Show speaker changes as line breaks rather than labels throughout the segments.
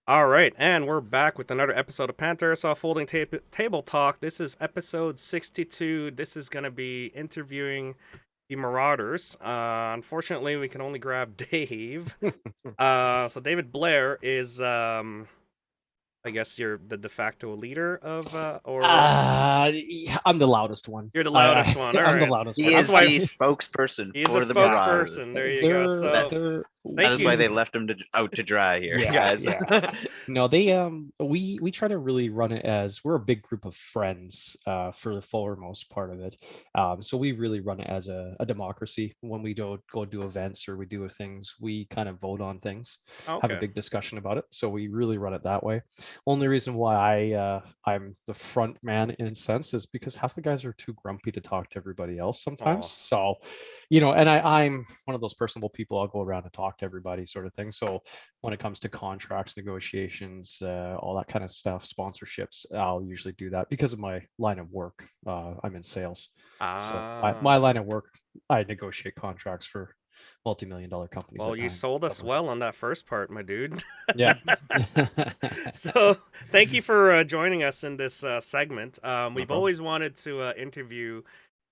All right, and we're back with another episode of Panther Airsoft Folding Table Talk. This is episode 62. This is going to be interviewing the Marauders. Unfortunately, we can only grab Dave. So David Blair is, I guess, you're the de facto leader of, or
Yeah, I'm the loudest one.
you're the loudest one. All
I'm the
right.
loudest
He
one.
That's
is
why
the spokesperson
he's a
for the
Yeah,
Marauders.
spokesperson. There you go.
they're
So
they're
That
thank
is why
you.
they left him out to dry here,
yeah,
guys.
yeah. No, we try to really run it as we're a big group of friends for the foremost part of it. So we really run it as a democracy. When we go do events or we do things, we kind of vote on things, have a
Okay.
big discussion about it. So we really run it that way. Only reason why I'm the front man in a sense is because half the guys are too grumpy to talk to everybody else sometimes.
Oh,
So, and I'm one of those personable people. I'll go around and talk to everybody, sort of thing. So when it comes to contracts, negotiations, all that kind of stuff, sponsorships, I'll usually do that because of my line of work. I'm in sales, so my
so
line of work, I negotiate contracts for multi-million-dollar companies
well,
at
you
times.
sold us
So,
well on that first part, my dude.
yeah.
So, thank you for joining us in this segment.
No
We've
problem.
always wanted to interview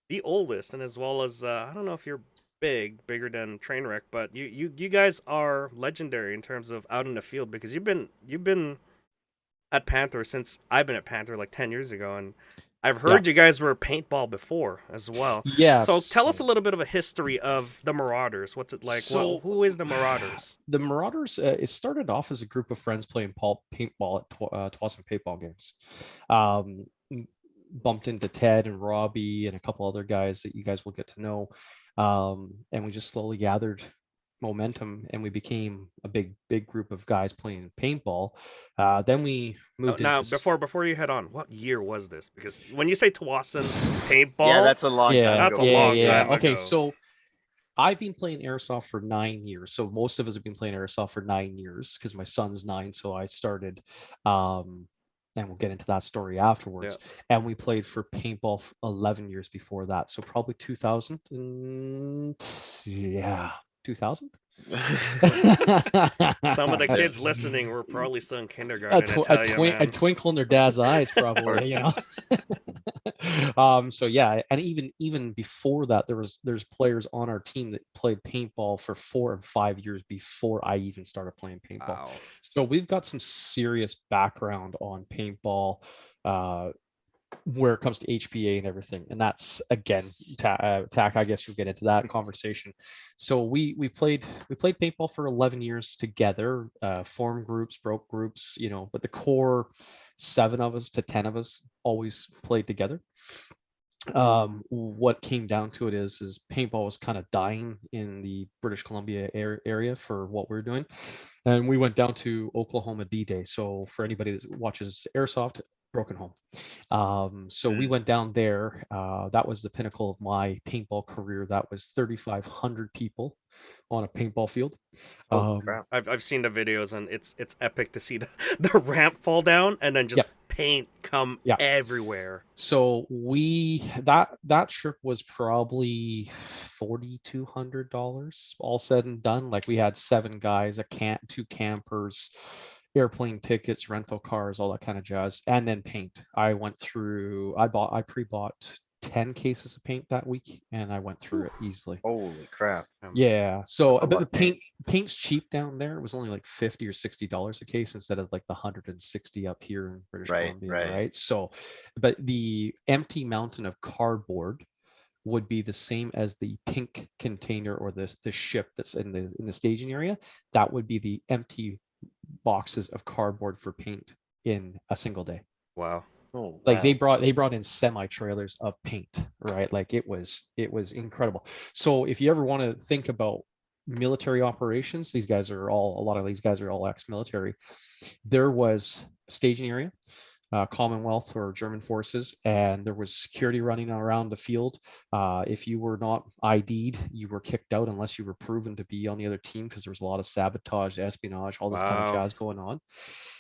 the oldest, and as well as I don't know if you're bigger than Trainwreck, but you guys are legendary in terms of out in the field because you've been at Panther since I've been at Panther like 10 years ago, and I've
Yeah.
heard you guys were paintball before as well.
Yeah.
So tell us a
So
little bit of a history of the Marauders. What's it like? What
So
who is the Marauders?
the Marauders, it started off as a group of friends playing paintball at Twassen paintball games. Um, Bumped into Ted and Robbie and a couple other guys that you guys will get to know, and we just slowly gathered momentum and we became a big group of guys playing paintball. Then we moved
Now,
into
before you head on, what year was this? Because when you say Tawasin
Yeah,
paintball,
that's a long time
yeah,
that's a
ago.
yeah,
long
yeah.
time
Okay,
ago.
so I've been playing airsoft for 9 years. So most of us have been playing airsoft for 9 years because my son's 9. So I started, um, and we'll get into that story
Yeah.
afterwards. And we played for paintball 11 years before that. So probably 2000 and yeah, 2000.
Some of the
Yeah.
kids listening were probably still in
a,
kindergarten, I
tw- a,
tell you,
twink a
man.
twinkle in their dad's eyes,
Or
probably. So yeah, and even before that, there's players on our team that played paintball for 4 and 5 years before I even started playing paintball.
Wow.
So we've got some serious background on paintball. Uh, where it comes to HPA and everything, and that's again, tack. I guess you'll get into that conversation. So we played paintball for 11 years together, formed groups, broke groups, but the core 7 of us to 10 of us always played together. What came down to it is paintball was kind of dying in the British Columbia area for what we're doing, and we went down to Oklahoma D-Day. So for anybody that watches airsoft, broken home. So we
Mm.
went down there. That was the pinnacle of my paintball career. That was 3,500 people on a paintball field.
Holy
Um,
crap.
I've seen the videos and it's epic to see the, the ramp fall down and then
yeah,
just paint come
yeah.
everywhere.
So that trip was probably $4,200 all said and done. Like we had 7 guys, two campers, airplane tickets, rental cars, all that kind of jazz, and then paint. I pre-bought 10 cases of paint that week, and I went through
Whew.
it easily.
Holy crap.
Yeah. So,
That's a
but
lot
the
of paint.
paint's cheap down there. It was only like $50 or $60 a case instead of like the 160 up here in British
Right,
Columbia,
right.
right? So, but the empty mountain of cardboard would be the same as the pink container or the ship that's in the staging area. That would be the empty boxes of cardboard for paint in a single day.
Wow.
Oh,
Like they
wow.
brought in semi trailers of paint, right? Like it was incredible. So if you ever want to think about military operations, a lot of these guys are all ex-military. There was staging area, Commonwealth or German forces, and there was security running around the field. If you were not ID'd, you were kicked out unless you were proven to be on the other team because there was a lot of sabotage, espionage, all this kind of
Wow.
jazz going on.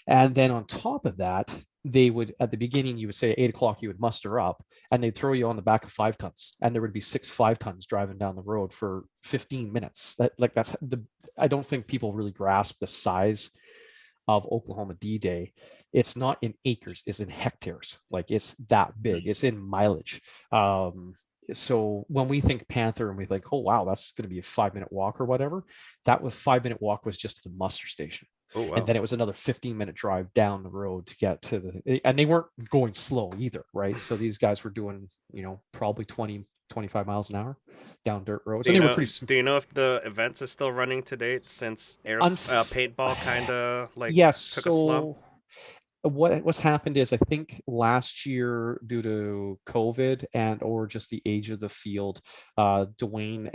And then on top of that, they would, at the beginning, you would say 8 o'clock, you would muster up, and they'd throw you on the back of 5 tons, and there would be 6 5 tons driving down the road for 15 minutes. I don't think people really grasp the size of Oklahoma D-Day, it's not in acres, it's in hectares. Like it's that big. It's in mileage. So when we think Panther and we think, oh wow, that's going to be a 5-minute walk or whatever, that was 5-minute walk was just to the muster station.
Oh wow.
And then it was another 15-minute drive down the road to get to and they weren't going slow either, right? So these guys were doing, probably 20-25 miles an hour down dirt roads.
Do
And
you
they were
know?
pretty
Do you know if the events is still running to date since paintball kind of like
yes.
took a slump?
So what's happened is I think last year due to COVID and or just the age of the field, Dwayne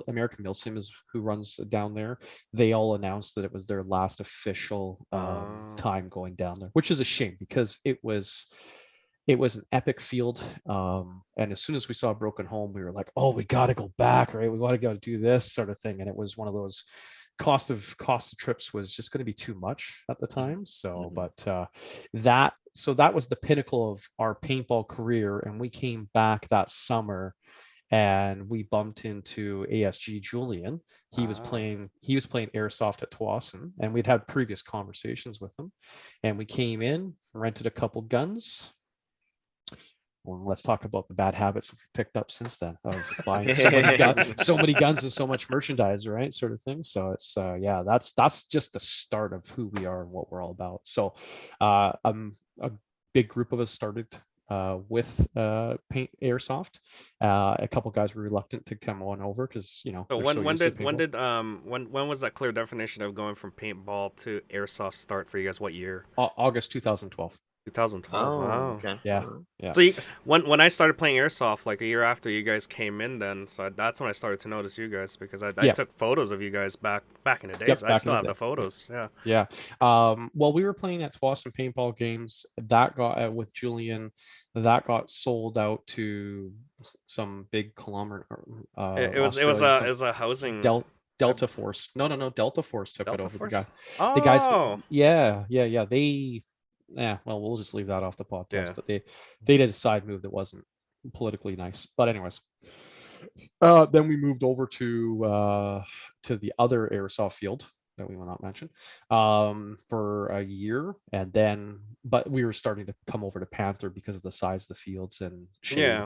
American Milsim is who runs down there. They all announced that it was their last official time going down there, which is a shame because it was an epic field. And as soon as we saw Broken Home, we were like, oh, we got to go back, right? We got to go do this sort of thing. And it was one of those cost of trips was just going to be too much at the time. So, but that was the pinnacle of our paintball career. And we came back that summer and we bumped into ASG Julian. He was playing airsoft at Tawasin, and we'd had previous conversations with him. And we came in, rented a couple guns. Well, let's talk about the bad habits we've picked up since then of buying so many guns and so much merchandise, right? Sort of thing. So it's that's just the start of who we are and what we're all about. So a big group of us started with paint airsoft. A couple guys were reluctant to come on over because
So when was that clear definition of going from paintball to airsoft start for you guys? What year?
August 2012.
2012.
Oh,
Wow.
okay.
Yeah.
So when I started playing airsoft, like a year after you guys came in, then that's when I started to notice you guys because I took photos of you guys back in the days.
Yep,
I still have the photos.
Yeah. Well, we were playing at Tawasin paintball games. That got with Julian. That got sold out to some big conglomerate.
It was a housing.
Delta Force. No. Delta Force took
Delta
it over.
Force?
The guys. Yeah. Well, we'll just leave that off the podcast. But they did a side move that wasn't politically nice. But anyways, then we moved over to the other airsoft field that we will not mention for a year, and then but we were starting to come over to Panther because of the size of the fields and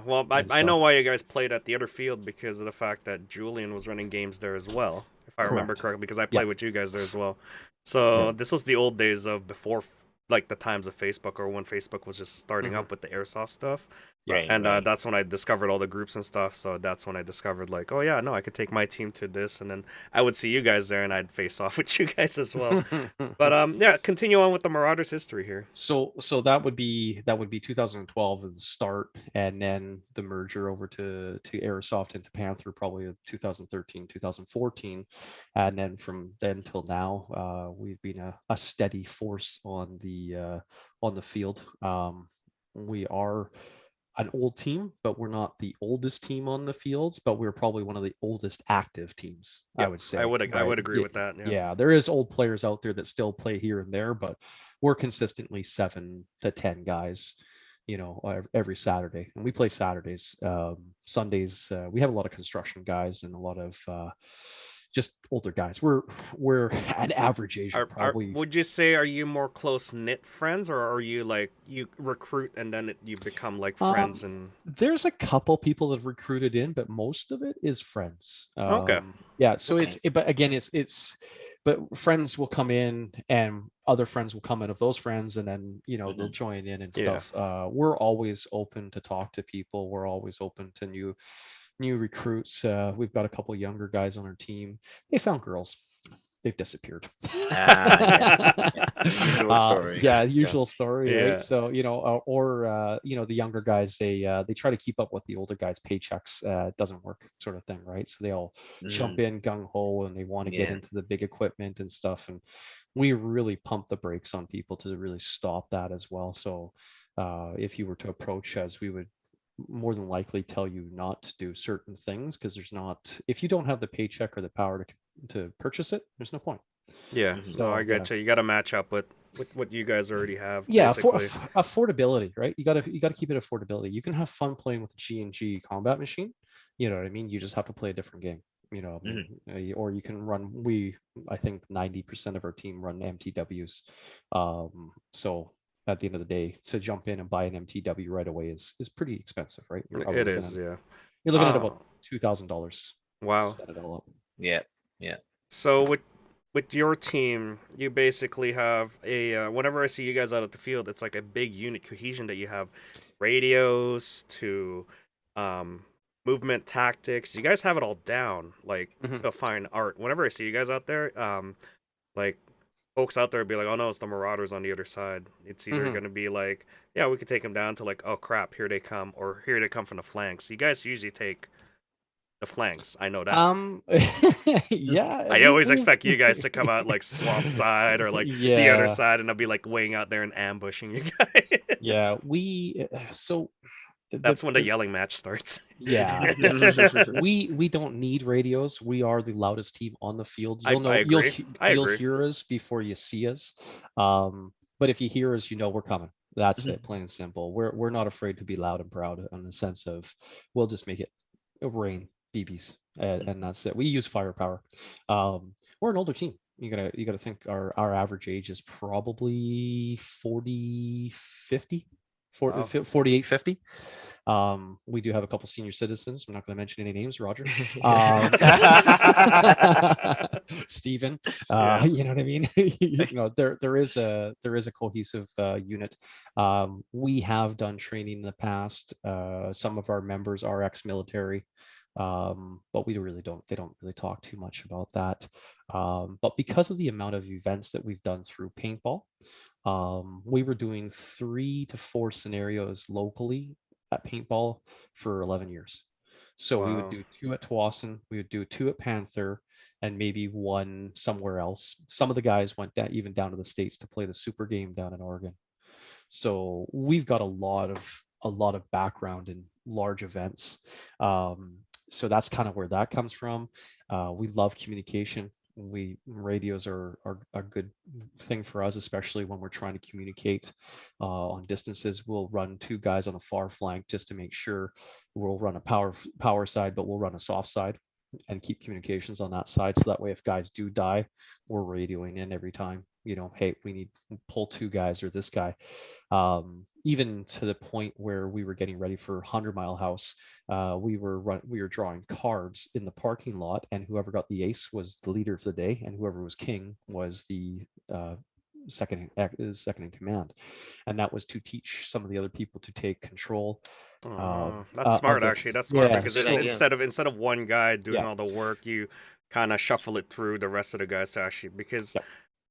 well, I know why you guys played at the other field because of the fact that Julian was running games there as well, if I remember correctly, because I played with you guys there as well. So this was the old days of before like the times of Facebook or when Facebook was just starting up with the airsoft stuff.
Right,
and that's when I discovered all the groups and stuff. So that's when I discovered like, oh yeah, no, I could take my team to this, and then I would see you guys there, and I'd face off with you guys as well. But continue on with the Marauders history here.
So that would be 2012 as the start, and then the merger over to Airsoft into Panther probably 2013, 2014, and then from then till now, we've been a steady force on the field. We are an old team, but we're not the oldest team on the fields, but we're probably one of the oldest active teams, I would say.
I would agree with that.
Yeah, there is old players out there that still play here and there, but we're consistently 7 to 10 guys, every Saturday. And we play Saturdays. Sundays, we have a lot of construction guys and a lot of just older guys. We're an average age of probably.
Would you say, are you more close knit friends, or are you like you recruit and then you become like friends? And
there's a couple people that have recruited in, but most of it is friends.
Okay.
Yeah. So but again, but friends will come in and other friends will come in of those friends, and then they'll join in and stuff. We're always open to talk to people. We're always open to new recruits. We've got a couple younger guys on our team. They found girls. They've disappeared.
Usual story.
Usual story, right? So the younger guys, they try to keep up with the older guys' paychecks. It doesn't work, sort of thing, right? So they all jump in gung ho and they want to get into the big equipment and stuff. And we really pump the brakes on people to really stop that as well. So if you were to approach us, we would more than likely tell you not to do certain things because if you don't have the paycheck or the power to purchase it, there's no point.
So I get you. You got to match up with what you guys already have.
Affordability, right? You got to keep it affordability. You can have fun playing with a G&G combat machine, you know what I mean? You just have to play a different game.
Mhm.
or you can run. I think 90% of our team run MTWs. So at the end of the day, to jump in and buy an MTW right away is pretty expensive, right? You're probably
It
looking
is,
at
yeah.
about $2,000 to
Wow.
set it all up.
Yeah. Yeah.
So with your team, you basically have a whenever I see you guys out at the field, it's like a big unit cohesion that you have radios to um movement tactics. You guys have it all down like
Mhm.
to a fine art. Whenever I see you guys out there, like folks out there would be like, "Oh no, it's the Marauders on the other side." It's either
Mhm.
going to be like, "Yeah, we could take them down," to like, "Oh crap, here they come," or "Here they come from the flanks." You guys usually take the flanks. I know that.
Um, yeah,
I
we
always
we
expect you guys to come out like swamp side or like the other
yeah,
side, and I'll be like waiting out there and ambushing you guys.
yeah, we so
That's when the yelling match starts.
yeah, yeah. We don't need radios. We are the loudest team on the field.
I
You'll
I
know
agree. I
you'll
agree.
hear us before you see us. But if you hear us, you know we're coming. That's it, plain and simple. We're not afraid to be loud and proud in the sense of we'll just make it rain BBs and that's it. We use firepower. We're an older team. You gotta think our average age is probably 40, 50,
Wow.
48, 50. We do have a couple senior citizens. I'm not going to mention any names, Roger. Stephen,
Yeah.
you know what I mean? There is a cohesive unit. We have done training in the past. Some of our members are ex-military, but they don't really talk too much about that. But because of the amount of events that we've done through paintball, we were doing 3 to 4 scenarios locally at paintball for 11 years. So we would
Wow.
do 2 at Tawasin, we would do 2 at Panther, and maybe 1 somewhere else. Some of the guys went down, even down to the States to play the Super Game down in Oregon. So we've got a lot of background in large events. So that's kind of where that comes from. We love communication. We radios are a good thing for us, especially when we're trying to communicate on distances. We'll run 2 guys on a far flank just to make sure. We'll run a power side, but we'll run a soft side and keep communications on that side. So that way, if guys do die, we're radioing in every time. Hey, we need pull 2 guys or this guy. Even to the point where we were getting ready for 100 Mile House, we were drawing cards in the parking lot, and whoever got the ace was the leader of the day, and whoever was king was the second in command, and that was to teach some of the other people to take control
That's
of
smart
the
actually. That's smart
yeah.
That's a
because
good
So
idea.
instead of one guy doing
yeah,
all the work, you kind of shuffle it through the rest of the guys to actually because
yeah.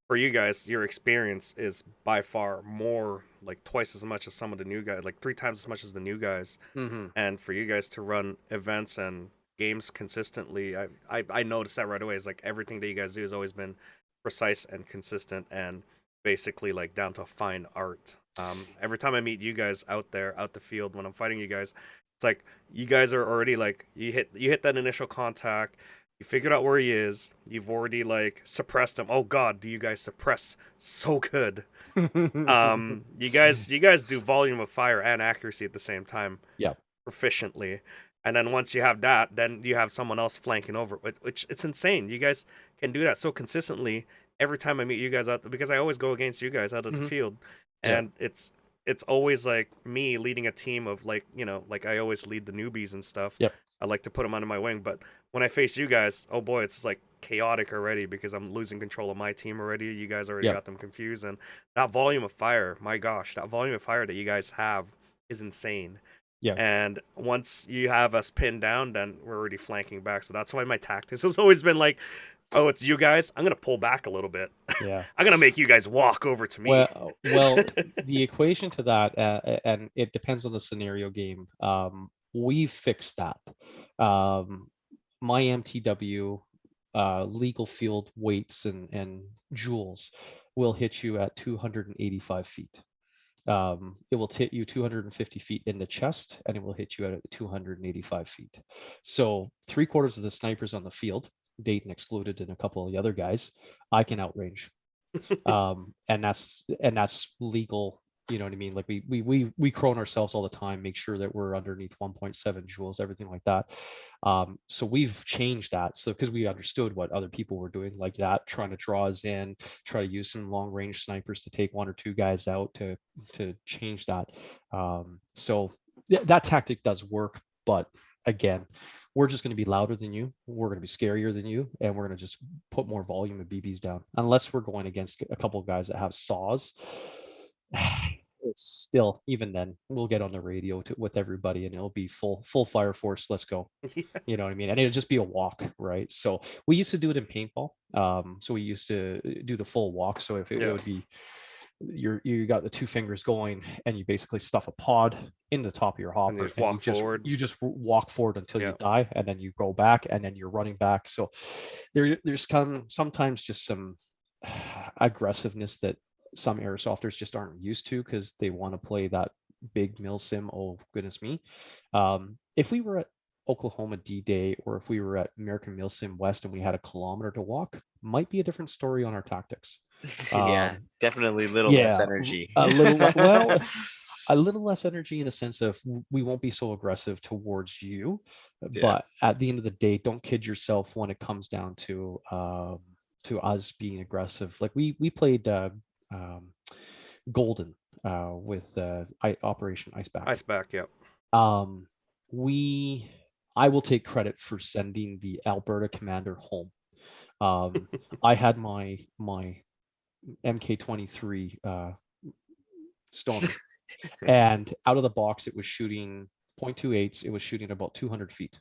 for you guys, your experience is by far more like twice as much as some of the new guys, like 3 times as much as the new guys.
Hmm.
And for you guys to run events and games consistently, I noticed that right away. It's like everything that you guys do has always been precise and consistent and basically like down to a fine art. Every time I meet you guys out there, out the field, when I'm fighting you guys, it's like you guys are already like you hit that initial contact. You figured out where he is. You've already like suppressed him. Oh God, do you guys suppress so good? You guys do volume of fire and accuracy at the same time
Yeah.
proficiently. And then once you have that, then you have someone else flanking over, which it's insane. You guys can do that so consistently every time I meet you guys out there, because I always go against you guys out at the
Hmm.
field,
Yeah.
and it's always like me leading a team of like like I always lead the newbies and stuff.
Yep.
I like to put them under my wing, but when I face you guys, oh boy, it's like chaotic already because I'm losing control of my team already. You guys already
Yep.
got them confused, and that volume of fire, my gosh, that volume of fire that you guys have is insane.
Yeah.
And once you have us pinned down, then we're already flanking back. So that's why my tactics has always been like, oh, it's you guys. I'm gonna pull back a little bit.
Yeah.
I'm gonna make you guys walk over to me.
Well, the equation to that, and it depends on the scenario game. We fixed that. Um, my MTW legal field weights and joules will hit you at 285 feet. It will hit you 250 feet in the chest, and it will hit you at 285 feet. So 3/4 of the snipers on the field, Dayton excluded, and a couple of the other guys, I can outrange. And that's legal You know what I mean? Like we crone ourselves all the time, make sure that we're underneath 1.7 joules, everything like that. So we've changed that. So because we understood what other people were doing like that, trying to draw us in, try to use some long range snipers to take one or two guys out to change that. So that tactic does work, but again, we're just going to be louder than you. We're going to be scarier than you, and we're going to just put more volume of BBs down. Unless we're going against a couple of guys that have saws, it's still, even then, we'll get on the radio with everybody, and it'll be full fire force. Let's go.
Yeah.
You know what I mean? And it'll just be a walk, right? So we used to do it in paintball. So we used to do the full walk. So if it
Yeah.
would be you got the two fingers going and you basically stuff a pod in the top of your hopper
just walk forward.
you just walk forward until
Yeah.
you die, and then you go back, and then you're running back. So there's sometimes just some aggressiveness that some airsofters just aren't used to because they want to play that big mil sim. Oh goodness me. If we were at Oklahoma D-Day, or if we were at American Mil Sim West and we had a kilometer to walk, might be a different story on our tactics.
Yeah, definitely little less energy.
A little well, a little less energy in a sense of we won't be so aggressive towards you,
Yeah.
but at the end of the day, don't kid yourself when it comes down to us being aggressive. Like we played Golden with Operation Iceback.
Iceback, yep.
I will take credit for sending the Alberta commander home. I had my MK23 Stone, and out of the box it was shooting 0.28s. It was shooting about 200 feet,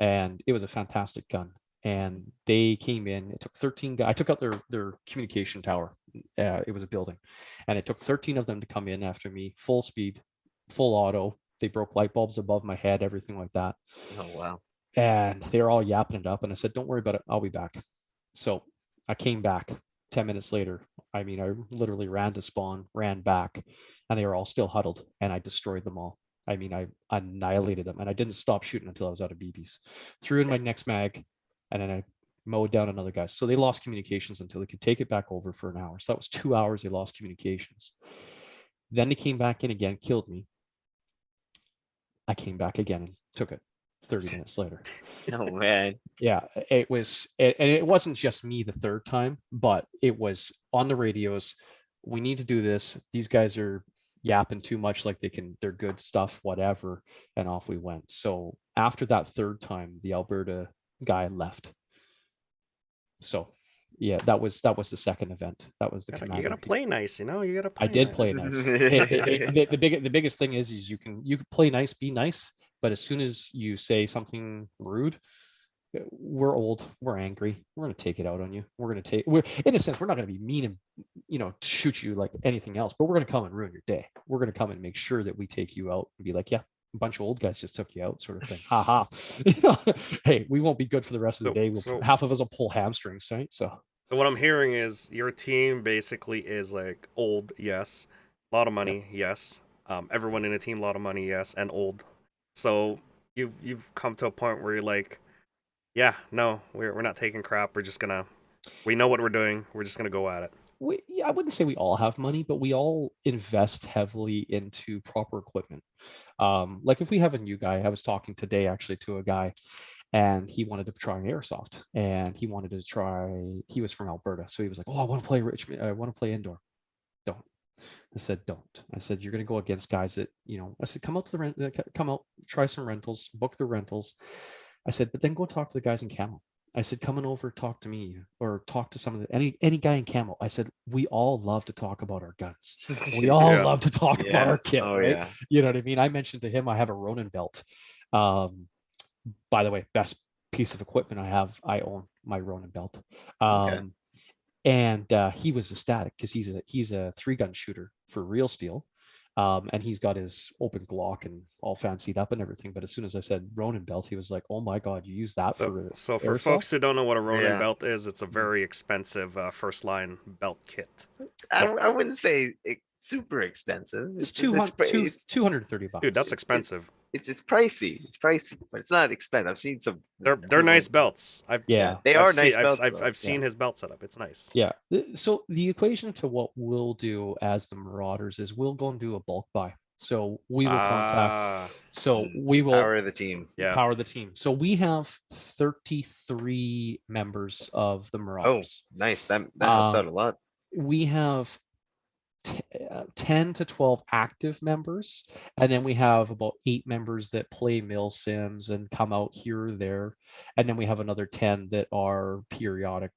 and it was a fantastic gun. And they came in. It took 13 guys. I took out their communication tower. It was a building, and it took 13 of them to come in after me, full speed, full auto. They broke light bulbs above my head, everything like that.
Oh wow.
And they were all yapping it up, and I said, "Don't worry about it. I'll be back." So I came back 10 minutes later. I mean, I literally ran to spawn, ran back, and they were all still huddled, and I destroyed them all. I mean, I annihilated them, and I didn't stop shooting until I was out of BBs. Threw in my next mag, and then I mowed down another guy. So they lost communications until they could take it back over for an hour. So that was 2 hours they lost communications. Then they came back in again, killed me. I came back again and took it 30 minutes later.
Oh man.
Yeah, it was, and it wasn't just me the third time, but it was on the radios. We need to do this. These guys are yapping too much, like they're good stuff, whatever. And off we went. So after that third time, the Alberta guy left. So yeah, that was the second event. That was the commander.
You gotta play nice, you know. You gotta play.
I did
nice.
play nice. The biggest thing is you can play nice, be nice, but as soon as you say something rude, we're old, we're angry, we're gonna take it out on you. We're in a sense, we're not gonna be mean and shoot you like anything else, but we're gonna come and ruin your day. We're gonna come and make sure that we take you out and be like, yeah, a bunch of old guys just took you out, sort of thing. Ha ha. Hey, we won't be good for the rest of the day. Half of us will pull hamstrings, right? So
what I'm hearing is your team basically is like old, yes, a lot of money, yes. Everyone in the team, a lot of money, yes, and old. So you've come to a point where you're like, yeah, no, we're not taking crap. We know what we're doing. We're just gonna go at it.
I wouldn't say we all have money, but we all invest heavily into proper equipment. Like if we have a new guy, I was talking today actually to a guy, and he wanted to try airsoft, and he was from Alberta, so he was like, oh, I want to play Richmond, I want to play indoor. Don't. I said, don't. I said, you're going to go against guys that, I said, come out, try some rentals, book the rentals. I said, but then go talk to the guys in camo. I said, coming over, talk to me, or talk to some of any guy in camo. I said, we all love to talk about our guns. We all love to talk about our kit, right?
Yeah.
You know what I mean? I mentioned to him, I have a Ronin belt. By the way, best piece of equipment I own my Ronin belt.
Okay.
And he was ecstatic because he's a 3-gun shooter for Real Steel. And he's got his open Glock and all fancied up and everything. But as soon as I said Ronin belt, he was like, "Oh my God, you use that for
So for
airsoft?"
folks who don't know what a Ronin belt is, it's a very expensive first line belt kit.
I wouldn't say super expensive.
It's
It's
$230.
Dude, that's
it's
expensive.
it's pricey. It's pricey, but it's not expensive. I've seen some.
They're nice belts.
Yeah.
They
I've
are
seen
nice belts. though.
I've seen his belt setup. It's nice.
Yeah. So the equation to what we'll do as the Marauders is we'll go and do a bulk buy. So we will contact. So we will
Power of the team.
Yeah.
power the team. So we have 33 members of the
Oh,
Marauders.
nice. That helps out a lot.
We have 10 to 12 active members, and then we have about 8 members that play mil sims and come out here or there, and then we have another 10 that are periodic,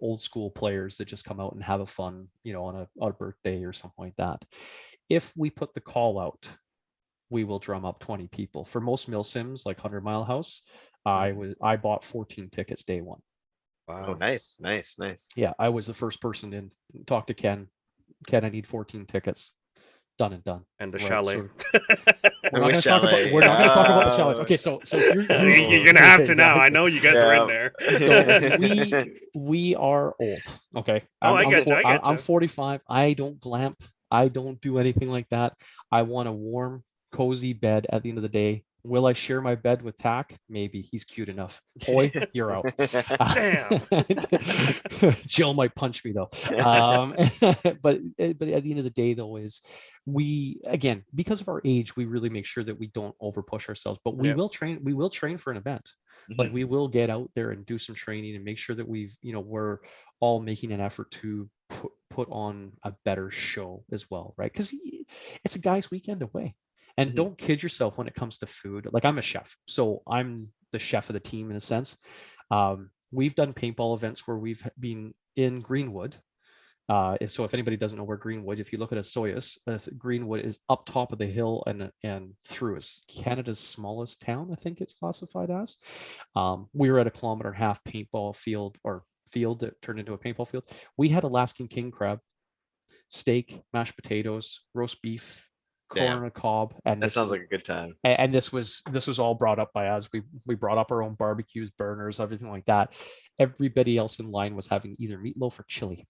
old school players that just come out and have a fun, on a birthday or something like that. If we put the call out, we will drum up 20 people. For most mil sims like 100 Mile House, I bought 14 tickets day one.
Oh,
Wow.
nice.
Yeah, I was the first person in. Talk to Ken. Ken, I need 14 tickets. Done and done.
And the
Right,
chalet.
so we're not going to talk about. We're not going to talk about the chalets. Okay, so
You're gonna have to now. I know you guys are in there.
So we are old. Okay.
Oh, I get you.
I'm 45. I don't glamp. I don't do anything like that. I want a warm, cozy bed at the end of the day. Will I share my bed with Tack? Maybe. He's cute enough. Boy, you're out.
Damn.
Jill might punch me though. But at the end of the day though is we, again, because of our age, we really make sure that we don't over push ourselves, but we will train for an event. Like we will get out there and do some training and make sure that we're all making an effort to put on a better show as well, right? Because it's a guy's weekend away. And don't kid yourself when it comes to food. Like I'm a chef, so I'm the chef of the team in a sense. We've done paintball events where we've been in Greenwood. So if anybody doesn't know where Greenwood, if you look at a Soyuz, Greenwood is up top of the hill and through is Canada's smallest town, I think it's classified as. We were at a 1.5 kilometer paintball field that turned into a paintball field. We had Alaskan king crab, steak, mashed potatoes, roast beef, corn on a cob, and
that sounds like a good time.
And this was all brought up by us. We brought up our own barbecues, burners, everything like that. Everybody else in line was having either meatloaf or chili.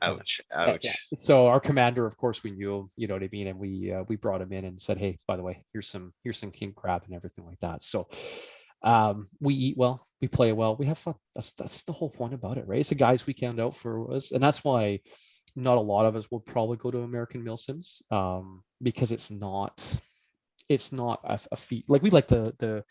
Ouch.
Yeah. So our commander, of course, we knew him, you know what I mean, and we brought him in and said, hey, by the way, here's some king crab and everything like that. So we eat well, we play well, we have fun. That's the whole point about it, right? It's a guy's weekend out for us, and that's why not a lot of us will probably go to American Mil Sims, because it's not a feat. Like we like the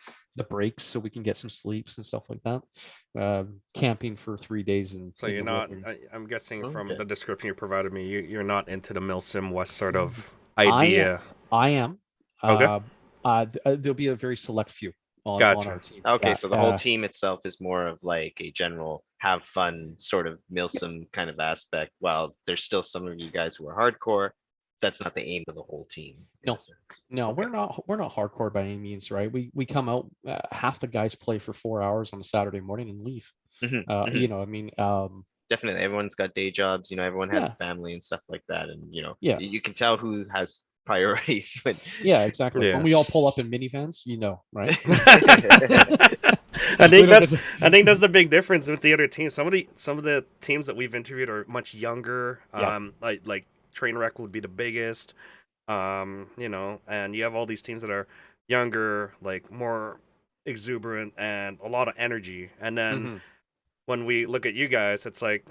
breaks so we can get some sleeps and stuff like that. Camping for 3 days and
so you're not. I'm guessing from the description you provided me, you're not into the Mil Sim West sort of idea.
I am.
Okay.
There'll be a very select few on our team.
Okay, so the whole team itself is more of like a general have fun sort of Milsim kind of aspect, while there's still some of you guys who are hardcore. That's not the aim of the whole team.
No, okay. We're not hardcore by any means, right? We come out, half the guys play for 4 hours on a Saturday morning and leave. You know, I mean,
definitely everyone's got day jobs, everyone has a family and stuff like that, and you can tell who has priorities.
Exactly. When we all pull up in minivans, right?
I think that's the big difference with the other teams. Some of the teams that we've interviewed are much younger. Like Trainwreck would be the biggest. And you have all these teams that are younger, like more exuberant and a lot of energy. And then when we look at you guys, it's like,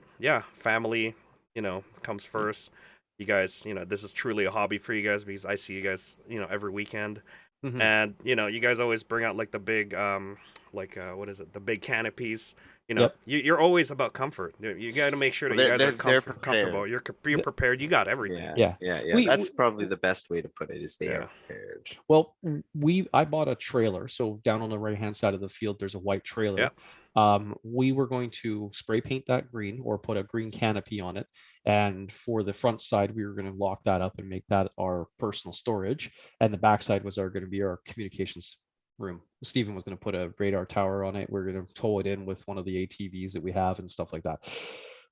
family, comes first. You guys, this is truly a hobby for you guys because I see you guys, every weekend. And, you guys always bring out like the big, what is it? The big canopies. You're always about comfort. You got to make sure that you guys are comfortable. You're prepared. You got everything.
Yeah. That's probably the best way to put it is they are prepared.
Well, I bought a trailer. So down on the right-hand side of the field, there's a white trailer. We were going to spray paint that green or put a green canopy on it. And for the front side, we were going to lock that up and make that our personal storage. And the back side was going to be our communications room. Stephen was going to put a radar tower on it. We're going to tow it in with one of the ATVs that we have and stuff like that.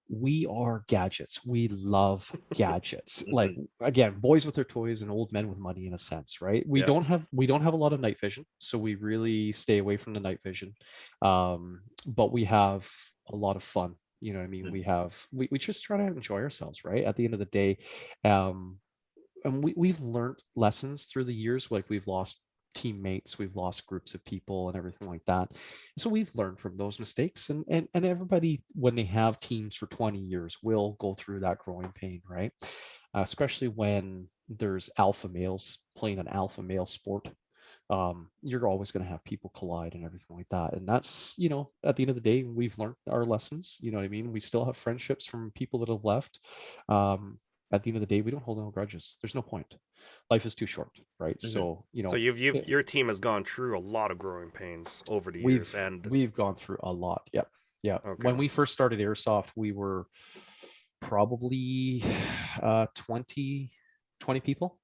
We are gadgets. We love gadgets. Like, again, boys with their toys and old men with money in a sense, right? We don't have a lot of night vision, so we really stay away from the night vision. But we have a lot of fun You know what I mean?
Mhm.
We just try to enjoy ourselves, right? At the end of the day, um, and we've learned lessons through the years. Like we've lost teammates, we've lost groups of people, and everything like that. So we've learned from those mistakes, and everybody, when they have teams for 20 years, will go through that growing pain, right? Especially when there's alpha males playing an alpha male sport. You're always going to have people collide and everything like that. And that's, at the end of the day, we've learned our lessons. You know what I mean? We still have friendships from people that have left. Um, at the end of the day, we don't hold no grudges. There's no point. Life is too short, right?
Mhm.
So,
So your team has gone through a lot of growing pains over the
we've
years, and
we've gone through a lot. Yep. Yeah.
okay,
When we first started Airsoft, we were probably 20 people,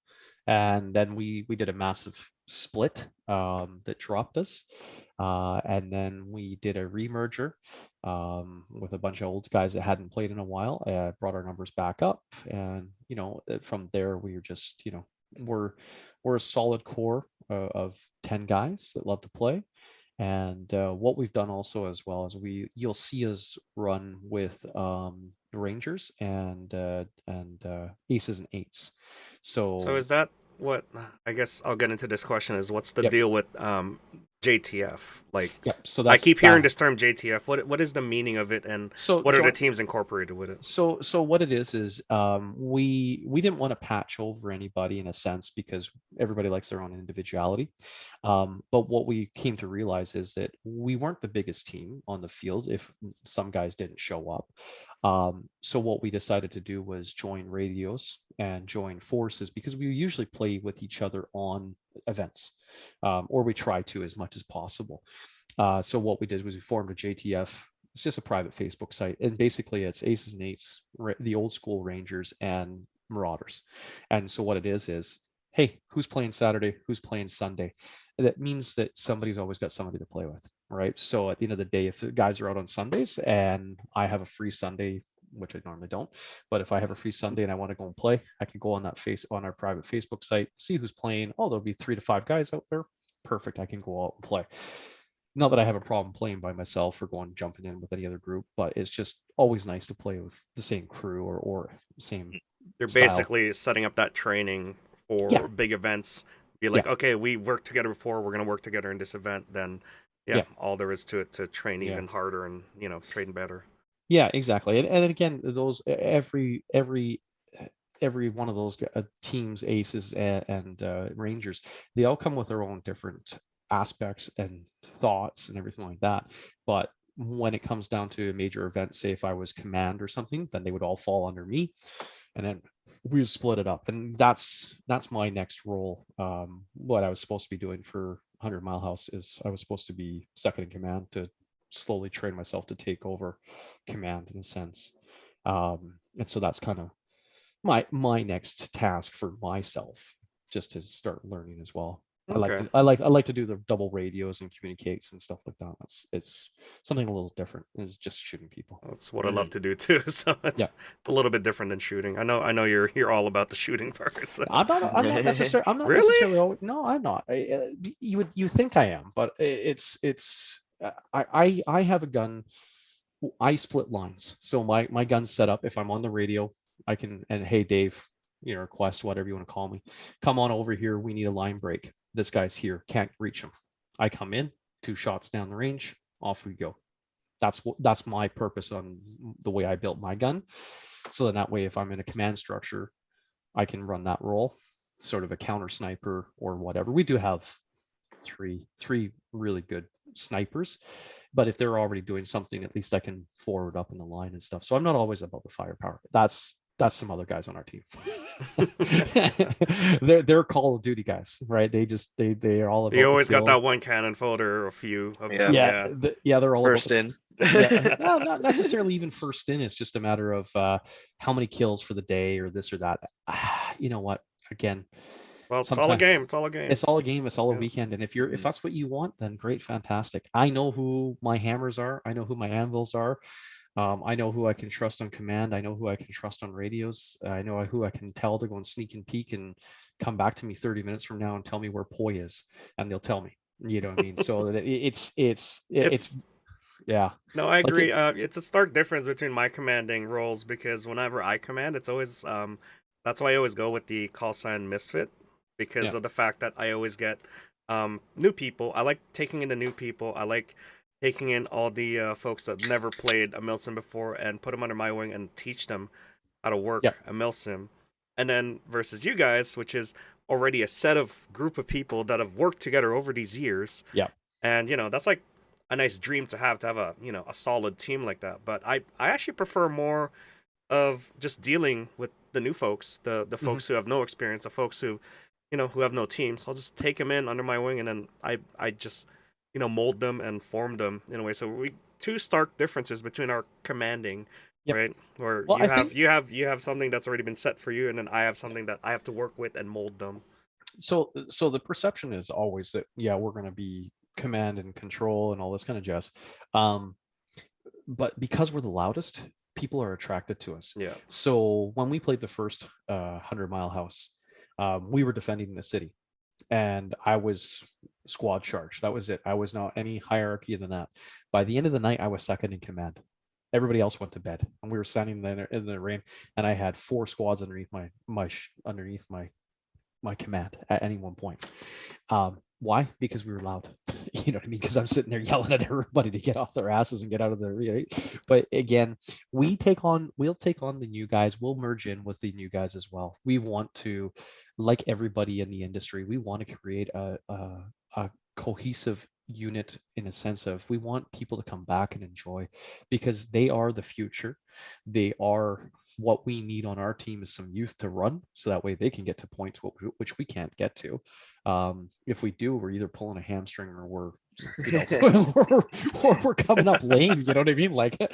and then we did a massive split that dropped us, and then we did a remerger with a bunch of old guys that hadn't played in a while, brought our numbers back up, and from there we were just, we're we're a solid core of 10 guys that love to play. And what we've done also as well is you'll see us run with Rangers and aces and eights.
so
So
is that what I guess I'll get into this question is what's the
yep,
deal with JTF? Like
yep. So
I
that's
keep hearing
that.
this term JTF. What is the meaning of it, and
So
what are the
joint.
teams incorporated with it?
So what it is we didn't want to patch over anybody in a sense because everybody likes their own individuality. But what we came to realize is that we weren't the biggest team on the field if some guys didn't show up. So what we decided to do was join radios and join forces because we usually play with each other on events, or we try to as much as possible. So what we did was we formed a JTF. It's just a private Facebook site, and basically it's aces and eights, the old school Rangers and Marauders. And so what it is, hey, who's playing Saturday? Who's playing Sunday? And that means that somebody's always got somebody to play with, right? So at the end of the day, if the guys are out on Sundays and I have a free Sunday, which I normally don't, but if I have a free Sunday and I want to go and play, I can go on our private Facebook site, see who's playing. Oh, there'll be 3 to 5 guys out there. Perfect. I can go out and play. Not that I have a problem playing by myself or going jumping in with any other group, but it's just always nice to play with the same crew or same
You're
style.
basically setting up that training
Yeah,
for big events. Be
yeah,
like, okay, we worked together before. We're gonna work together in this event. Then, yeah,
yeah,
all there is to it to train
yeah,
even harder and train better.
yeah, exactly. And again, those every one of those teams, aces and Rangers, they all come with their own different aspects and thoughts and everything like that. But when it comes down to a major event, say if I was command or something, then they would all fall under me, and then we would split it up. And that's my next role. What I was supposed to be doing for 100 Mile House is I was supposed to be second in command to slowly train myself to take over command in a sense. And so that's kind of my next task for myself, just to start learning as well.
Okay,
I like to do the double radios and communicates and stuff like that. It's something a little different. Is just shooting people.
that's what I love
Mhm.
to do too. So
Yeah,
it's a little bit different than shooting. I know you're all about the shooting part. So.
I'm not
Really?
necessarily always, no, I'm not. You think I am, but it's I have a gun. I split lines. So my gun's set up. If I'm on the radio, I can, and hey Dave, request whatever you want to call me. Come on over here. We need a line break. This guy's here. Can't reach him. I come in, 2 shots down the range, off we go. That's my purpose on the way I built my gun. So then that way, if I'm in a command structure, I can run that role, sort of a counter sniper or whatever. We do have three really good snipers, but if they're already doing something, at least I can forward up in the line and stuff. So I'm not always about the firepower. That's some other guys on our team. They're Call of Duty guys, right? They are all
You
about the
always got that
kill.
one cannon fodder, or a few of
Yeah.
them.
Yeah,
Yeah.
yeah, they're all about
First
the
in.
yeah. Well, not necessarily even first in. It's just a matter of how many kills for the day or this or that. You know what? Again,
Well, it's all a
sometimes
game. It's all a game.
it's all a game. It's all a
Yeah.
weekend. And if
Mhm.
that's what you want, then great, fantastic. I know who my hammers are. I know who my anvils are. I know who I can trust on command. I know who I can trust on radios. I know who I can tell to go and sneak and peek and come back to me 30 minutes from now and tell me where poi is, and they'll tell me. You know what I mean? So it's
It's
Yeah.
No, I
Like
agree.
it,
It's a stark difference between my commanding roles because whenever I command, it's always that's why I always go with the call sign Misfit because
yeah.
of the fact that I always get new people. I like taking in the new people. I like taking in all the folks that never played a milsim before and put them under my wing and teach them how to
Yeah.
work a milsim. And then versus you guys, which is already a set of group of people that have worked together over these years,
Yeah.
and that's like a nice dream to have a a solid team like that. But I actually prefer more of just dealing with the new folks, the
Hmm.
folks who have no experience, the folks who who have no teams. I'll just take them in under my wing, and then I just mold them and form them in a way. So we two stark differences between our commanding,
Yep.
right? Where
Well, I think
you have something that's already been set for you, and then I have something that I have to work with and mold them.
so. So the perception is always that, yeah, we're going to be command and control and all this kind of jazz. Um, but because we're the loudest, people are attracted to us.
Yeah.
So when we played the first 100 Mile House, we were defending the city, and I was squad charge. That was it. I was not any hierarchy than that. By the end of the night, I was second in command. Everybody else went to bed, and we were standing there in the rain, and I had 4 squads underneath my command at any one point. Why? Because we were loud. You know what I mean? Because I'm sitting there yelling at everybody to get off their asses and get out of there. Right? But again, we'll take on the new guys. We'll merge in with the new guys as well. We want to, like everybody in the industry, we want to create a cohesive unit in a sense of we want people to come back and enjoy because they are the future. They are what we need on our team is some youth to run so that way they can get to points which we can't get to. If we do, we're either pulling a hamstring or we're or we're coming up lame. You know what I mean? Like,
I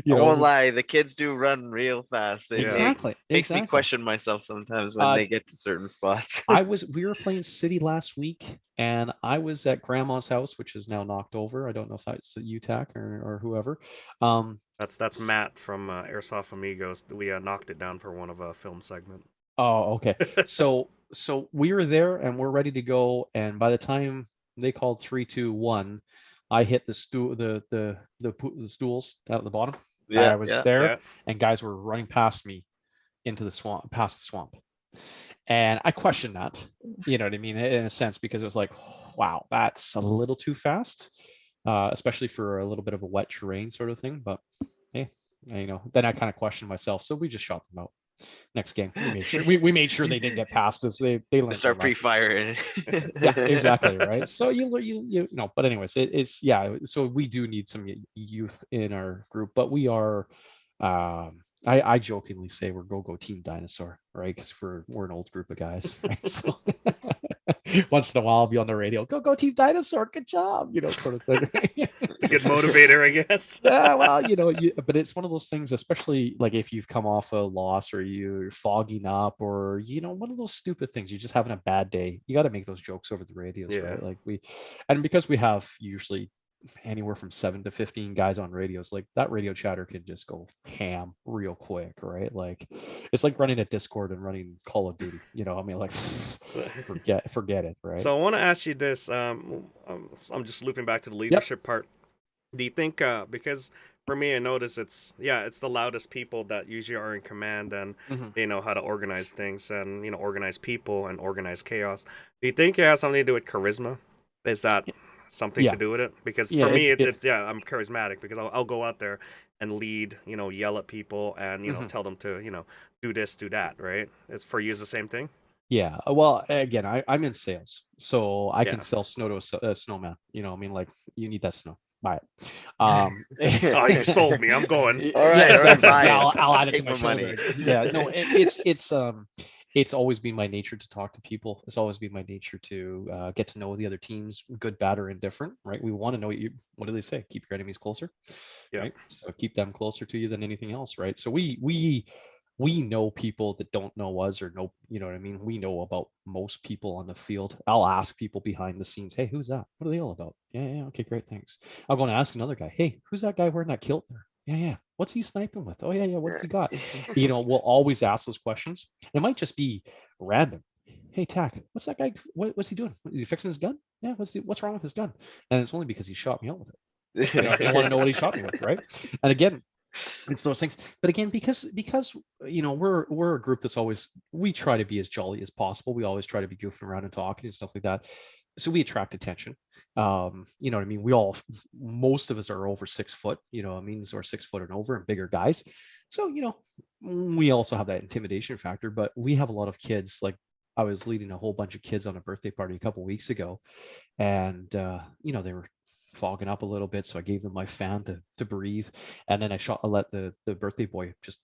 you
won't
know,
lie, the kids do run real fast. It
Yeah.
makes me
exactly.
question myself sometimes when
Uh,
they get to certain spots.
we were playing City last week, and I was at Grandma's house, which is now knocked over. I don't know if that's UTAC or whoever. Um,
That's Matt from Airsoft Amigos. We knocked it down for one of a film segment.
Oh, okay. So we were there and we're ready to go. And by the time they called 3, 2, 1, I hit the stool, the stools down at the bottom.
Yeah,
I was
yeah.
there,
Yeah.
and guys were running past me into the swamp, past the swamp. And I questioned that, you know what I mean, in a sense, because it was like, wow, that's a little too fast, especially for a little bit of a wet terrain sort of thing. But hey, then I kind of questioned myself. So we just shot them out. Next game, we made sure they didn't get past us. They learned their
Start
lesson.
pre-firing.
Yeah, exactly, right. So you know, but anyways, it's yeah. So we do need some youth in our group, but we are. I jokingly say we're go team dinosaur, right? Because we're an old group of guys, right? So once in a while, I'll be on the radio, go team dinosaur, good job, sort of thing.
It's a good motivator, I guess.
Yeah, well, but it's one of those things, especially like if you've come off a loss or you're fogging up or, one of those stupid things, you're just having a bad day. You got to make those jokes over the radios,
Yeah.
right? Like and because we have usually anywhere from 7 to 15 guys on radios, like that radio chatter can just go ham real quick, right? Like it's like running a Discord and running Call of Duty, I mean, like
So,
forget it, right?
so I want to ask you this. I'm just looping back to the
Yep.
leadership part. Do you think because for me I notice it's the loudest people that usually are in command and
Mhm.
they know how to organize things and organize people and organize chaos. Do you think it has something to do with charisma? Is that something to
Yeah.
do with it? Because
Yeah,
for me
it
I'm charismatic because I'll go out there and lead, yell at people and
mhm.
tell them to do this, do that, right? It's for you is the same thing.
Yeah. Well, again, I'm in sales, so I can
Yeah.
sell snow to a snowman. I mean, like you need that snow, buy it.
Oh, you sold me. I'm going.
All right,
Yeah, exactly.
buy
Yeah,
it.
I'll add it to
Take
my
my
shoulder.
money.
Yeah, no, it's always been my nature to talk to people. It's always been my nature to get to know the other teams, good, bad, or indifferent. Right? We want to know what do they say? Keep your enemies closer.
Yeah.
Right? So keep them closer to you than anything else. Right? So we know people that don't know us or know, you know what I mean? We know about most people on the field. I'll ask people behind the scenes, hey, who's that? What are they all about? Yeah, okay, great, thanks. I'll go and ask another guy, hey, who's that guy wearing that kilt there? Yeah. What's he sniping with? Oh, yeah, what's he got? We'll always ask those questions. It might just be random. Hey, Tack, what's that guy? What's he doing? Is he fixing his gun? Yeah, what's wrong with his gun? And it's only because he shot me out with it. I want to know what he shot me with, right? And again, it's those things. But again, because we're a group that's always, we try to be as jolly as possible. We always try to be goofing around and talking and stuff like that. So we attract attention. You know what I mean? Most of us are over 6 foot, I mean, or 6 foot and over and bigger guys. So, we also have that intimidation factor, but we have a lot of kids. Like I was leading a whole bunch of kids on a birthday party a couple weeks ago, and they were fogging up a little bit, so I gave them my fan to breathe, and then I let the birthday boy just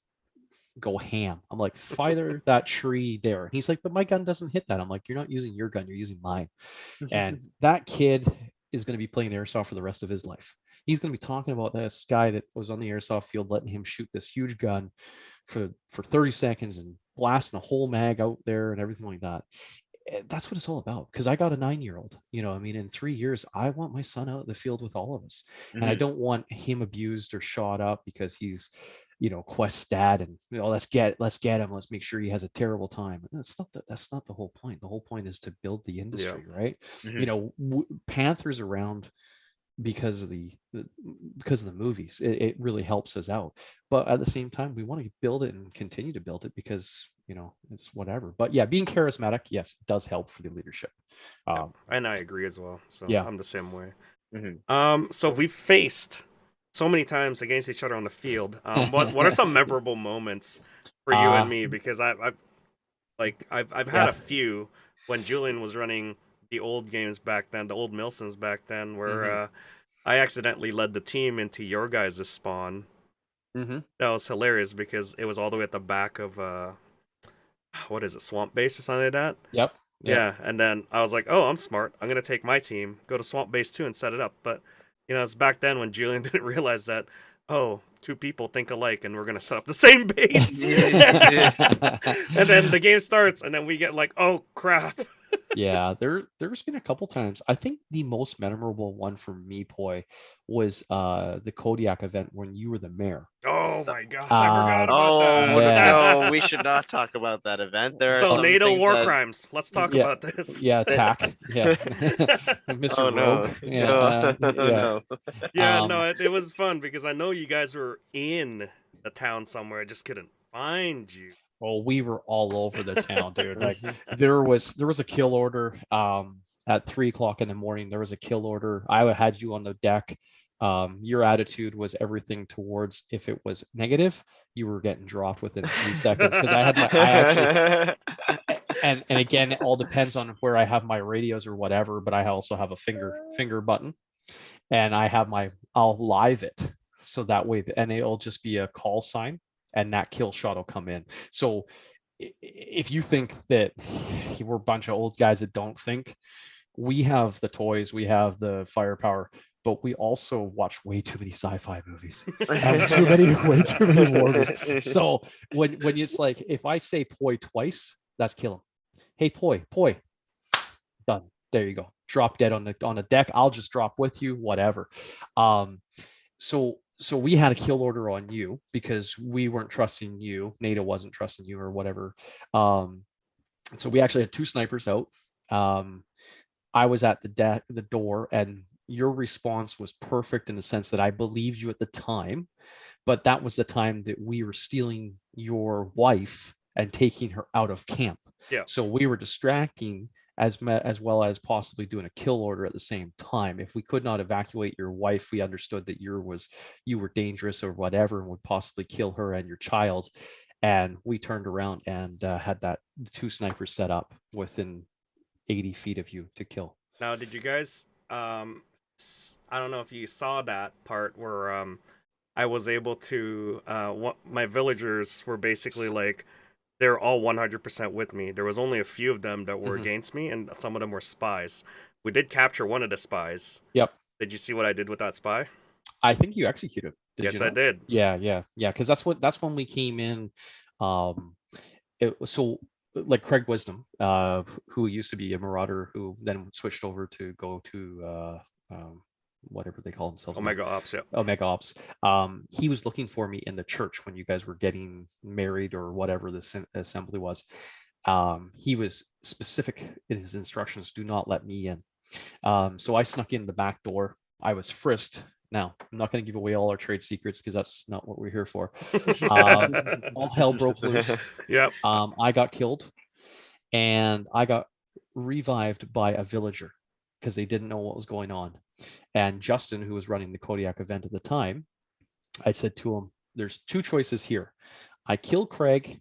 go ham. I'm like, fire that tree there. And he's like, but my gun doesn't hit that. I'm like, you're not using your gun, you're using mine. And that kid is going to be playing airsoft for the rest of his life. He's going to be talking about this guy that was on the airsoft field, letting him shoot this huge gun for 30 seconds and blasting a whole mag out there and everything like that. That's what it's all about. Because I got a 9-year-old, I mean, in 3 years, I want my son out in the field with all of us. And I don't want him abused or shot up because he's, Quest dad and let's get him. Let's make sure he has a terrible time. And that's not the whole point. The whole point is to build the industry, right? Panther's around because of the movies. It really helps us out. But at the same time, we want to build it and continue to build it because it's whatever. But yeah, being charismatic, yes, it does help for the leadership.
And I agree as well. So
yeah.
I'm the same way. So we've faced so many times against each other on the field. What are some memorable moments for you and me? Because I've had a few when Julian was running the old games back then, the old Milsons back then, where I accidentally led the team into your guys' spawn. That was hilarious because it was all the way at the back of what is it, Swamp Base or something like that?
Yep.
Yeah, and then I was like, oh, I'm smart. I'm going to take my team, go to Swamp Base 2 and set it up. But, it's back then when Julian didn't realize that, oh, two people think alike and we're going to set up the same base. And then the game starts and then we get like, oh, crap.
Yeah, there's been a couple times. I think the most memorable one for me, Poi, was the Kodiak event when you were the mayor.
Oh my gosh, I forgot about that.
Yeah.
No, we should not talk about that event. There are
So
some
NATO
things
war
that...
crimes. Let's talk about this.
Yeah, attack. Yeah. Mr.
Oh, no.
Rogue. Yeah.
No.
Yeah, no, it was fun because I know you guys were in the town somewhere. I just couldn't find you.
Oh, we were all over the town, dude. Like there was a kill order at 3:00 in the morning. There was a kill order. I had you on the deck. Your attitude was everything towards, if it was negative, you were getting dropped within 3 seconds. Because I actually and again, it all depends on where I have my radios or whatever, but I also have a finger button, and I'll live it. So that way, and it'll just be a call sign, and that kill shot will come in. So if you think that we're a bunch of old guys that don't think, we have the toys, we have the firepower, but we also watch way too many sci-fi movies and way too many wars. So when it's like, if I say Poi twice, that's kill him. Hey, Poi, done. There you go. Drop dead on the deck. I'll just drop with you, whatever. So we had a kill order on you because we weren't trusting you. NATO wasn't trusting you or whatever. So we actually had 2 snipers out. I was at the door, and your response was perfect in the sense that I believed you at the time, but that was the time that we were stealing your wife and taking her out of camp.
Yeah.
So we were distracting as well as possibly doing a kill order at the same time. If we could not evacuate your wife, we understood that you were dangerous or whatever and would possibly kill her and your child. And we turned around and had the 2 snipers set up within 80 feet of you to kill.
Now, did you guys, I don't know if you saw that part where I was able to, my villagers were basically like, they're all 100% with me. There was only a few of them that were against me, and some of them were spies. We did capture one of the spies.
Yep.
Did you see what I did with that spy?
I think you executed.
Yes, I did.
Yeah. Because that's when we came in. So like Craig Wisdom, who used to be a Marauder, who then switched over to go to whatever they call themselves.
Omega Ops, yeah.
Omega Ops. He was looking for me in the church when you guys were getting married or whatever the assembly was. He was specific in his instructions: do not let me in. So I snuck in the back door. I was frisked Now, I'm not going to give away all our trade secrets because that's not what we're here for.
Yep.
All hell broke loose. I got killed, and I got revived by a villager because they didn't know what was going on. And Justin, who was running the Kodiak event at the time, I said to him, there's two choices here. I kill Craig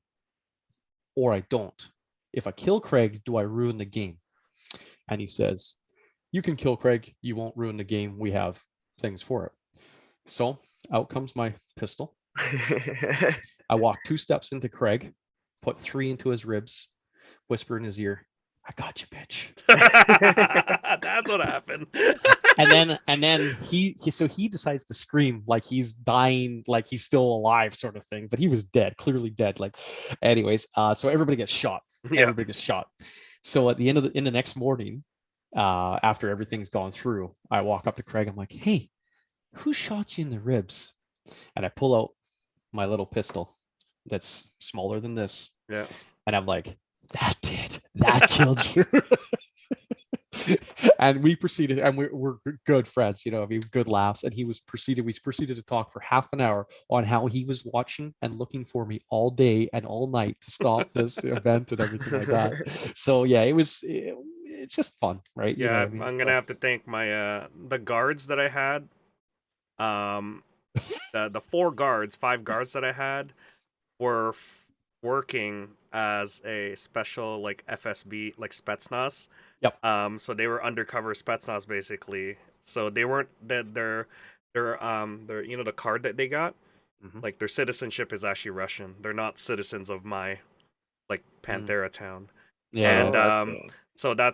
or I don't. If I kill Craig, do I ruin the game? And he says, you can kill Craig. You won't ruin the game. We have things for it. So out comes my pistol. I walk 2 steps into Craig, put 3 into his ribs, whisper in his ear, I got you, bitch.
That's what happened.
and then he decides to scream like he's dying, like he's still alive, sort of thing. But he was dead, clearly dead. Like, anyways, so everybody gets shot.
Yeah.
Everybody gets shot. So at the end of the next morning, after everything's gone through, I walk up to Craig. I'm like, hey, who shot you in the ribs? And I pull out my little pistol that's smaller than this.
Yeah.
And I'm like, that killed you. And we proceeded, and we're good friends, I mean, good laughs. And we proceeded to talk for half an hour on how he was watching and looking for me all day and all night to stop this event and everything like that. So yeah, it's just fun, right?
Yeah,
I mean?
I'm gonna have to thank my the guards that I had. The 5 guards that I had were working as a special like FSB, like Spetsnaz.
Yep.
So they were undercover Spetsnaz basically. So they weren't their the card that they got, like their citizenship is actually Russian. They're not citizens of my like Panther town.
Yeah.
And so they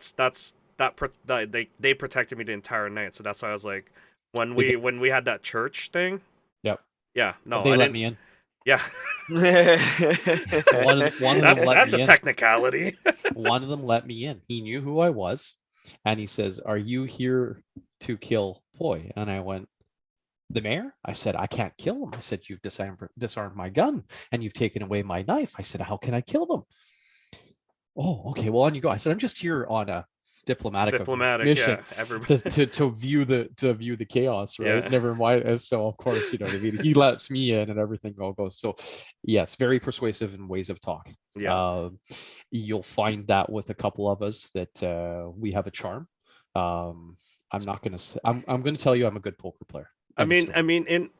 protected me the entire night. So that's why I was like, when we had that church thing.
Yep.
Yeah. No,
they let me in.
Yeah.
one of them
that's a technicality.
One of them let me in. He knew who I was, and he says, "Are you here to kill Poi?" And I went, "The mayor?" I said, "I can't kill him." I said, "You've disarmed my gun, and you've taken away my knife." I said, "How can I kill them?" "Oh, okay. Well, on you go." I said, "I'm just here on a diplomatic mission, to view the chaos, right? Never mind." And so of course, what I mean, he lets me in and everything all goes. So yes, very persuasive in ways of talk. You'll find that with a couple of us that we have a charm. I'm not gonna say, I'm gonna tell you I'm a good poker player.
I mean,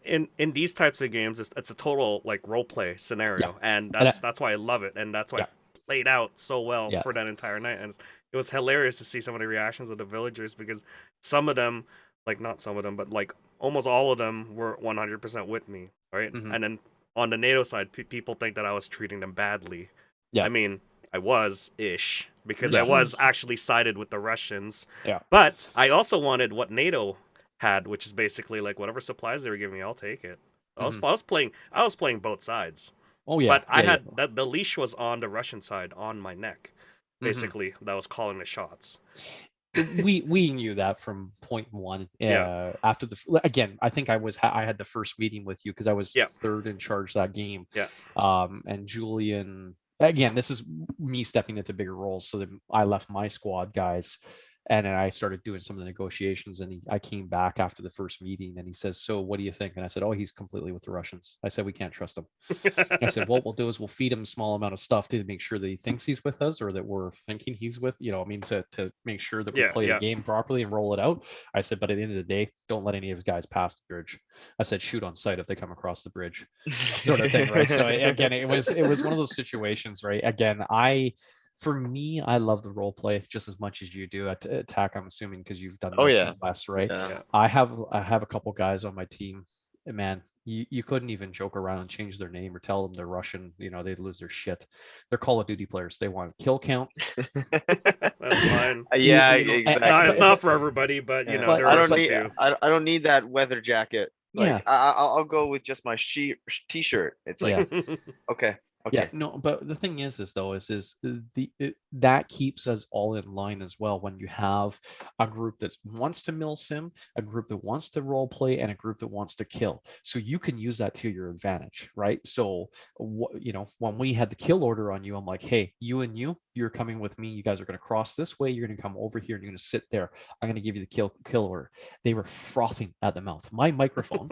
in these types of games, it's a total like role play scenario, and that's why I love it, and that's why it played out so well for that entire night. And it was hilarious to see some of the reactions of the villagers, because some of them, like not some of them, but like almost all of them were 100% with me, right? And then on the NATO side, people think that I was treating them badly. I mean, I was-ish, because I was actually sided with the Russians. But I also wanted what NATO had, which is basically like whatever supplies they were giving me, I'll take it. I was playing both sides.
Oh yeah.
But I had the leash was on the Russian side on my neck. Basically, that was calling the shots.
we knew that from point one. After again, I think I had the first meeting with you because I was third in charge that game. And Julian, again, this is me stepping into bigger roles, so that I left my squad guys, and then I started doing some of the negotiations. And I came back after the first meeting, and he says, "So what do you think?" And I said, "Oh, he's completely with the Russians." I said, "We can't trust him." I said, "What we'll do is we'll feed him a small amount of stuff to make sure that he thinks he's with us, or that we're thinking he's with, to make sure that we play the game properly and roll it out." I said, "But at the end of the day, don't let any of his guys pass the bridge." I said, "Shoot on sight if they come across the bridge," sort of thing, right? So again, it was one of those situations, right? Again, for me, I love the role play just as much as you do. Attack, I'm assuming, because you've done less, right? I have a couple guys on my team, man. You couldn't even joke around and change their name or tell them they're Russian. They'd lose their shit. They're Call of Duty players. They want kill count.
That's fine.
Exactly.
It's not for everybody, but there are some few.
I don't need that weather jacket. Like, I'll go with just my t-shirt. It's like, okay,
Yeah,
Okay.
no, but the thing is though that keeps us all in line as well. When you have a group that wants to mill sim, a group that wants to role play, and a group that wants to kill, so you can use that to your advantage, right? So when we had the kill order on you, I'm like, hey, you and you're coming with me. You guys are going to cross this way. You're going to come over here, and you're going to sit there. I'm going to give you the kill order. They were frothing at the mouth. My microphone,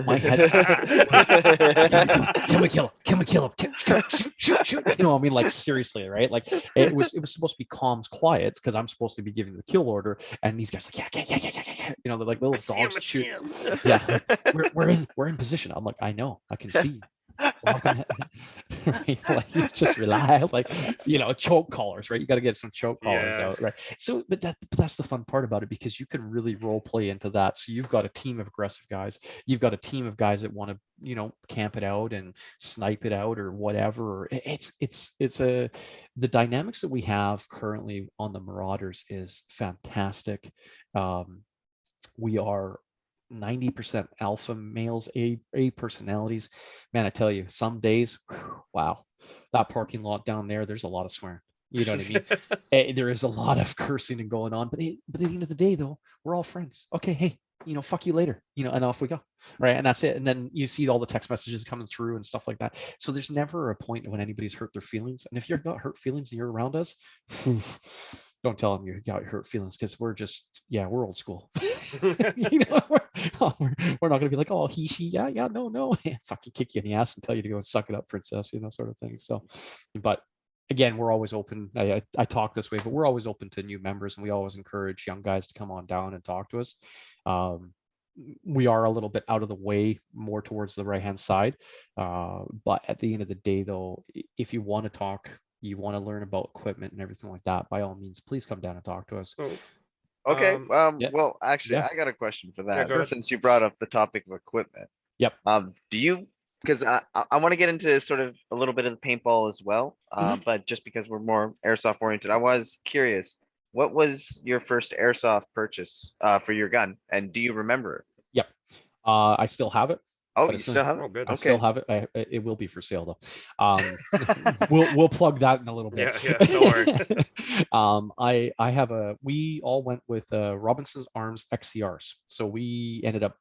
my headset was, can we kill him? Can we kill him? Shoot. I mean, like, seriously, right? Like, it was supposed to be calms, quiets, because I'm supposed to be giving the kill order, and these guys like, yeah. They're like little
I see him.
dogs
I
shoot.
see him.
Yeah, like, we're in position. I'm like, I know, I can see you. We're not gonna right? Like, it's just rely, like, choke collars, right? You got to get some choke collars
Yeah.
out, right? So, but that's the fun part about it, because you can really role play into that. So you've got a team of aggressive guys, you've got a team of guys that want to, camp it out and snipe it out or whatever. The dynamics that we have currently on the Marauders is fantastic. We are 90% alpha males, A personalities. Man, I tell you, some days, wow, that parking lot down there's a lot of swearing. You know what I mean? There is a lot of cursing and going on, but at the end of the day, though, we're all friends. Okay, hey, fuck you later, and off we go, right? And that's it. And then you see all the text messages coming through and stuff like that. So there's never a point when anybody's hurt their feelings. And if you've got hurt feelings and you're around us, don't tell them you got hurt feelings, because we're old school. We're not gonna be like, oh, he, she, yeah, no, fucking kick you in the ass and tell you to go and suck it up, princess, sort of thing. So, but again, we're always open. I talk this way, but we're always open to new members, and we always encourage young guys to come on down and talk to us. We are a little bit out of the way, more towards the right hand side, but at the end of the day, though, if you want to talk, you want to learn about equipment and everything like that, by all means, please come down and talk to us.
So,
Okay,
Yeah,
well, actually,
yeah,
I got a question for
yeah,
that,
go ahead.
since you brought up the topic of equipment.
yep.
Do you, because I want to get into sort of a little bit of the paintball as well,
Mhm.
but just because we're more airsoft oriented, I was curious, what was your first airsoft purchase for your gun, and do you remember?
Yep. I still have it,
Oh,
but
you
it's
still have it?
Oh, good.
I still
Okay.
have it. It will be for sale though. We'll plug that in a little bit.
Yeah, don't worry.
I have we all went with Robinson's Arms XCRs. So we ended up,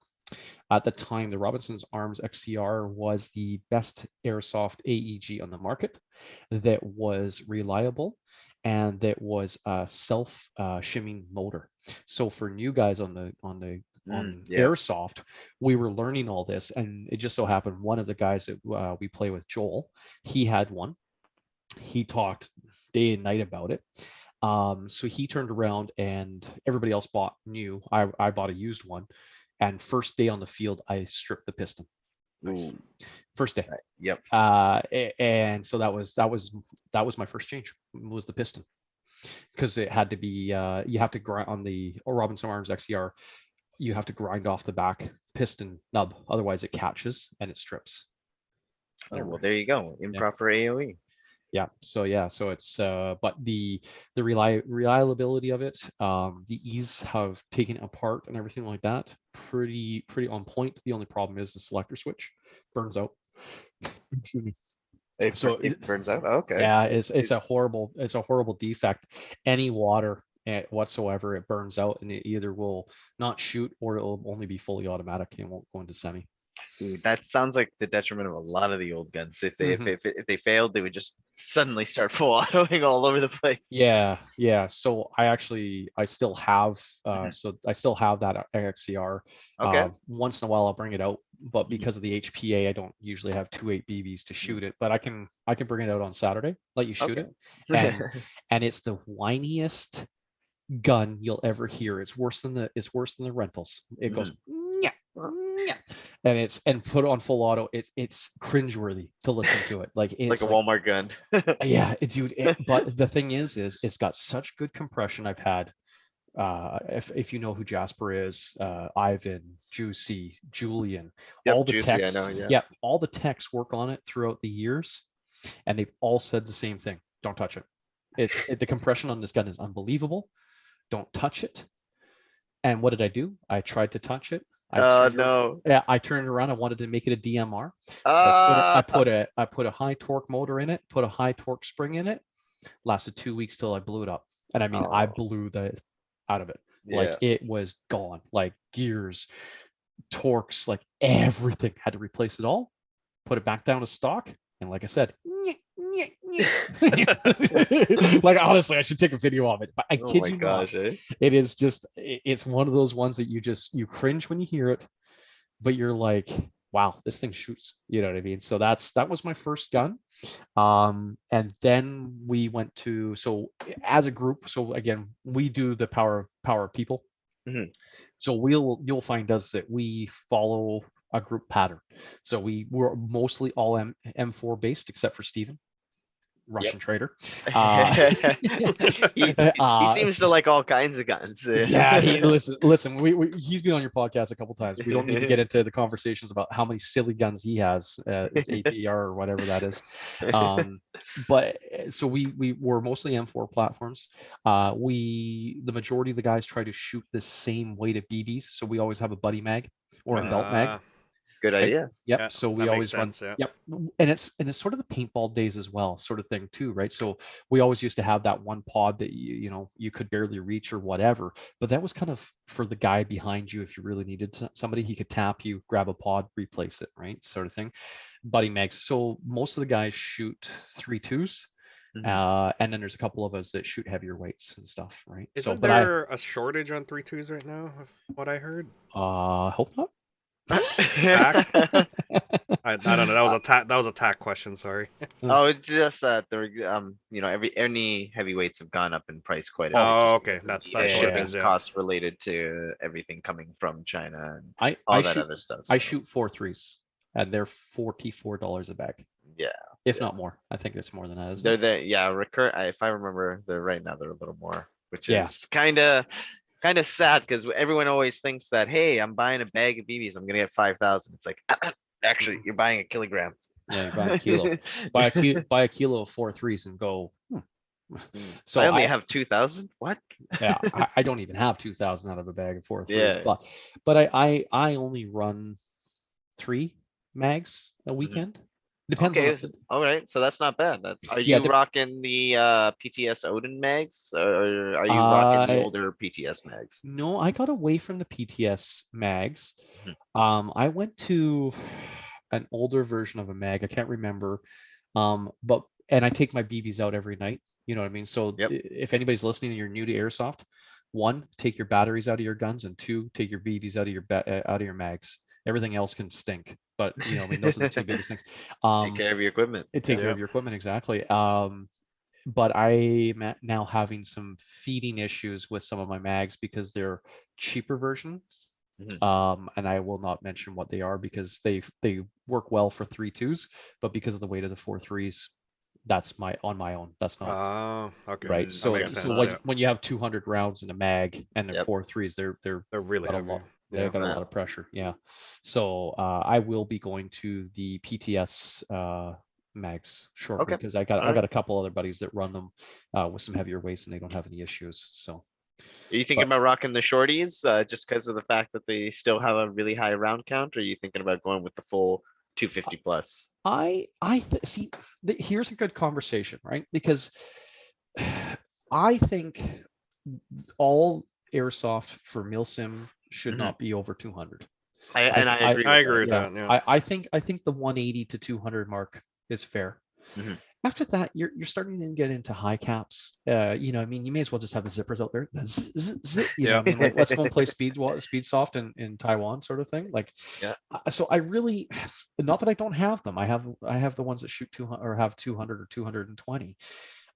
at the time, the Robinson's Arms XCR was the best airsoft AEG on the market, that was reliable, and that was a self shimming motor. So for new guys on
Yeah.
airsoft, we were learning all this, and it just so happened one of the guys that we play with, Joel, he had one. He talked day and night about it. So he turned around, and everybody else bought new. I bought a used one, and first day on the field, I stripped the piston.
Nice.
Ooh,
First day.
yep.
And so that was my first change, was the piston, because it had to be, you have to grind on the Robinson Arms XCR. You have to grind off the back piston nub, otherwise it catches and it strips.
Oh, well, there you go.
Yeah.
Improper AOE.
So it's but the reliability of it, the ease of taking it apart and everything like that, pretty on point. The only problem is the selector switch burns out. Excuse me. So
It burns out. Okay.
yeah, it's a horrible defect. Any water whatsoever, it burns out, and it either will not shoot, or it will only be fully automatic and won't go into semi.
Ooh, that sounds like the detriment of a lot of the old guns. If they
Mhm.
if they failed, they would just suddenly start full autoing all over the place.
Yeah. So I still have
Mhm.
that XCR.
Okay.
Once in a while I'll bring it out, but
Mhm.
because of the HPA, I don't usually have 2.8 BBs to shoot it. But I can bring it out on Saturday, let you shoot
Okay.
it, and it's the whiniest gun you'll ever hear. It's worse than the rentals. It goes,
Mhm.
"Nyah, nyah," and put on full auto. It's cringeworthy to listen to it. Like,
Like
it's
a
like,
Walmart gun.
yeah, dude. But the thing is it's got such good compression. I've had, if you know who Jasper is, Ivan, Juicy, Julian,
Yep,
all the
juicy. I
techs,
know. Yeah.
yeah, all the techs work on it throughout the years, and they've all said the same thing: don't touch it. The compression on this gun is unbelievable. Don't touch it. And what did I do? I tried to touch it. I
Oh
turned,
no.
yeah, I turned around. I wanted to make it a DMR. So
Ah.
I put a high torque motor in it, put a high torque spring in it. Lasted 2 weeks till I blew it up. And I mean, I
Oh,
blew the out of it. Like
yeah.
it was gone. Like gears, torques, like everything. Had to replace it all, put it back down to stock. And like I said, like honestly, I should take a video of it. But I
Oh
kid
my
you not,
gosh, eh?
it is just it's one of those ones that you cringe when you hear it, but you're like, wow, this thing shoots. You know what I mean? So that was my first gun. And then we went to, so as a group, so again, we do the power of people.
Mhm.
So you'll find us that we follow a group pattern. So we're mostly all M4 based except for Steven, Russian trader.
He seems to like all kinds of guns.
Yeah, listen. He's been on your podcast a couple times. We don't need to get into the conversations about how many silly guns he has, his APR or whatever that is. But so we were mostly M4 platforms. The majority of the guys try to shoot the same weight of BBs, so we always have a buddy mag or a belt mag.
Good
Right?
idea.
Yep.
Yeah,
So we
that makes
always run.
sense, yeah.
Yep. And it's sort of the paintball days as well, sort of thing too, right? So we always used to have that one pod that you could barely reach or whatever, but that was kind of for the guy behind you if you really needed somebody, he could tap you, grab a pod, replace it, right? Sort of thing. Buddy mags. So most of the guys shoot 3.2s.
Mhm.
And then there's a couple of us that shoot heavier weights and stuff, right? So,
Isn't
but I
there a shortage on 3.2s right now, of what I heard?
hope not.
I don't know. That was a tack question. Sorry.
Oh, it's just that any heavyweights have gone up in price quite a bit
Oh,
just
okay.
because of
That's
the
what it
shipping
is. Yeah.
costs related to everything coming from China and
I
all
I
that
shoot
other stuff.
I
So
shoot 4.3s, and they're $44 a bag,
yeah,
if
yeah.
not more. I think it's more than that, isn't
They're
it?
if I remember, they're right now they're a little more, which
Yeah,
is kind of sad because everyone always thinks that, hey, I'm buying a bag of BBs, I'm gonna get 5,000. It's like actually you're buying a kilogram.
yeah. You're buying a kilo. Buy a kilo of 4.3s and go.
I
So
only have 2,000. What?
yeah, I don't even have 2,000 out of a bag of 4.3s,
Yeah.
but I only run 3 mags a
Mhm.
weekend. Depends on
Okay.
the
All right. So that's not bad. Are
yeah.
you rocking the PTS Odin mags, or are you rocking the
Uh,
older PTS mags?
no, I got away from the PTS mags.
Mhm.
I went to an older version of a mag. I can't remember. But and I take my BBs out every night. You know what I mean? So
Yep.
if anybody's listening and you're new to airsoft, one, take your batteries out of your guns, and two, take your BBs out of your mags. Everything else can stink, but I mean, those are the two biggest things.
Take
Um,
care of your equipment.
take
Yeah.
care
Yeah.
of your equipment, exactly. But I'm now having some feeding issues with some of my mags because they're cheaper versions.
Mhm.
And I will not mention what they are because they work well for 3.2s, but because of the weight of the 4.3s, that's on my own. That's not
Oh, okay.
right.
That
So
makes
That's
so
sense.
not.
Yeah.
when you have 200 rounds in a mag and they're
Yep.
4.3s, they're
They're really
got a
heavy.
lot.
Yeah.
They've got a
Yeah.
lot of pressure. Yeah. So I will be going to the PTS mags shortly
Okay.
because I
All right.
got a couple other buddies that run them with some heavier weights and they don't have any issues. So,
Are you thinking
but
about rocking the shorties just because of the fact that they still have a really high round count? Or are you thinking about going with the full 250 plus?
see. Here's a good conversation, right? Because I think all airsoft for milsim should
Mhm.
not be over 200.
And I agree
I
with
agree
that.
with
Yeah,
that. Yeah.
I think the 180 to 200 mark is fair.
Mhm.
After that, you're starting to get into high caps. I mean, you may as well just have the zippers out there.
Yeah.
I mean, like let's go and play speed soft in Taiwan, sort of thing. Like,
Yeah.
so I really, not that I don't have them. I have the ones that shoot 200 or have 200 or 220.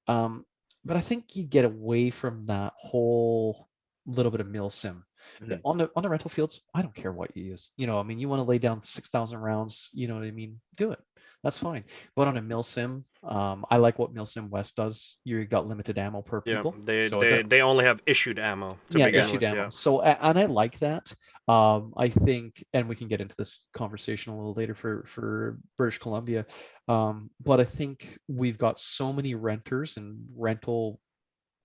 Um, but I think you get away from that whole little bit of mil sim.
Mhm.
On the rental fields, I don't care what you use. I mean, you want to lay down 6,000 rounds, you know what I mean? Do it. That's fine. But on a mil sim, I like what mil sim West does. You got limited ammo per
Yeah.
people.
They
So
they they only have issued ammo to
yeah,
begin
issued
with.
ammo.
Yeah.
So and I like that. I think, and we can get into this conversation a little later for British Columbia. But I think we've got so many renters and rental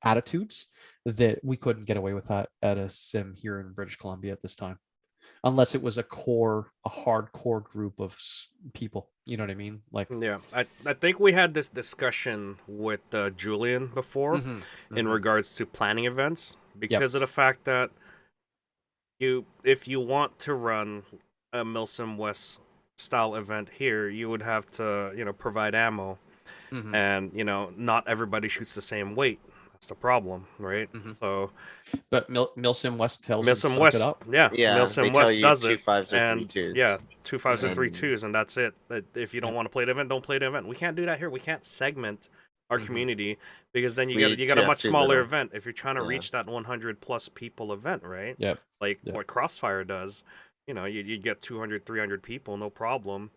attitudes that we couldn't get away with that at a sim here in British Columbia at this time. unless it was a hardcore group of people. You know what I mean? Like,
Yeah, I think we had this discussion with Julian before
hmm
in
hmm
regards to planning events
yep,
because of the fact that if you want to run a Milsim West style event here, you would have to, provide ammo,
hmm
and not everybody shoots the same weight. That's the problem, right?
hmm
So
but Milsim West tells you to
Milsim
suck it
West,
up.
yeah,
Yeah, they
Milsim
tell
West
you
does
two
it,
fives or three
and
twos,
yeah, 2 5s and three
and
twos, and that's it. If you don't
Yep.
want to play the event, don't play the event. We can't do that here. We can't segment our
hmm
community because then
we
you got a
have
much
too
smaller
little.
event if you're trying to
Yeah.
reach that 100 plus people event, right?
Yep.
Like
Yep.
what Crossfire does. You get 200, 300 people, no problem.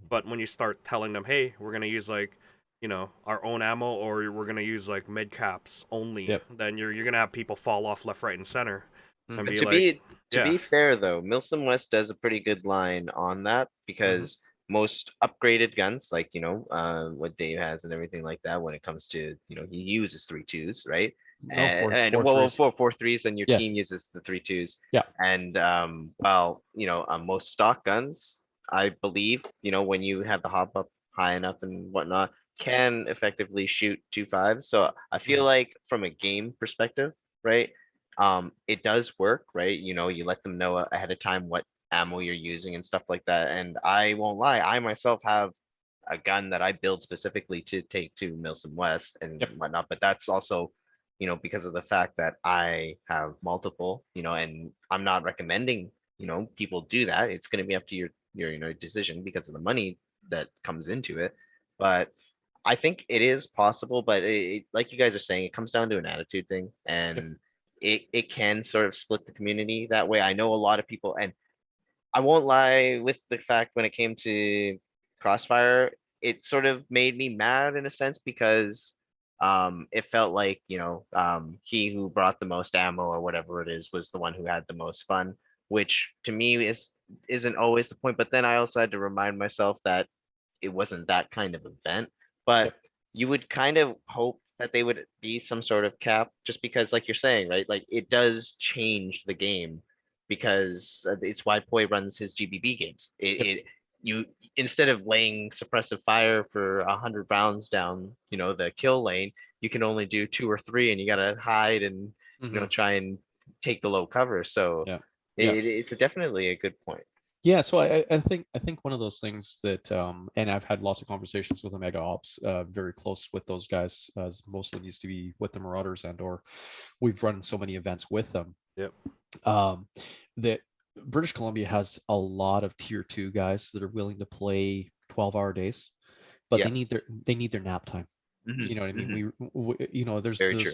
But when you start telling them, hey, we're gonna use like, our own ammo, or we're gonna use like mid caps only,
Yep.
then you're gonna have people fall off left, right, and center, and
hmm
But
be like,
to
yeah,
be fair though, Milsim West does a pretty good line on that
hmm
because most upgraded guns, like what Dave has and everything like that, when it comes to he uses three twos, right?
No,
And
four
well,
threes.
four threes, and your
Yeah.
team uses the three twos.
Yeah.
And well, most stock guns, I believe, when you have the hop up high enough and whatnot, can effectively shoot 2 5s. So I feel
hmm
like from a game perspective, right? It does work, right? You let them know ahead of time what ammo you're using and stuff like that. And I won't lie, I myself have a gun that I build specifically to take to Milsom West and
Yep.
whatnot, but that's also because of the fact that I have multiple, and I'm not recommending people do that. It's going to be up to your decision because of the money that comes into it. But I think it is possible, but like you guys are saying, it comes down to an attitude thing,
Yep.
and it can sort of split the community that way. I know a lot of people, and I won't lie with the fact when it came to Crossfire, it sort of made me mad in a sense because it felt like, he who brought the most ammo or whatever it is was the one who had the most fun, which to me isn't always the point. But then I also had to remind myself that it wasn't that kind of event. But
Yep.
you would kind of hope that they would be some sort of cap just because like you're saying, right? Like it does change the game because it's why Poi runs his GBB games.
Yep.
You instead of laying suppressive fire for 100 rounds down, the kill lane, you can only do two or three, and you gotta hide and
hmm
try and take the low cover. So
Yeah. Yeah.
it's definitely a good point.
Yeah, so I think one of those things that and I've had lots of conversations with the Mega Ops, very close with those guys, as most of them used to be with the Marauders, and or we've run so many events with them.
yep,
Um, that British Columbia has a lot of tier two guys that are willing to play 12-hour days, but
Yeah.
they need their nap time.
Hmm.
You know what I mean?
Hmm.
There's
Very true.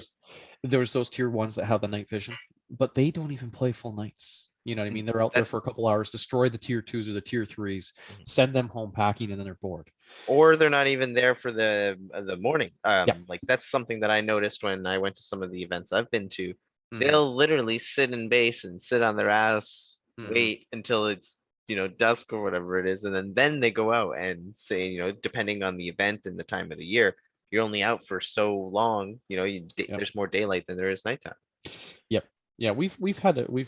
those tier ones that have the night vision, but they don't even play full nights. You know what I
Mm,
mean? They're out there
That
for a couple hours, destroy the tier twos or the tier threes,
mhm.
send them home packing, and then they're bored.
Or they're not even there for the morning.
Yeah.
Like that's something that I noticed when I went to some of the events I've been to.
hmm
They'll literally sit in base and sit on their ass,
hmm
wait until it's dusk or whatever it is, and then they go out and say, depending on the event and the time of the year, you're only out for so long.
Yep.
There's more daylight than there is nighttime.
Yep. Yeah, we've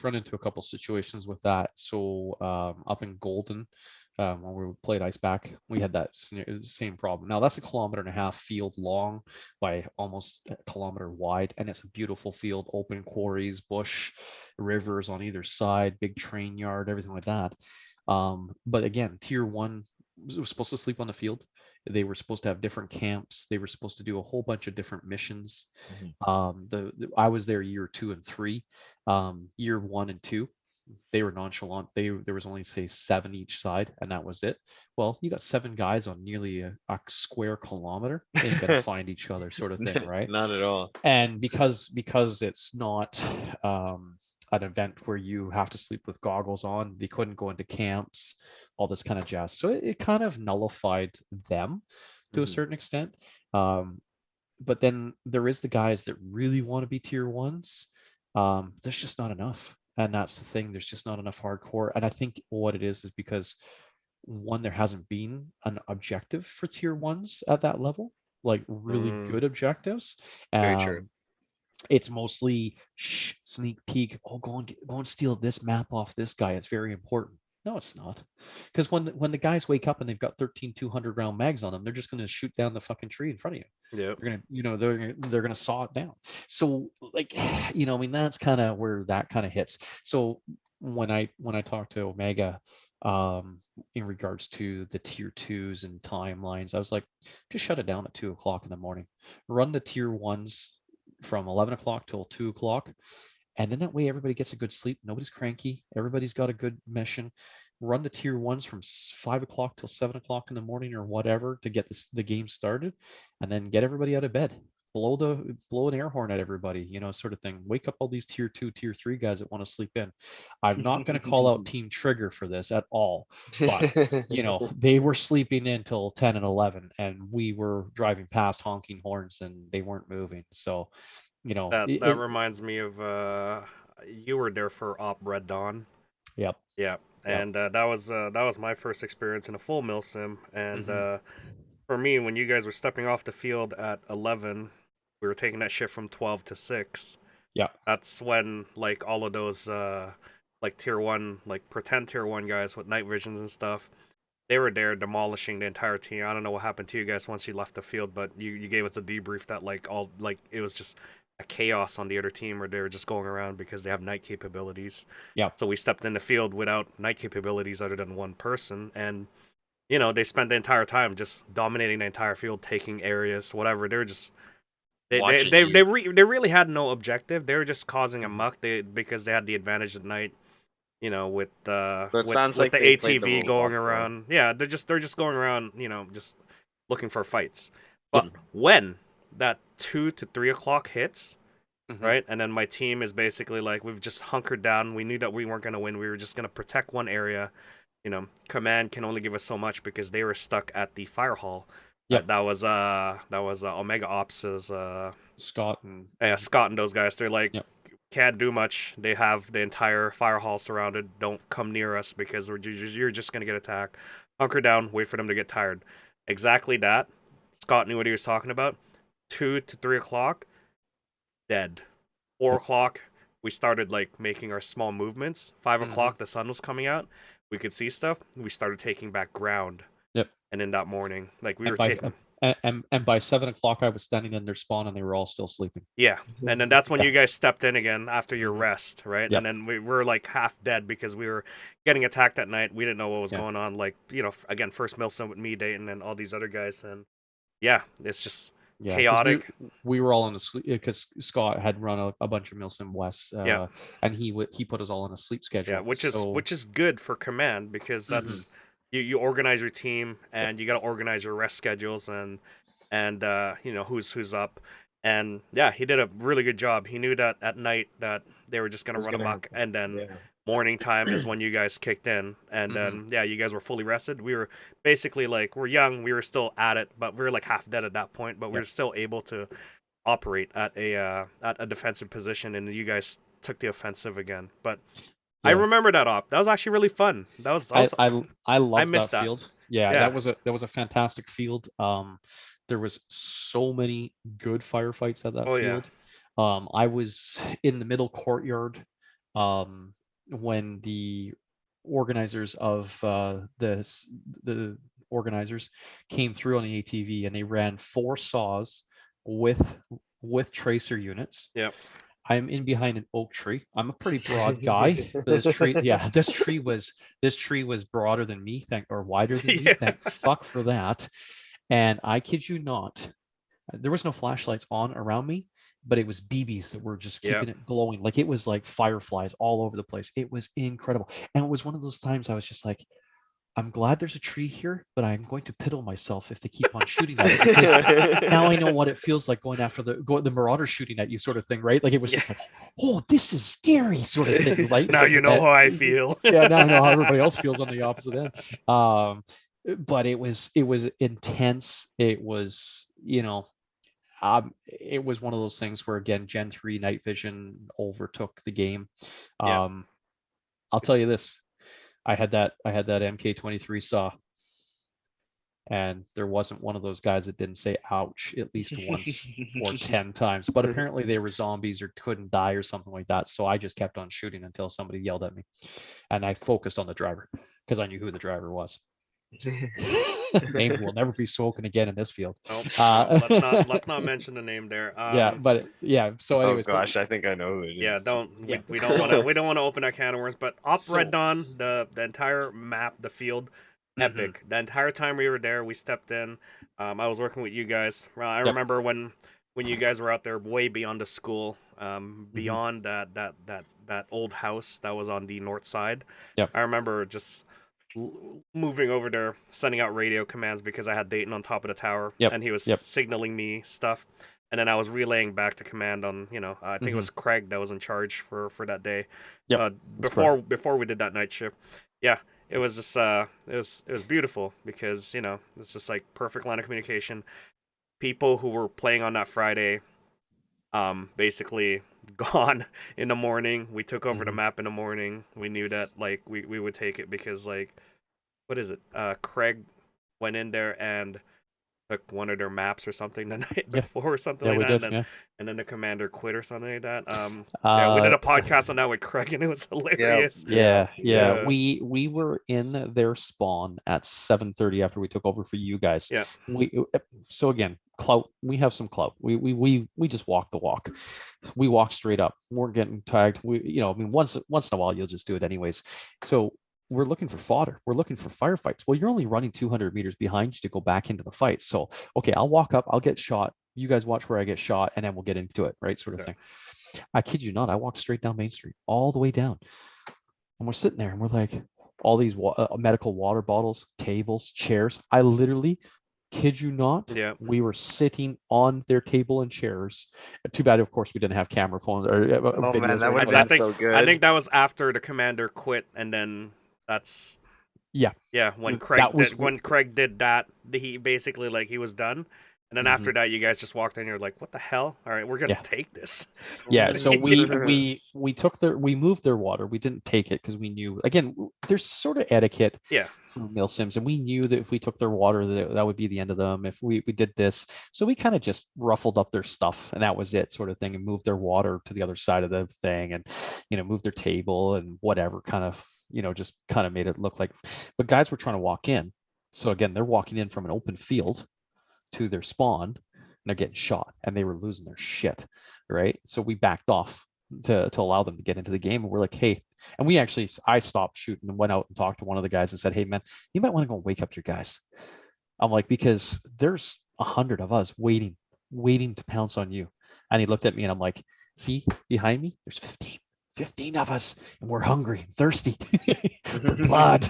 run into a couple situations with that. So up in Golden, when we played Ice Back, we had that same problem. Now that's a kilometer and a half field long by almost a kilometer wide, and it's a beautiful field, open quarries, bush, rivers on either side, big train yard, everything like that. But again, tier one was supposed to sleep on the field. They were supposed to have different camps. They were supposed to do a whole bunch of different missions.
Mhm.
I was there year two and three. Year one and two, they were nonchalant. There was only say seven each side, and that was it. Well, you got seven guys on nearly a square kilometer. They ain't gonna find each other, sort of thing, right?
Not at all.
And because it's not an event where you have to sleep with goggles on, they couldn't go into camps, all this kind of jazz. So it kind of nullified them to a
Mhm.
certain extent. Um, but then there is the guys that really want to be tier ones. There's just not enough, and that's the thing. There's just not enough hardcore, and I think what it is because one, there hasn't been an objective for tier ones at that level, like really
mm,
good objectives.
Very true.
Um, It's mostly sneak peek. Oh, go and steal this map off this guy. It's very important. No, it's not, because when the guys wake up and they've got 13 200 round mags on them, they're just going to shoot down the fucking tree in front of you.
Yep.
They're gonna, they're gonna saw it down. So like, I mean, that's kind of where that kind of hits. So when I talk to Omega, in regards to the tier twos and timelines, I was like, just shut it down at 2 o'clock in the morning. Run the tier ones from 11 o'clock till 2 o'clock. And then that way everybody gets a good sleep. Nobody's cranky. Everybody's got a good mission. Run the tier ones from 5 o'clock till 7 o'clock in the morning or whatever to get the game started, and then get everybody out of bed. Blow an air horn at everybody, sort of thing. Wake up all these tier two, tier three guys that want to sleep in. I'm not going to call out Team Trigger for this at all, but they were sleeping in till 10 and 11, and we were driving past honking horns, and they weren't moving. So,
That reminds me of you were there for Op Red Dawn.
Yep.
Yeah,
Yep.
and that was my first experience in a full mil sim, and for me, when you guys were stepping off the field at 11, we were taking that shift from 12 to 6.
Yeah.
That's when like all of those like tier 1, like pretend tier 1 guys with night visions and stuff, they were there demolishing the entire team. I don't know what happened to you guys once you left the field, but you gave us a debrief that like all like it was just a chaos on the other team, where they were just going around because they have night capabilities.
Yeah.
So we stepped in the field without night capabilities other than one person, and they spent the entire time just dominating the entire field, taking areas, whatever. They were just they really had no objective. They were just causing a muck. Because they had the advantage at night. With
So it sounds
with
like
the
they played the
ATV
roadblock
going
well.
around. Yeah, they're just going around. Just looking for fights. But when that 2 to 3 o'clock hits, right, and then my team is basically like, we've just hunkered down. We knew that we weren't gonna win. We were just gonna protect one area. Command can only give us so much because they were stuck at the fire hall.
Yep.
That was Omega Ops's
Scott and
Scott and those guys. They're like,
Yep.
can't do much. They have the entire fire hall surrounded. Don't come near us because you're just gonna get attacked. Hunker down. Wait for them to get tired. Exactly that. Scott knew what he was talking about. 2 to 3 o'clock, dead. 4
Yep.
o'clock, we started like making our small movements. 5 o'clock, the sun was coming out. We could see stuff. We started taking back ground.
Yep.
And in that morning, like we
and
were
by
taking.
and by 7 o'clock, I was standing in their spawn, and they were all still sleeping.
Yeah, and then that's when
Yeah.
you guys stepped in again after your rest, right?
Yep.
And then we were like half dead because we were getting attacked at night. We didn't know what was
Yeah.
going on. Like, again, first Milsim with me, Dayton, and all these other guys, and yeah, it's just
Yeah,
chaotic.
We were all in a sleep because Scott had run a bunch of Milsim West,
Yeah.
and he put us all on a sleep schedule.
Yeah, which is good for command, because that's you organize your team, and you got to organize your rest schedules, and who's up. And yeah, he did a really good job. He knew that at night that they were just gonna run amok, and then morning time is when you guys kicked in, and then you guys were fully rested. We were basically like, we're young, we were still at it, but we were like half dead at that point, but we were still able to operate at a defensive position, and you guys took the offensive again. But I remember that op. That was actually really fun. That was
I loved
missed
that
that.
field. Yeah, that was a fantastic field. There was so many good firefights at that field. I was in the middle courtyard when the organizers of the organizers came through on the ATV, and they ran 4 saws with tracer units.
Yep.
I'm in behind an oak tree. I'm a pretty broad guy. This tree was broader than me, or wider than me. Thank fuck for that. And I kid you not, there was no flashlights on around me, but it was BBs that were just keeping it glowing. Like, it was like fireflies all over the place. It was incredible. And it was one of those times I was just like, I'm glad there's a tree here, but I'm going to piddle myself if they keep on shooting at it. Because now I know what it feels like going after the Marauders shooting at you, sort of thing, right? Like, it was just like, oh, this is scary, sort of thing, right?
Now you know how I feel.
Yeah, now I know how everybody else feels on the opposite end. But it was intense. It was, it was one of those things where, again, Gen 3 night vision overtook the game. I'll tell you this. I had that MK23 saw. and there wasn't one of those guys that didn't say ouch at least once or 10 times. But apparently they were zombies or couldn't die or something like that. So I just kept on shooting until somebody yelled at me. And I focused on the driver because I knew who the driver was. Name will never be spoken again in this field.
Nope,
Uh,
let's not mention the name there.
yeah, but yeah. So,
Oh
anyways,
gosh, I think I know who it is.
Yeah,
Yeah.
we don't want to we don't want to open that can of worms. But up
So-
Red Dawn, the entire map, the field, epic. The entire time we were there, we stepped in. I was working with you guys. I
Yep.
remember when you guys were out there, way beyond the school, beyond that old house that was on the north side.
Yep.
I remember just moving over there, sending out radio commands because I had Dayton on top of the tower,
Yep.
and he was
Yep.
signaling me stuff. And then I was relaying back to command on, I think it was Craig that was in charge for that day.
Yep,
Before we did that night shift. Yeah, it was just it was beautiful because, it's just like perfect line of communication. People who were playing on that Friday basically gone in the morning. We took over the map in the morning. We knew that like we would take it because like what is it? Craig went in there and took one of their maps or something the night before or something like
we
that.
did,
And then the commander quit or something like that. Yeah, we did a podcast on that with Craig and it was hilarious.
Yeah.
Yeah.
We were in their spawn at 7:30 after we took over for you guys.
Yeah.
So again, clout. We have some clout. We just walk the walk. We walk straight up. We're getting tagged. Once in a while you'll just do it anyways. So we're looking for fodder. We're looking for firefights. Well, you're only running 200 meters behind you to go back into the fight. So, okay, I'll walk up, I'll get shot. You guys watch where I get shot, and then we'll get into it, right? Sort of thing. I kid you not. I walked straight down Main Street, all the way down. And we're sitting there, and we're like, all these medical water bottles, tables, chairs. I literally, kid you not, we were sitting on their table and chairs. Too bad, of course, we didn't have camera phones or videos.
Man, that
or
would
anything
have
like
been so good.
I think that was after the commander quit, and then that's when Craig did that, he basically like he was done. And then after that, you guys just walked in. You're like, "What the hell? All right, we're gonna take this."
Yeah. So we moved their water. We didn't take it because we knew. Again, there's sort of etiquette.
Yeah.
For mil sims, and we knew that if we took their water, that would be the end of them. If we did this, so we kind of just ruffled up their stuff, and that was it, sort of thing, and moved their water to the other side of the thing, and moved their table and whatever, kind of just kind of made it look like. But guys were trying to walk in, so again, they're walking in from an open field to their spawn, and they're getting shot, and they were losing their shit, right? So we backed off to allow them to get into the game, and we're like, hey, and I stopped shooting and went out and talked to one of the guys and said, hey man, you might want to go wake up your guys. I'm like, because there's 100 of us waiting to pounce on you. And he looked at me and I'm like, see behind me, there's 15 of us, and we're hungry and thirsty for blood.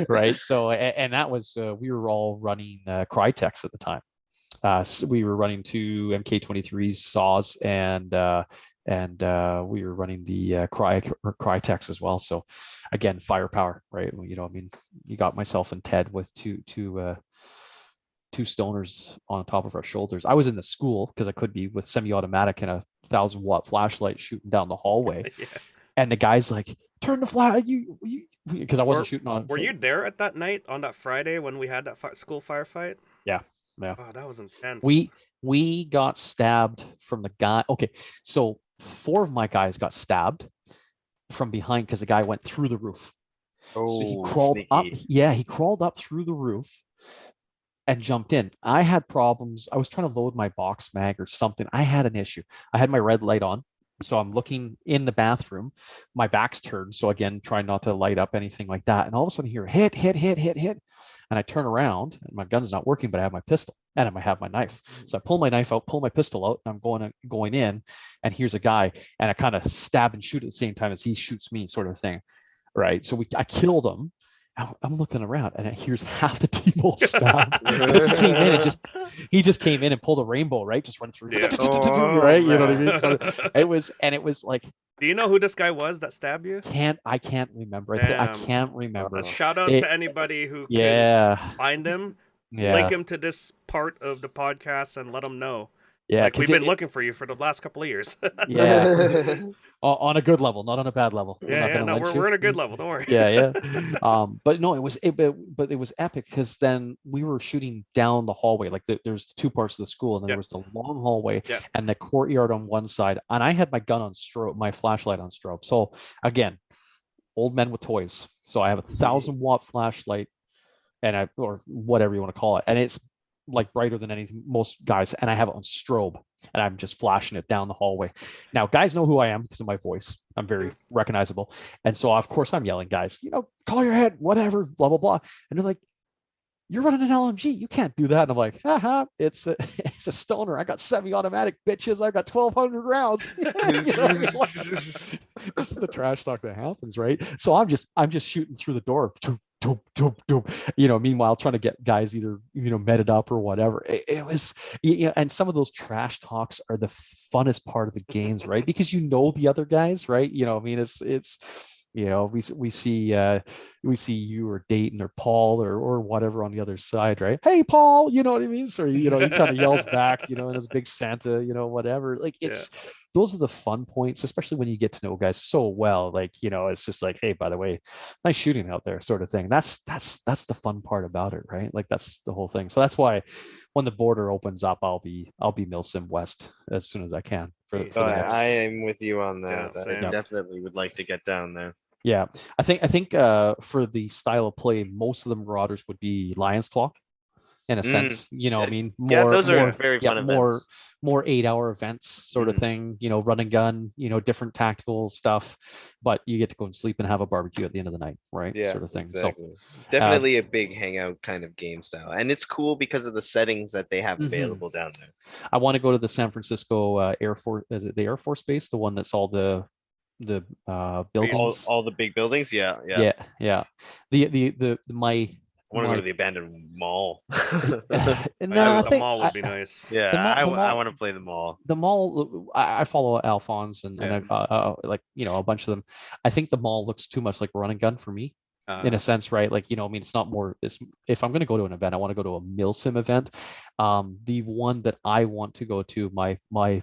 Right. So, and that was, we were all running Crytex at the time. So we were running two MK23s, saws, and we were running the Crytex as well. So again, firepower, right? You got myself and Ted with two stoners on top of our shoulders. I was in the school because I could be with semi-automatic and a 1,000-watt flashlight shooting down the hallway. And the guy's like, turn the flash, because I wasn't shooting on.
Were you there at that night on that Friday when we had that school firefight?
Yeah.
Oh, that was intense.
We got stabbed from the guy. Okay, so 4 of my guys got stabbed from behind because the guy went through the roof. So he crawled up. Yeah, he crawled up through the roof and jumped in. I had problems. I was trying to load my box mag or something. I had an issue. I had my red light on. So I'm looking in the bathroom. My back's turned. So again, trying not to light up anything like that. And all of a sudden I hear hit. And I turn around and my gun's not working, but I have my pistol and I have my knife. So I pull my knife out, pull my pistol out, and I'm going in, and here's a guy, and I kind of stab and shoot at the same time as he shoots me, sort of thing. Right. So I killed him. I'm looking around and here's half the team all stabbed. he just came in and pulled a rainbow, right? Just run through, right? You know what I mean? So it was like.
Do you know who this guy was that stabbed you?
I can't remember. I can't remember.
Shout out to anybody who can find him.
Yeah.
Link him to this part of the podcast and let him know.
Yeah,
Like we've
'cause
been looking for you for the last couple of years.
yeah, on a good level, not on a bad level. We're
Yeah,
not
yeah,
gonna
no,
lynch
we're
you.
in a good level. Don't worry.
Yeah. But no, but it was epic because then we were shooting down the hallway. Like there's two parts of the school, and then there
Yep.
was the long hallway
Yep.
and the courtyard on one side. And I had my gun on strobe, my flashlight on strobe. So again, old men with toys. So I have a 1,000-watt flashlight, or whatever you want to call it, and it's like brighter than anything most guys, and I have it on strobe, and I'm just flashing it down the hallway. Now guys know who I am because of my voice. I'm very recognizable, and so of course I'm yelling, guys, call your head, whatever, blah blah blah. And they're like, you're running an LMG, you can't do that. And I'm like, haha, it's a it's a stoner. I got semi-automatic, bitches. I got 1,200 rounds. This is the trash talk that happens, right? So I'm just shooting through the door. Doop, doop, doop. Meanwhile, trying to get guys either meted up or whatever. It was, and some of those trash talks are the funnest part of the games, right? Because the other guys, right? It's we see you or Dayton or Paul or whatever on the other side, right? Hey, Paul, you know what I mean? So he kind of yells back, in his big Santa, whatever. Like those are the fun points, especially when you get to know guys so well. Like it's just like, hey, by the way, nice shooting out there, sort of thing. That's the fun part about it, right? Like that's the whole thing. So that's why when the border opens up, I'll be Milsim West as soon as I can for the next.
I am with you on that.
Yeah,
I
same.
definitely would like to get down there.
Yeah, I think for the style of play, most of the Marauders would be Lion's Claw, in a sense. I mean,
those are very fun events.
more 8-hour events, sort of thing. Run and gun. Different tactical stuff, but you get to go and sleep and have a barbecue at the end of the night, right?
Yeah,
Sort of thing.
exactly.
So
Definitely a big hangout kind of game style, and it's cool because of the settings that they have available down there.
I want to go to the San Francisco Air Force. Is it the Air Force Base? The one that's all the buildings.
All the big buildings. Yeah.
Yeah. My
I want to go to the abandoned mall.
no,
The mall would be nice.
Yeah, I want to play the mall.
The mall, I follow Alphonse and like a bunch of them. I think the mall looks too much like Run and Gun for me, in a sense, right? Like it's not more. If I'm going to go to an event, I want to go to a Milsim event. The one that I want to go to, my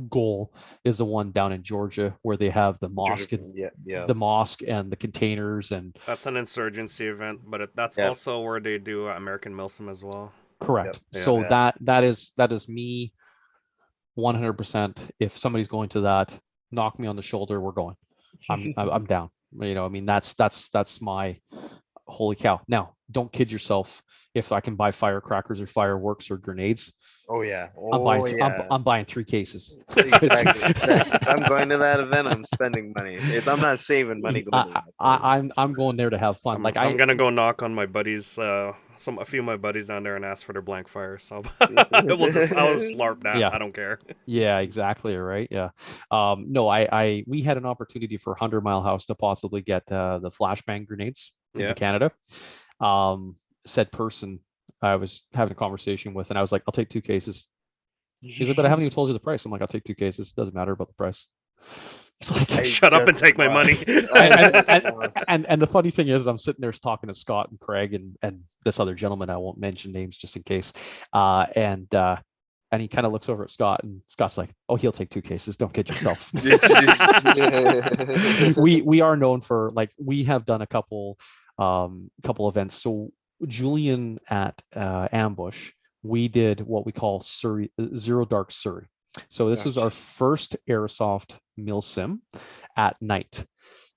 goal is the one down in Georgia where they have the mosque, the mosque and the containers, and
that's an insurgency event, but that's also where they do American Milsim as well.
Correct. So that is me 100%. If somebody's going to that, knock me on the shoulder, we're going. I'm down. That's my holy cow. Now, don't kid yourself. If I can buy firecrackers or fireworks or grenades, I'm buying 3 cases.
Exactly. If I'm going to that event, I'm spending money. I'm not saving money.
I'm going there to have fun.
I'm gonna go knock on my buddies, a few of my buddies down there and ask for their blank fire. So I'll just LARP that.
Yeah.
I don't care.
Yeah, exactly. Right. Yeah. No, we had an opportunity for 100 Mile House to possibly get the flashbang grenades into Canada. Said person I was having a conversation with, and I was like, I'll take 2 cases. He's like, but I haven't even told you the price. I'm like, I'll take 2 cases. Doesn't matter about the price. It's like,
shut up and take my money.
and the funny thing is, I'm sitting there talking to Scott and Craig and this other gentleman. I won't mention names just in case. And he kind of looks over at Scott, and Scott's like, oh, he'll take 2 cases. Don't kid yourself. we are known for, like, we have done a couple events. So Julian at Ambush, we did what we call Surrey, Zero Dark Surrey. So this is our first airsoft Milsim at night.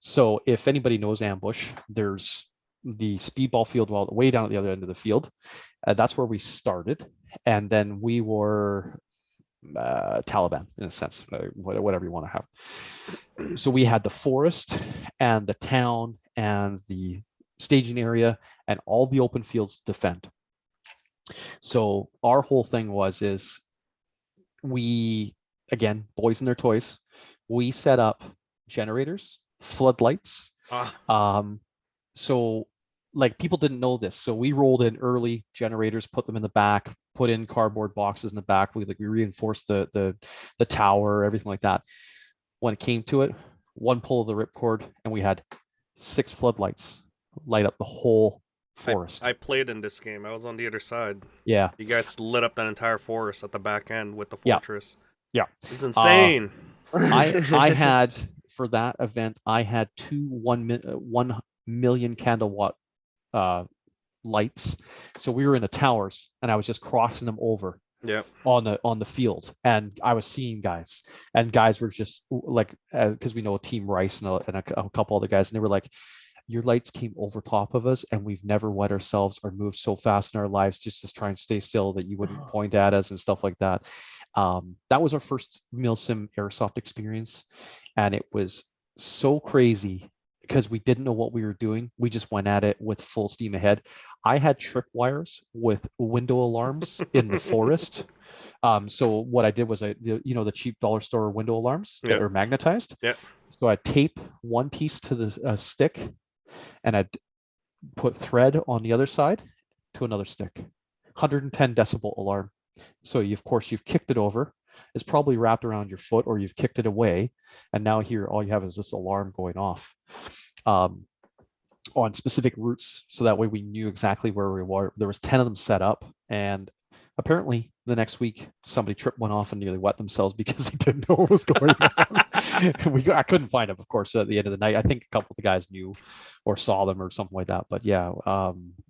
So if anybody knows Ambush, there's the speedball field way down at the other end of the field. That's where we started, and then we were Taliban, in a sense, whatever you want to have. So we had the forest and the town and the staging area and all the open fields to defend. So our whole thing is we, again, boys and their toys, we set up generators, floodlights. So like, people didn't know this. So we rolled in early generators, put them in the back, put in cardboard boxes in the back. We reinforced the tower, everything like that. When it came to it, one pull of the ripcord, and we had 6 floodlights light up the whole forest.
I played in this game. I was on the other side.
Yeah,
You guys lit up that entire forest at the back end with the
yeah,
fortress.
yeah.
It's
Uh,
insane.
I had for that event, I had two 1 million candle watt lights. So we were in the towers, and I was just crossing them over
Yep.
on the field, and I was seeing guys, and guys were just like, because we know Team Rice and a couple other guys, and they were like, your lights came over top of us, and we've never wet ourselves or moved so fast in our lives just to try and stay still that you wouldn't point at us and stuff like that. That was our first milsim airsoft experience, and it was so crazy because we didn't know what we were doing. We just went at it with full steam ahead. I had tripwires with window alarms in the forest. So what I did was the cheap dollar store window alarms that are magnetized.
Yeah.
So I tape one piece to the stick, and I'd put thread on the other side to another stick. 110 decibel alarm. So of course you've kicked it over. It's probably wrapped around your foot, or you've kicked it away, and now here all you have is this alarm going off on specific routes. So that way we knew exactly where we were. There was 10 of them set up, and apparently the next week somebody tripped one off and nearly wet themselves because they didn't know what was going on. I couldn't find them, of course, at the end of the night. I think a couple of the guys knew or saw them or something like that. But yeah,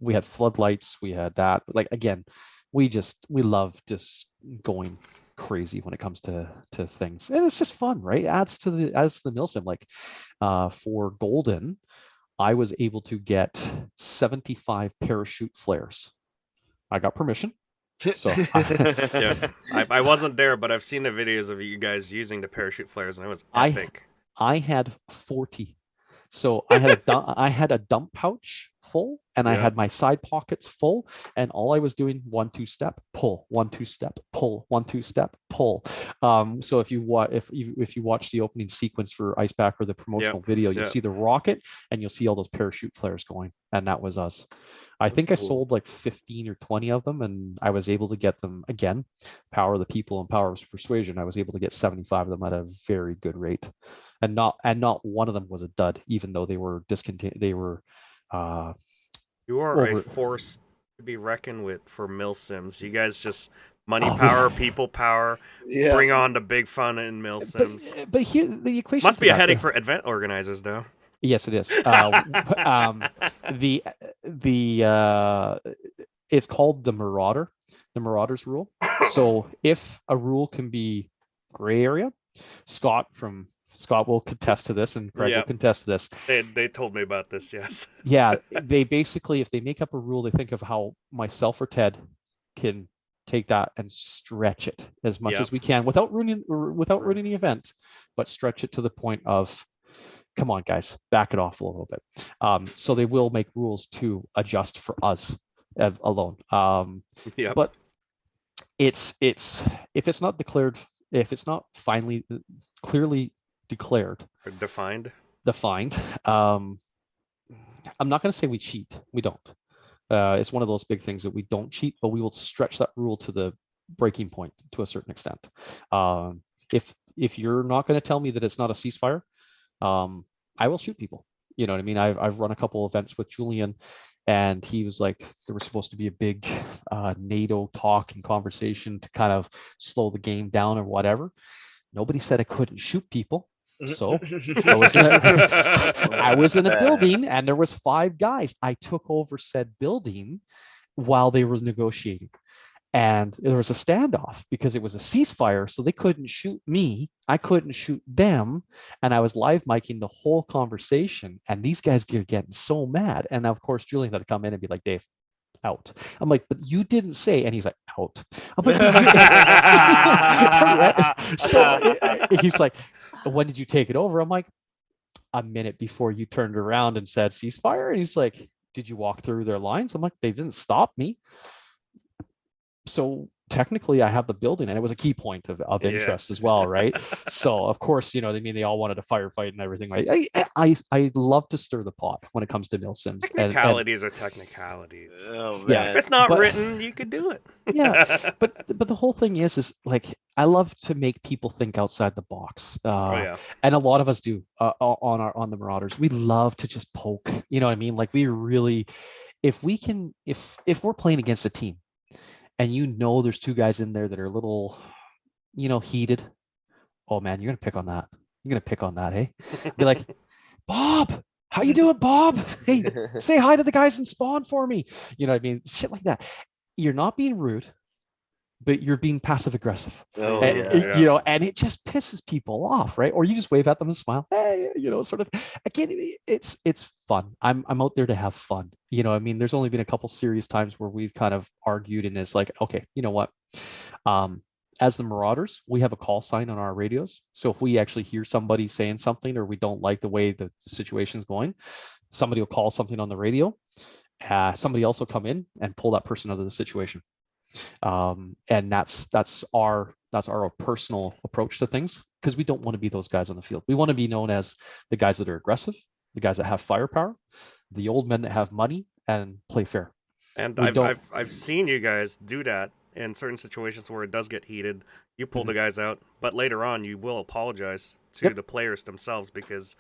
we had floodlights, we had that. But like, again, we love just going crazy when it comes to things, and it's just fun, right? It adds to the milsim. Like for Golden, I was able to get 75 parachute flares. I got permission. So
Yeah, I wasn't there, but I've seen the videos of you guys using the parachute flares, and it was epic.
I had 40. So I had a dump pouch full, and I had my side pockets full, and all I was doing 1-2 step pull, 1-2 step pull, 1-2 step pull. So if you watch the opening sequence for Iceback or the promotional video, you'll see the rocket, and you'll see all those parachute flares going, and that was us. I think I sold like 15 or 20 of them, and I was able to get them, again, power of the people and power of persuasion. I was able to get 75 of them at a very good rate, and not one of them was a dud, even though they were discontinued. They were.
You are a force to be reckoned with for milsims. You guys just money power, people power.
Yeah.
Bring on the big fun in milsims.
But here the equation
must be a headache for event organizers, though.
Yes, it is. It's called the Marauders rule. So if a rule can be gray area, Scott will contest to this, and Greg will contest to this.
They told me about this, yes.
Yeah, they basically, if they make up a rule, they think of how myself or Ted can take that and stretch it as much as we can without ruining the event, but stretch it to the point of, come on, guys, back it off a little bit. So they will make rules to adjust for us alone. But it's if it's not declared, if it's not finally clearly declared
or defined,
I'm not going to say we cheat. We don't. It's one of those big things that we don't cheat, but we will stretch that rule to the breaking point to a certain extent. If you're not going to tell me that it's not a ceasefire, I will shoot people. You know what I mean? I've run a couple events with Julian, and he was like, there was supposed to be a big NATO talk and conversation to kind of slow the game down or whatever. Nobody said I couldn't shoot people. So I was in a building, and there was 5 guys. I took over said building while they were negotiating. And there was a standoff because it was a ceasefire, so they couldn't shoot me. I couldn't shoot them. And I was live micing the whole conversation. And these guys are getting so mad. And of course, Julian had to come in and be like, Dave, out. I'm like, but you didn't say. And he's like, out. I'm like, so he's like, when did you take it over? I'm like, a minute before you turned around and said ceasefire. And he's like, did you walk through their lines? I'm like, they didn't stop me. So technically I have the building, and it was a key point of interest as well, right? So of course, you know, I mean, they all wanted a firefight and everything. Right? I love to stir the pot when it comes to milsims.
Technicalities are technicalities.
Oh, man.
Yeah,
if it's not written, you could do it.
Yeah, but the whole thing is like, I love to make people think outside the box. And a lot of us do on the Marauders. We love to just poke. You know what I mean? Like, we really. if we can, if we're playing against a team and you know there's two guys in there that are a little, heated, oh man, you're gonna pick on that. You're gonna pick on that, hey? Be like, Bob, how you doing, Bob? Hey, say hi to the guys in spawn for me. You know what I mean? Shit like that. You're not being rude, but you're being passive aggressive.
Oh
And,
yeah.
and it just pisses people off, right? Or you just wave at them and smile, hey, sort of. Again, it's fun. I'm out there to have fun. I mean, there's only been a couple serious times where we've kind of argued, and it's like, okay, you know what? As the Marauders, we have a call sign on our radios. So if we actually hear somebody saying something or we don't like the way the situation's going, somebody will call something on the radio. Somebody else will come in and pull that person out of the situation. And that's our personal approach to things, because we don't want to be those guys on the field. We want to be known as the guys that are aggressive, the guys that have firepower, the old men that have money and play fair.
And
We don't.
I've seen you guys do that in certain situations where it does get heated. You pull the guys out, but later on you will apologize to
Yep.
the players themselves, because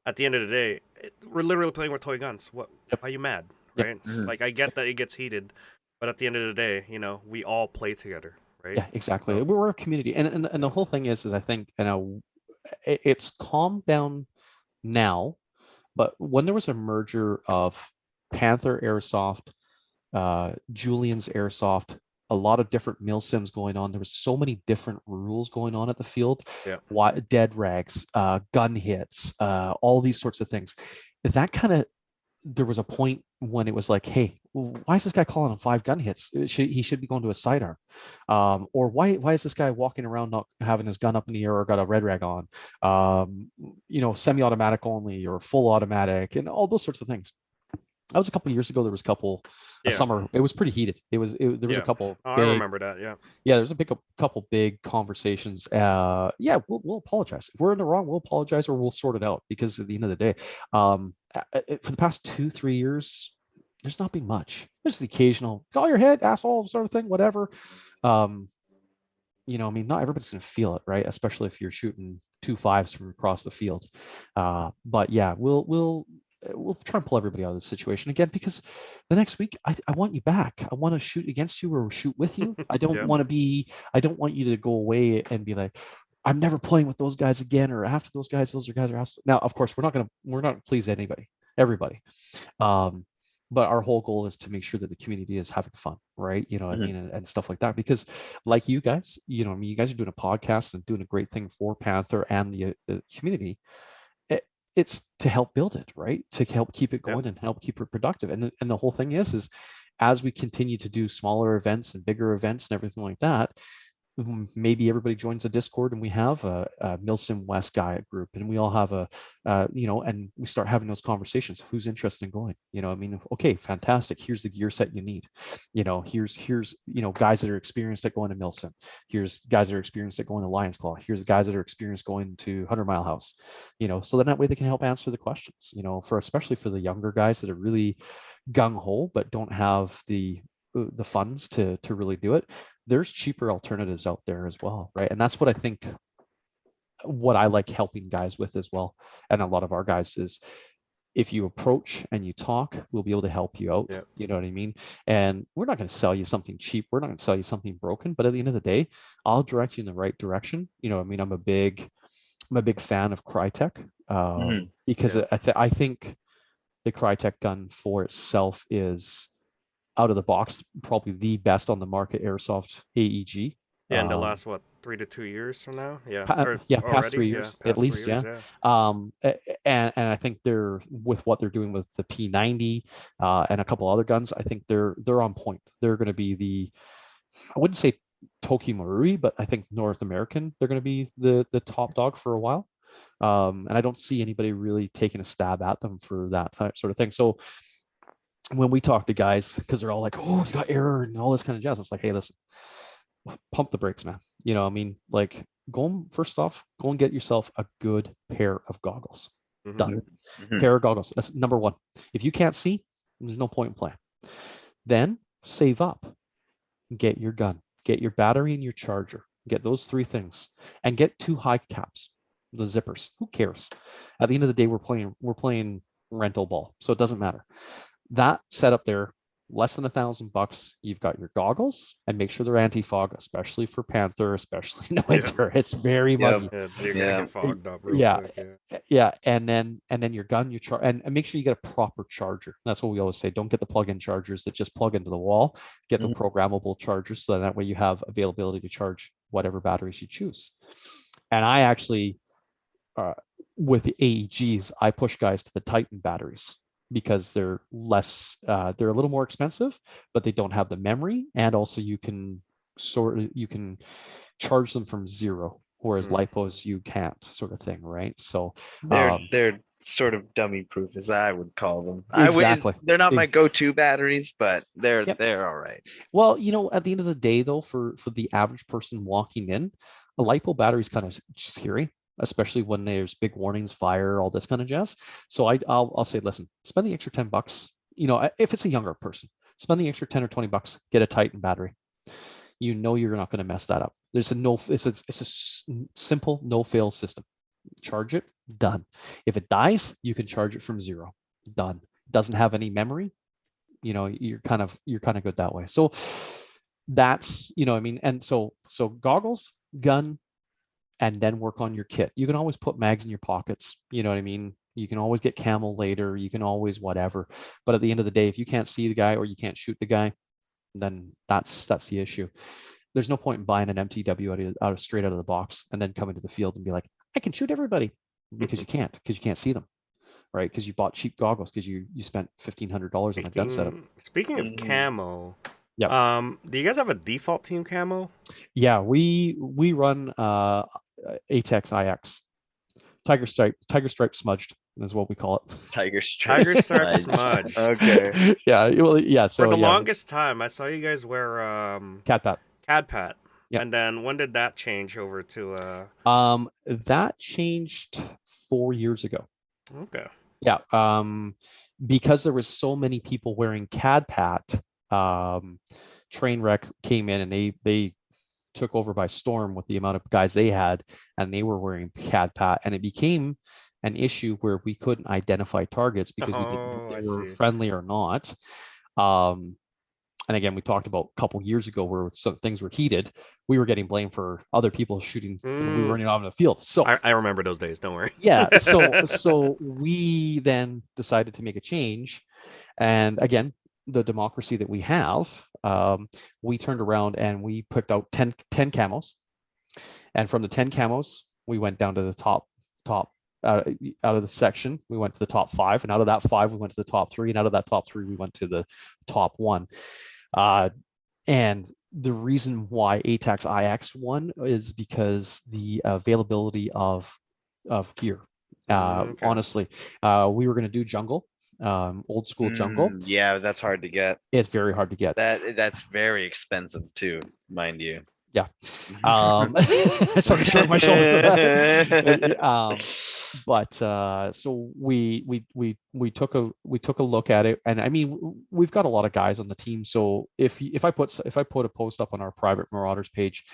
at the end of the day, we're literally playing with toy guns. What?
Yep.
Are you mad?
Yep.
Right?
Mhm.
Like, I get that it gets heated, but at the end of the day, we all play together, right?
Yeah, exactly.
So,
We're a community, and the whole thing is I think, it's calmed down now, but when there was a merger of Panther Airsoft, Julian's Airsoft, a lot of different mil sims going on. There was so many different rules going on at the field.
yeah.
Dead rags, gun hits, all these sorts of things. That kind of, there was a point when it was like, hey, why is this guy calling on 5 gun hits? He should be going to a sidearm. Or why is this guy walking around not having his gun up in the air or got a red rag on? Semi-automatic only or full automatic and all those sorts of things. That was a couple of years ago. There was a
Yeah.
summer. It was pretty heated. There was
Yeah.
a couple
Oh, I
big,
remember that. Yeah.
there's a couple big conversations. We'll apologize. If we're in the wrong, we'll apologize or we'll sort it out, because at the end of the day, for the past 2-3 years, there's not been much. There's the occasional call your head, asshole, sort of thing, whatever. I mean, not everybody's gonna feel it, right? Especially if you're shooting 2.5s from across the field. But yeah, we'll try and pull everybody out of this situation again, because the next week I want you back. I want to shoot against you or shoot with you. I don't
Yeah.
I don't want you to go away and be like, I'm never playing with those guys again, or after those guys are after. Now, of course, we're not gonna please everybody. But our whole goal is to make sure that the community is having fun, right? You know what I mean, and stuff like that. Because like you guys, you guys are doing a podcast and doing a great thing for Panther and the community. It's to help build it, right? To help keep it going and help keep it productive. And the whole thing is as we continue to do smaller events and bigger events and everything like that, maybe everybody joins a Discord and we have a Milsim West guy group, and we all have and we start having those conversations. Who's interested in going? I mean, okay, fantastic. Here's the gear set you need. Here's guys that are experienced at going to Milsim. Here's guys that are experienced at going to Lions Claw. Here's the guys that are experienced going to 100 Mile House. So then that way they can help answer the questions. Especially for the younger guys that are really gung ho but don't have the funds to really do it. There's cheaper alternatives out there as well, right? And that's what I think, what I like helping guys with as well, and a lot of our guys, is if you approach and you talk, we'll be able to help you out.
Yeah.
You know what I mean? And we're not going to sell you something cheap. We're not going to sell you something broken. But at the end of the day, I'll direct you in the right direction. I mean, I'm a big fan of Crytek, because I think the Crytek gun for itself is, out of the box, probably the best on the market airsoft AEG.
Yeah, in the last 3 to 2 years from now. Yeah.
Past 3 years, at
past 3
least.
years,
Yeah. And I think they're, with what they're doing with the P90 and a couple other guns, I think they're on point. They're going to be I wouldn't say Toki Marui, but I think North American, they're going to be the top dog for a while. And I don't see anybody really taking a stab at them for that sort of thing. So when we talk to guys, because they're all like, oh, you got error and all this kind of jazz, it's like, hey, listen, pump the brakes, man. I mean, like, first off, go and get yourself a good pair of goggles. Done. Pair of goggles. That's number one. If you can't see, there's no point in playing. Then save up. Get your gun. Get your battery and your charger. Get those 3 things. And get 2 high caps. The zippers. Who cares? At the end of the day, we're playing rental ball, so it doesn't matter. That setup there, less than $1,000. You've got your goggles, and make sure they're anti-fog, especially for Panther, especially in the
Yeah.
winter. It's very
Yep.
muggy.
Yeah, so you're gonna
Yeah.
get fogged up real
Yeah,
quick. Yeah.
yeah, and then your gun, and make sure you get a proper charger. That's what we always say. Don't get the plug-in chargers that just plug into the wall. Get the
Mhm.
programmable chargers, so that way you have availability to charge whatever batteries you choose. And I actually, uh, with the AEGs, I push guys to the Titan batteries because they're less, they're a little more expensive, but they don't have the memory, and also you can charge them from zero, whereas
Mm.
lipos you can't, sort of thing, right? So
They're sort of dummy proof, as I would call them.
exactly.
They're not my
Ex-
go-to batteries, but
Yep.
they're all right.
Well, at the end of the day, though, for the average person walking in, a lipo battery is kind of scary, especially when there's big warnings, fire, all this kind of jazz. So I'll say, listen, spend the extra $10. If it's a younger person, spend the extra 10 or $20, get a Titan battery. You're not going to mess that up. There's a no, simple no fail system. Charge it, done. If it dies, you can charge it from zero, done. Doesn't have any memory, you're kind of good that way. So that's, and so goggles, gun, and then work on your kit. You can always put mags in your pockets, you know what I mean? You can always get camo later, you can always whatever. But at the end of the day, if you can't see the guy or you can't shoot the guy, then that's the issue. There's no point in buying an MTW straight out of the box and then coming to the field and be like, I can shoot everybody, because you can't see them, right? Because you bought cheap goggles because you spent $1,500 on a gun setup.
Speaking of
Mhm.
camo,
Yep.
do you guys have a default team camo?
Yeah, we run ATEX IX. Tiger stripe smudged is what we call it.
Tiger Stripe.
Tiger Stripe
Smudge.
smudged.
Okay.
Yeah, well, yeah.
For
So
the
yeah,
longest time, I saw you guys wear
cat pat.
CAD
Yep.
and then when did that change over to
That changed 4 years ago.
okay.
Yeah. Because there was so many people wearing CAD pat, Trainwreck came in and they took over by storm with the amount of guys they had, and they were wearing CAD pat, and it became an issue where we couldn't identify targets because we didn't know
Oh,
if
I
they were
see.
friendly or not. And again, we talked about a couple years ago where some things were heated. We were getting blamed for other people shooting when we weren't even on the field. So
I remember those days, don't worry.
yeah, so we then decided to make a change, and again, the democracy that we have, we turned around and we picked out 10 camos, and from the 10 camos, we went down to the top out of the section. We went to the top 5, and out of that 5, we went to the top 3, and out of that top 3, we went to the top 1. And the reason why ATAX IX won is because the availability of gear.
Okay.
Honestly, we were going to do jungle, old school jungle.
Yeah, that's hard to get.
It's very hard to get.
That's very expensive too, mind you.
Yeah. Sorry, shrugged my shoulders at that. But so we took a look at it, and I mean, we've got a lot of guys on the team. So if I put a post up on our private Marauders page,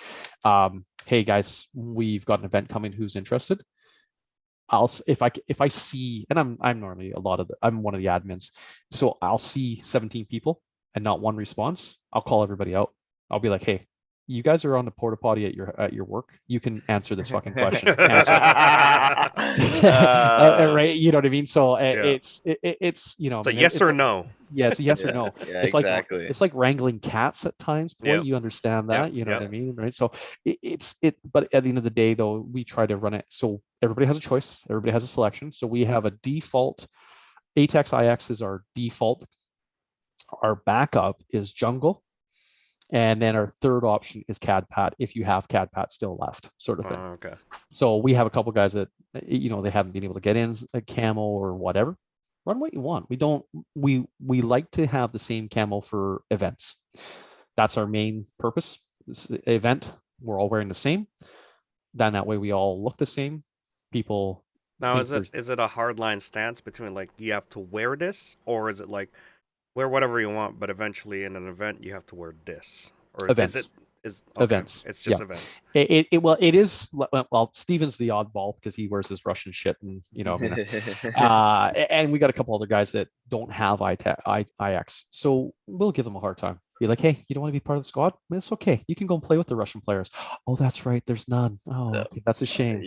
hey guys, we've got an event coming, who's interested? If I see, and I'm normally I'm one of the admins, so I'll see 17 people and not one response, I'll call everybody out. I'll be like, hey, you guys are on the porta potty at your work. You can answer this fucking question. Answer. Right? You know what I mean? So
Yeah.
it's I
It's a
mean,
yes or no.
yeah, it's a yes or
Yeah,
no.
yeah,
It's
exactly.
like wrangling cats at times. Boy,
Yep.
you understand that.
Yep.
You know
Yep.
what I mean, right? So but at the end of the day, though, we try to run it so everybody has a choice. Everybody has a selection. So we have a default. ATEX IX is our default. Our backup is jungle. And then our third option is CAD pat if you have CAD pat still left, sort of thing.
Okay.
So we have a couple guys that they haven't been able to get in a camo or whatever. Run what you want. We like to have the same camo for events. That's our main purpose. This event, we're all wearing the same. Then that way we all look the same. People
Now
think there's
is it a hard line stance between like you have to wear this, or is it like wear whatever you want, but eventually in an event you have to wear this? Or
events.
Is okay.
Events.
It's just
Yeah.
events.
It is. Well, Steven's the oddball because he wears his Russian shit, and and we got a couple other guys that don't have IX, so we'll give them a hard time. Be like, hey, you don't want to be part of the squad? It's okay. You can go and play with the Russian players. Oh, that's right. There's none. Oh, okay, that's a shame.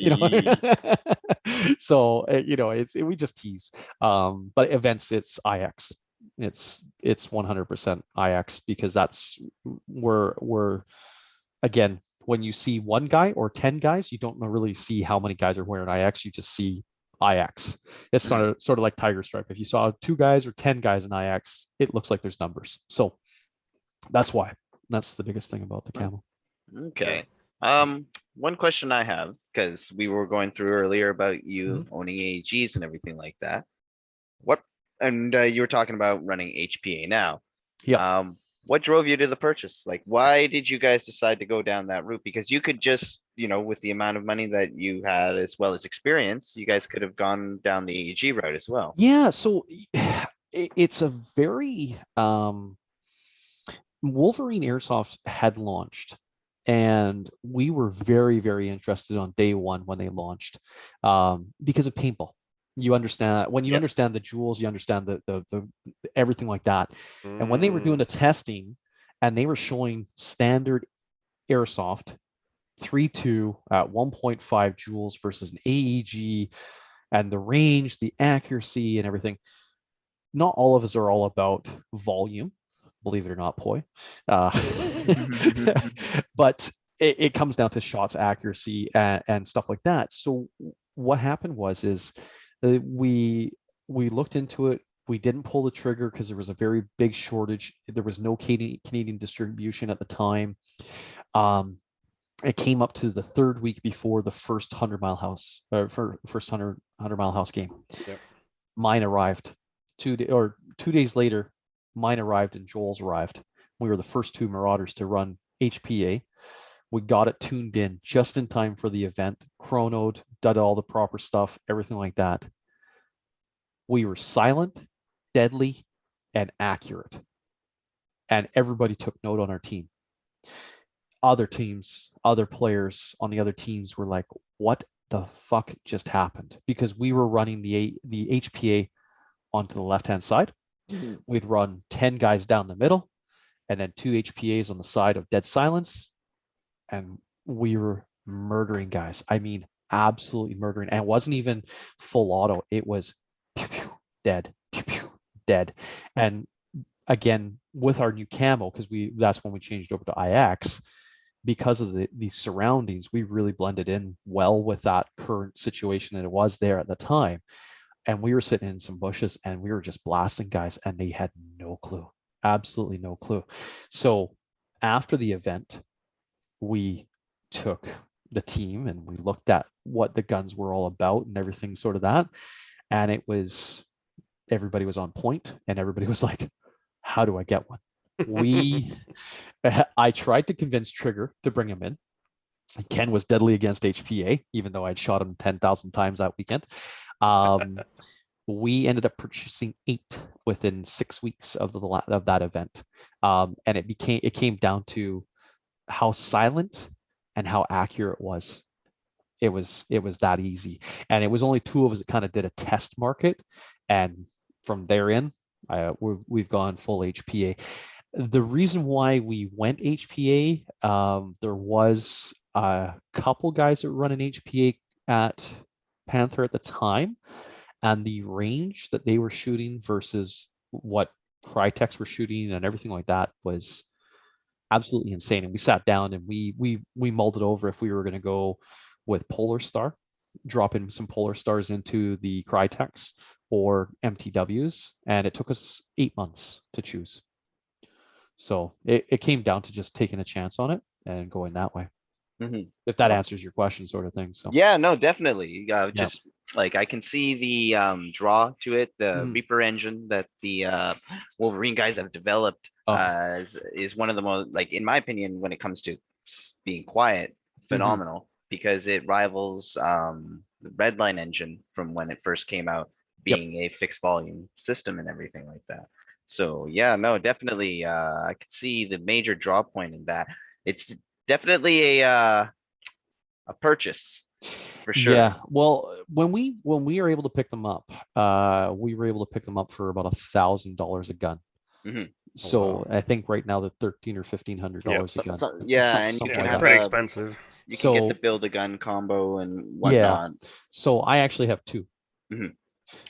So we just tease. But events, it's IX. It's 100% IX because that's we're again, when you see one guy or 10 guys, you don't really see how many guys are wearing IX. You just see IX. It's sort of like Tiger Stripe. If you saw 2 guys or 10 guys in IX, it looks like there's numbers. So that's why. That's the biggest thing about the camo.
Okay. One question I have, because we were going through earlier about you owning AEGs and everything like that. And you were talking about running HPA now.
Yeah.
What drove you to the purchase? Like, why did you guys decide to go down that route? Because you could just, with the amount of money that you had as well as experience, you guys could have gone down the AEG route as well.
Yeah. So it's a very Wolverine Airsoft had launched, and we were very, very interested on day one when they launched because of paintball. You understand when you understand the jewels, you understand the everything like that. And when they were doing the testing and they were showing standard airsoft 3.2 at 1.5 joules versus an AEG and the range, the accuracy and everything, not all of us are all about volume, believe it or not, Poi. But it comes down to shots accuracy and stuff like that. So what happened is we looked into it. We didn't pull the trigger because there was a very big shortage. There was no Canadian distribution at the time. It came up to the 3rd week before the first 100-mile house, first 100-mile house game.
Yep.
Mine arrived 2 days later. Mine arrived and Joel's arrived. We were the first 2 Marauders to run HPA. We got it tuned in just in time for the event, chronoed, did all the proper stuff, everything like that. We were silent, deadly, and accurate. And everybody took note on our team. Other teams, other players on the other teams were like, what the fuck just happened? Because we were running the HPA onto the left-hand side. We'd run 10 guys down the middle and then 2 HPAs on the side of dead silence. And we were murdering guys. I mean, absolutely murdering. And it wasn't even full auto. It was pew, pew, dead, pew, pew, dead. And again, with our new camo, because that's when we changed over to IX, because of the surroundings, we really blended in well with that current situation that it was there at the time. And we were sitting in some bushes and we were just blasting guys and they had no clue, absolutely no clue. So after the event, we took the team and we looked at what the guns were all about and everything sort of that. And everybody was on point and everybody was like, how do I get one? I tried to convince Trigger to bring him in. Ken was deadly against HPA, even though I'd shot him 10,000 times that weekend. We ended up purchasing 8 within 6 weeks of that event, and it came down to how silent and how accurate it was. It was that easy, and it was only 2 of us that kind of did a test market, and from therein, we've gone full HPA. The reason why we went HPA, there was a couple guys that were running HPA at Panther at the time, and the range that they were shooting versus what Crytek's were shooting and everything like that was absolutely insane. And we sat down and we mulled it over if we were going to go with Polar Star, drop in some Polar Stars into the Crytek's or MTWs, and it took us 8 months to choose. So it came down to just taking a chance on it and going that way. If that answers your question, sort of thing. So
yeah, no, definitely. Just like I can see the draw to it, the Reaper engine that the Wolverine guys have developed is one of the most, like in my opinion, when it comes to being quiet, phenomenal, because it rivals the Redline engine from when it first came out, being a fixed volume system and everything like that. So yeah, no, definitely I could see the major draw point in that. It's definitely a purchase for sure.
Yeah. Well, when we were able to pick them up, we were able to pick them up for about $1,000 a gun.
Mhm.
So
wow.
I think right now they're $1,300 or $1,500 a gun.
Yeah,
Some-
and you
something
can
like
have
that.
Pretty
a
expensive.
you can get the
So
build a gun combo and
yeah.
whatnot.
So I actually have two.
Mhm.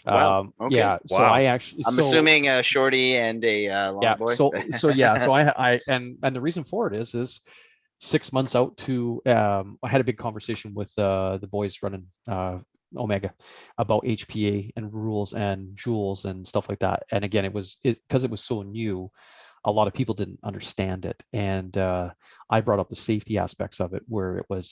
Wow. Okay.
Yeah. So
Wow.
I actually.
I'm
So
assuming a shorty and a long
yeah.
boy.
So yeah. So I and the reason for it is 6 months out to I had a big conversation with the boys running Omega about HPA and rules and joules and stuff like that. And again, it was because it was so new, a lot of people didn't understand it. And I brought up the safety aspects of it, where it was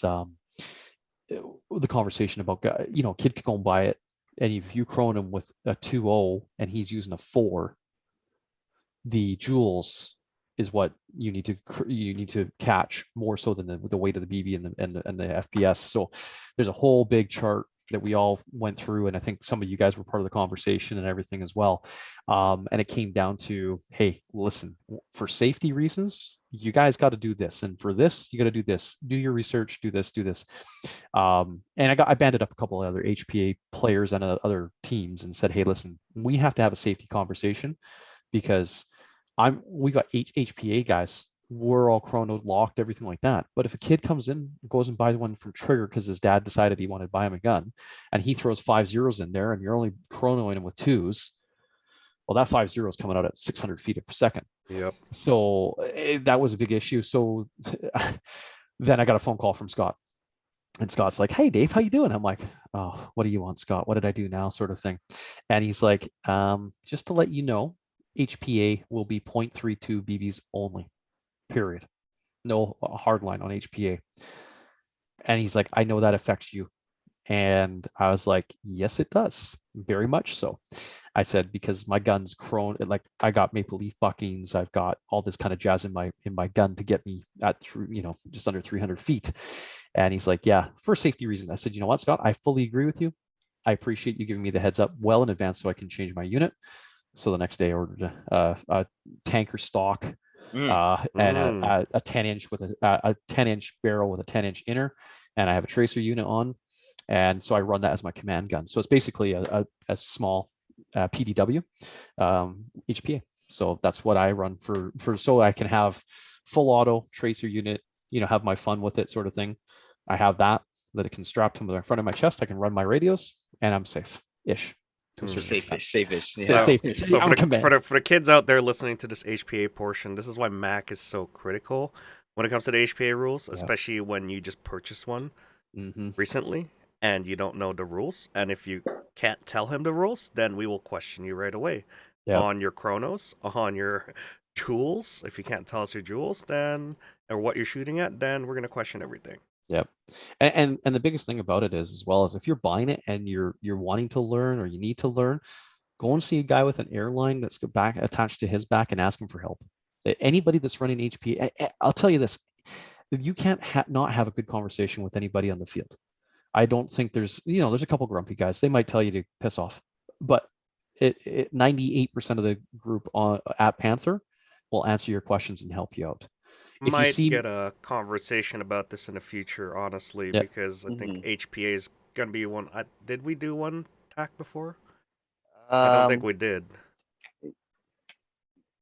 the conversation about kid could go and buy it, and if you crone him with a 2.0 and he's using a 4, the joules is what you need to catch more so than the weight of the BB and the FPS. So there's a whole big chart that we all went through, and I think some of you guys were part of the conversation and everything as well. And it came down to, hey, listen, for safety reasons, you guys got to do this, and for this, you got to do this. Do your research. Do this. Do this. And I banded up a couple of other HPA players and other teams and said, hey, listen, we have to have a safety conversation, because we got HPA guys. We're all chrono locked, everything like that. But if a kid comes in, goes and buys one from Trigger because his dad decided he wanted to buy him a gun, and he throws 5 zeros in there, and you're only chronoing him with 2s, well, that 5 zeros coming out at 600 feet per second.
Yep.
So that was a big issue. So then I got a phone call from Scott, and Scott's like, hey, Dave, how you doing? I'm like, oh, what do you want, Scott? What did I do now, sort of thing. And he's like, just to let you know, HPA will be 0.32 BBs only, period. No hard line on HPA. And he's like, I know that affects you. And I was like, yes, it does. Very much so. I said, because my gun's chrome, like I got maple leaf buckings, I've got all this kind of jazz in my gun to get me at through, just under 300 feet. And he's like, yeah, for safety reasons. I said, you know what, Scott, I fully agree with you. I appreciate you giving me the heads up well in advance so I can change my unit. So the next day I ordered a tanker stock and a 10-inch with a 10-inch barrel with a 10-inch inner, and I have a tracer unit on, and so I run that as my command gun. So it's basically a small PDW HPA. So that's what I run for so I can have full auto tracer unit, have my fun with it, sort of thing. I have that it can strap to the front of my chest. I can run my radios, and I'm safe-ish.
Safe-ish.
So,
Safe-ish.
so
I'm
for the kids out there listening to this HPA portion, this is why Mac is so critical when it comes to the HPA rules, especially when you just purchased one recently and you don't know the rules. And if you can't tell him the rules, then we will question you right away on your chronos, on your joules. If you can't tell us your joules, then or what you're shooting at, then we're gonna question everything.
Yep. And the biggest thing about it is, as well, as if you're buying it and you're wanting to learn, or you need to learn, go and see a guy with an airline that's back attached to his back and ask him for help. Anybody that's running HP, I'll tell you this, you can't not have a good conversation with anybody on the field. I don't think there's a couple grumpy guys. They might tell you to piss off, but 98% of the group at Panther will answer your questions and help you out. If
Might
you see,
get a conversation about this in the future, honestly, because I think HPA is gonna be one. Did we do one TAC before? I don't think we did.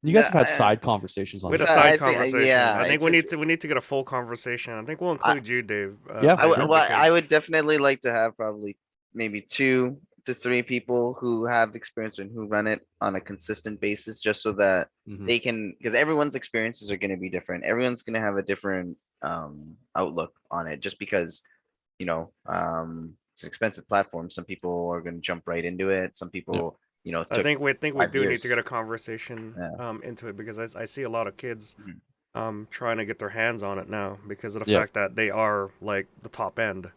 You guys have had side conversations on
with
this.
a side
I think,
conversation.
yeah,
I think we need to get a full conversation. I think we'll include you, Dave.
Yeah,
Pedro,
sure.
I
because
would definitely like to have probably maybe 2 to 3 people who have experience and who run it on a consistent basis, just so that they can, because everyone's experiences are going to be different. Everyone's going to have a different outlook on it, just because it's an expensive platform. Some people are going to jump right into it. Some people,
I think we do
5
need
years.
to get a conversation into it, because I see a lot of kids trying to get their hands on it now because of the fact that they are like the top end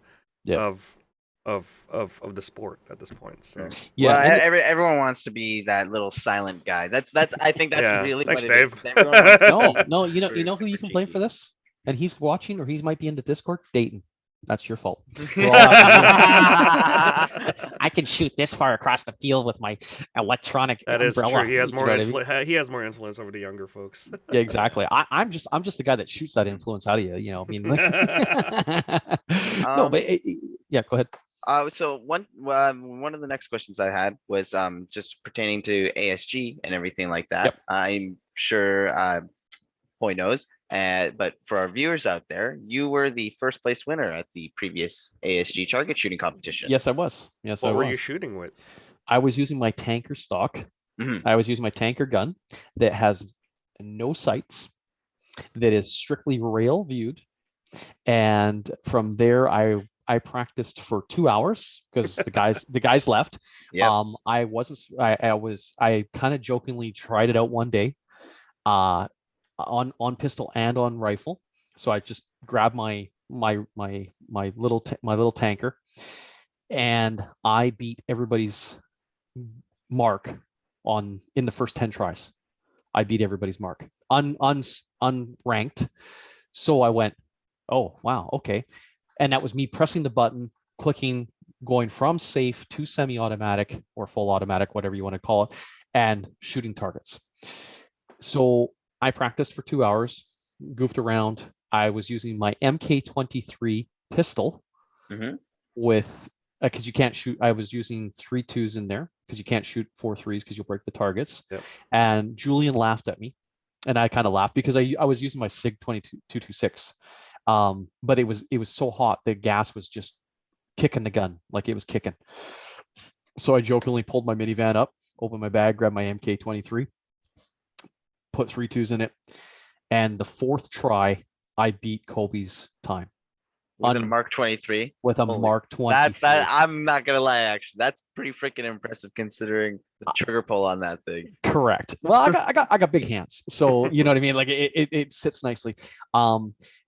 of the sport at this point. So
Yeah,
well, everyone wants to be that little silent guy. That's I think that's really
thanks,
what it is.
Dave.
Everyone wants to
no,
be
no, you know who you
super
can blame
cheeky.
for this, and he's watching, or he might be into Discord. Dayton. That's your fault. We're all I can shoot this far across the field with my electronic
That is
umbrella.
true. He has
You
more
know what I mean?
he has more influence over the younger folks.
Yeah, exactly. I'm just the guy that shoots that influence out of you. You know, I mean, no, but
Um,
yeah, go ahead.
so one of the next questions I had was just pertaining to ASG and everything like that.
Yep.
I'm sure Hoy knows, but for our viewers out there, you were the first place winner at the previous ASG target shooting competition.
Yes, I was. Yes,
What
I
were you
was.
shooting with?
I was using my tanker stock.
Mhm.
I was using my tanker gun that has no sights, that is strictly rail viewed, and from there I practiced for 2 hours because the guys left.
Yep.
I kind of jokingly tried it out one day, on pistol and on rifle. So I just grabbed my little tanker, and I beat everybody's mark in the first 10 tries. I beat everybody's mark unranked. So I went, oh wow, okay. And that was me pressing the button, clicking, going from safe to semi-automatic or full automatic, whatever you want to call it, and shooting targets. So I practiced for 2 hours, goofed around. I was using my MK23 pistol
Mhm.
with, because you can't shoot. I was using 3.2s in there because you can't shoot 4.3s because you'll break the targets.
Yep.
And Julian laughed at me, and I kind of laughed because I was using my SIG 226. But it was so hot, the gas was just kicking the gun, like it was kicking. So I jokingly pulled my minivan up, opened my bag, grabbed my MK23, put 3.2s in it, and the fourth try I beat Kobe's time
With a Mark 23.
with a
Holy-
Mark 23.
That I'm not gonna lie, actually, that's pretty freaking impressive considering the trigger pull on that thing.
Correct. Well, I got big hands, so you know what I mean. Like it sits nicely.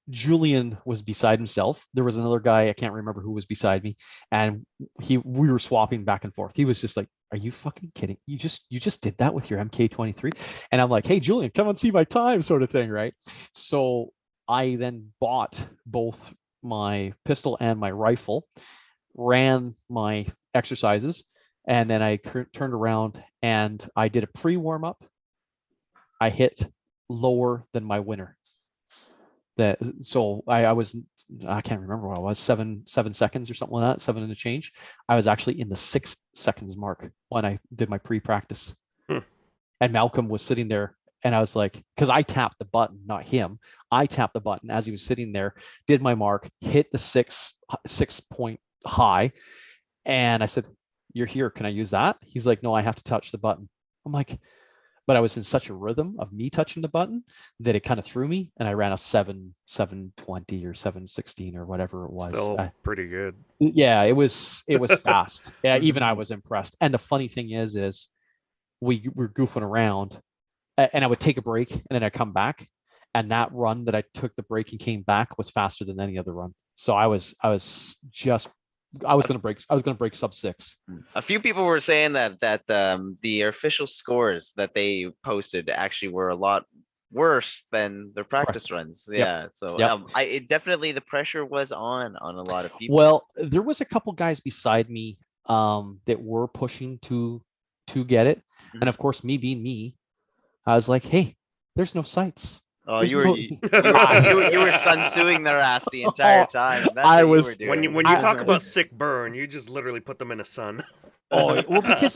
Julian was beside himself. There was another guy, I can't remember who was beside me, and we were swapping back and forth. He was just like, "Are you fucking kidding? You just did that with your MK23?" And I'm like, "Hey, Julian, come and see my time," sort of thing, right? So I then bought both my pistol and my rifle, ran my exercises, and then I turned around and I did a pre-warm up. I hit lower than my winner. So I can't remember what I was, 7 seconds or something like that, 7 and a change. I was actually in the 6 seconds mark when I did my pre-practice. And Malcolm was sitting there, and I was like, because I tapped the button, not him. I tapped the button as he was sitting there, did my mark, hit the 6 point high, and I said, "You're here. Can I use that?" He's like, "No, I have to touch the button." I'm like, but I was in such a rhythm of me touching the button that it kind of threw me, and I ran a 7:20 or 7:16 or whatever it was.
Still pretty good.
Yeah, it was fast. Yeah, even I was impressed. And the funny thing is we were goofing around, and I would take a break and then I'd come back, and that run that I took the break and came back was faster than any other run. So I was gonna break sub 6.
A few people were saying that the official scores that they posted actually were a lot worse than their practice runs.
Yep.
Yeah. So
Yep.
it definitely, the pressure was on a lot of people.
Well, there was a couple guys beside me that were pushing to get it, and of course, me being me, I was like, "Hey, there's no sights."
Oh,
There's
you were
no-
you were sun suing their ass the entire time. That's
I
what
was-
you were doing.
When you talk about sick burn, you just literally put them in a sun.
Oh, well, because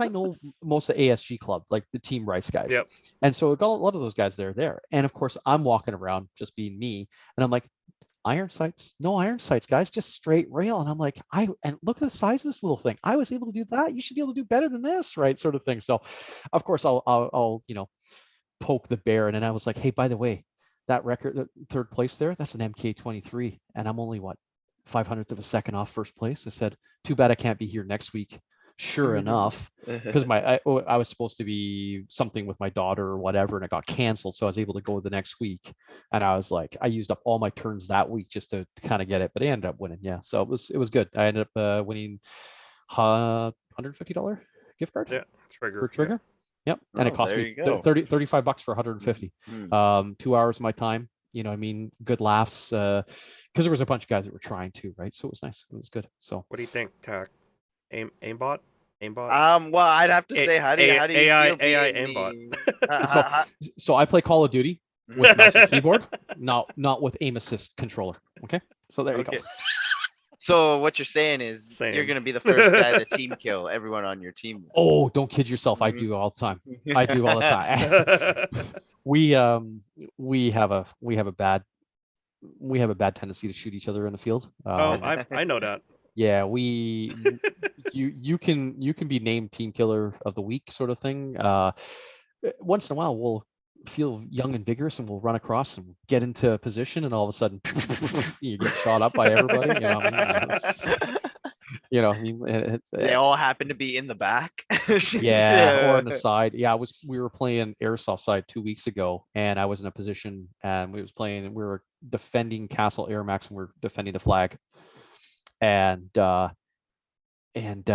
I know most of ASG club, like the Team Rice guys.
Yep.
And so I got a lot of those guys there. And of course, I'm walking around just being me, and I'm like, iron sights, no iron sights, guys, just straight rail. And I'm like, and look at the size of this little thing. I was able to do that. You should be able to do better than this, right? Sort of thing. So, of course, I'll poke the bear, and then I was like, hey, by the way, that record, the third place there, that's an MK23, and I'm only 500th of a second off first place. I said, too bad I can't be here next week. Sure enough, because I was supposed to be something with my daughter or whatever, and it got canceled, so I was able to go the next week. And I was like, I used up all my turns that week just to kind of get it, but I ended up winning. Yeah, so it was good. I ended up winning $150 gift card.
Yeah, trigger.
For trigger. Yep, and it cost me $35 for 150. 2 hours of my time. You know what I mean? Good laughs, because there was a bunch of guys that were trying to, right? So it was nice. It was good. So
What do you think, Tack? Aimbot? Aimbot?
Well, I'd have to say, how do you
AI
feel being
aimbot.
the?
so so I play Call of Duty with mouse and keyboard, not with aim assist controller. Okay, so there you
Okay.
go.
So what you're saying is you're
Same.
gonna be the first guy to team kill everyone on your team.
Oh, don't kid yourself. I
Mhm.
do all the time. I do all the time. we have a bad tendency to shoot each other in the field.
Oh, I know that.
Yeah, you can be named team killer of the week sort of thing. Once in a while we'll feel young and vigorous and we'll run across and get into position and all of a sudden you get shot up by everybody. You know what I mean? It's just, you know, I mean,
They all happen to be in the back.
yeah, or on the side. Yeah, we were playing airsoft side 2 weeks ago, and I was in a position, and we were defending Castle Air Max, and we are defending the flag, and I'm at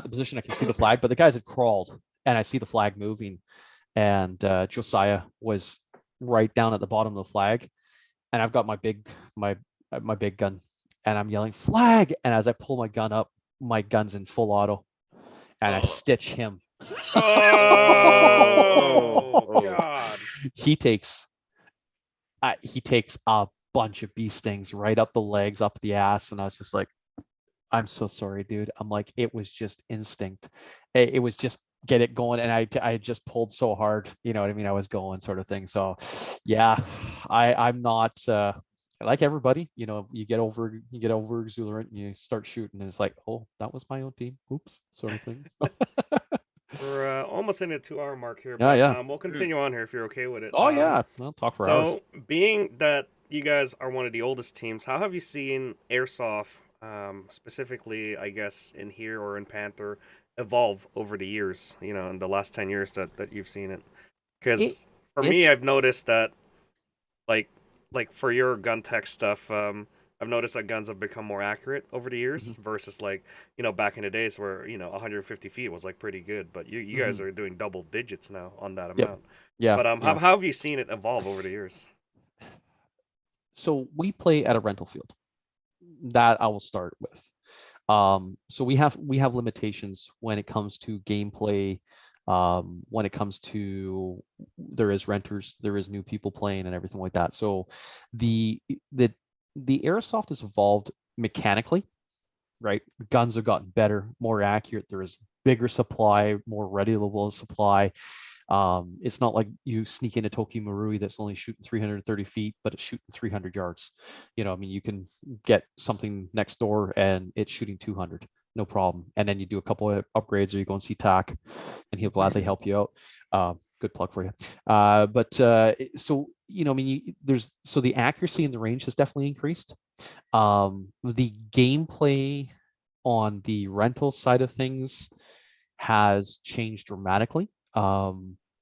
the position I can see the flag, but the guys had crawled, and I see the flag moving, and Josiah was right down at the bottom of the flag, and I've got my big gun, and I'm yelling flag, and as I pull my gun up, my gun's in full auto, and I stitch him.
Oh,
Oh.
God.
He takes a bunch of bee stings right up the legs, up the ass, and I was just like, I'm so sorry, dude. I'm like, it was just instinct. It was just get it going, and I just pulled so hard, you know what I mean? I was going sort of thing. So yeah, I'm not like everybody, you know, you get over exuberant and you start shooting and it's like, oh, that was my own team. Oops, sort of thing.
We're almost in the 2 hour mark here,
Yeah,
but
yeah.
we'll continue on here if you're okay with it.
Oh yeah, I'll talk for hours.
So, being that you guys are one of the oldest teams, how have you seen Airsoft, specifically, I guess, in here or in Panther, evolve over the years, you know, in the last 10 years that you've seen it?
It
Because for me,
it's
I've noticed that, like, like for your gun tech stuff, I've noticed that guns have become more accurate over the years
mhm,
versus, like, you know, back in the days where, you know, 150 feet was like pretty good, but you guys
mhm.
are doing double digits now on that
Yep.
amount.
Yeah,
But
yeah.
how have you seen it evolve over the years?
So we play at a rental field. That I will start with. So we have limitations when it comes to gameplay. When it comes to there is renters, there is new people playing and everything like that. So the the the airsoft has evolved mechanically, right? Guns have gotten better, more accurate. There is bigger supply, more readily supply. It's not like you sneak into Toki Marui that's only shooting 330 feet, but it's shooting 300 yards. You know, I mean, you can get something next door and it's shooting 200, no problem. And then you do a couple of upgrades, or you go and see TAC, and he'll gladly help you out. Good plug for you. So you know, I mean, so the accuracy and the range has definitely increased. The gameplay on the rental side of things has changed dramatically,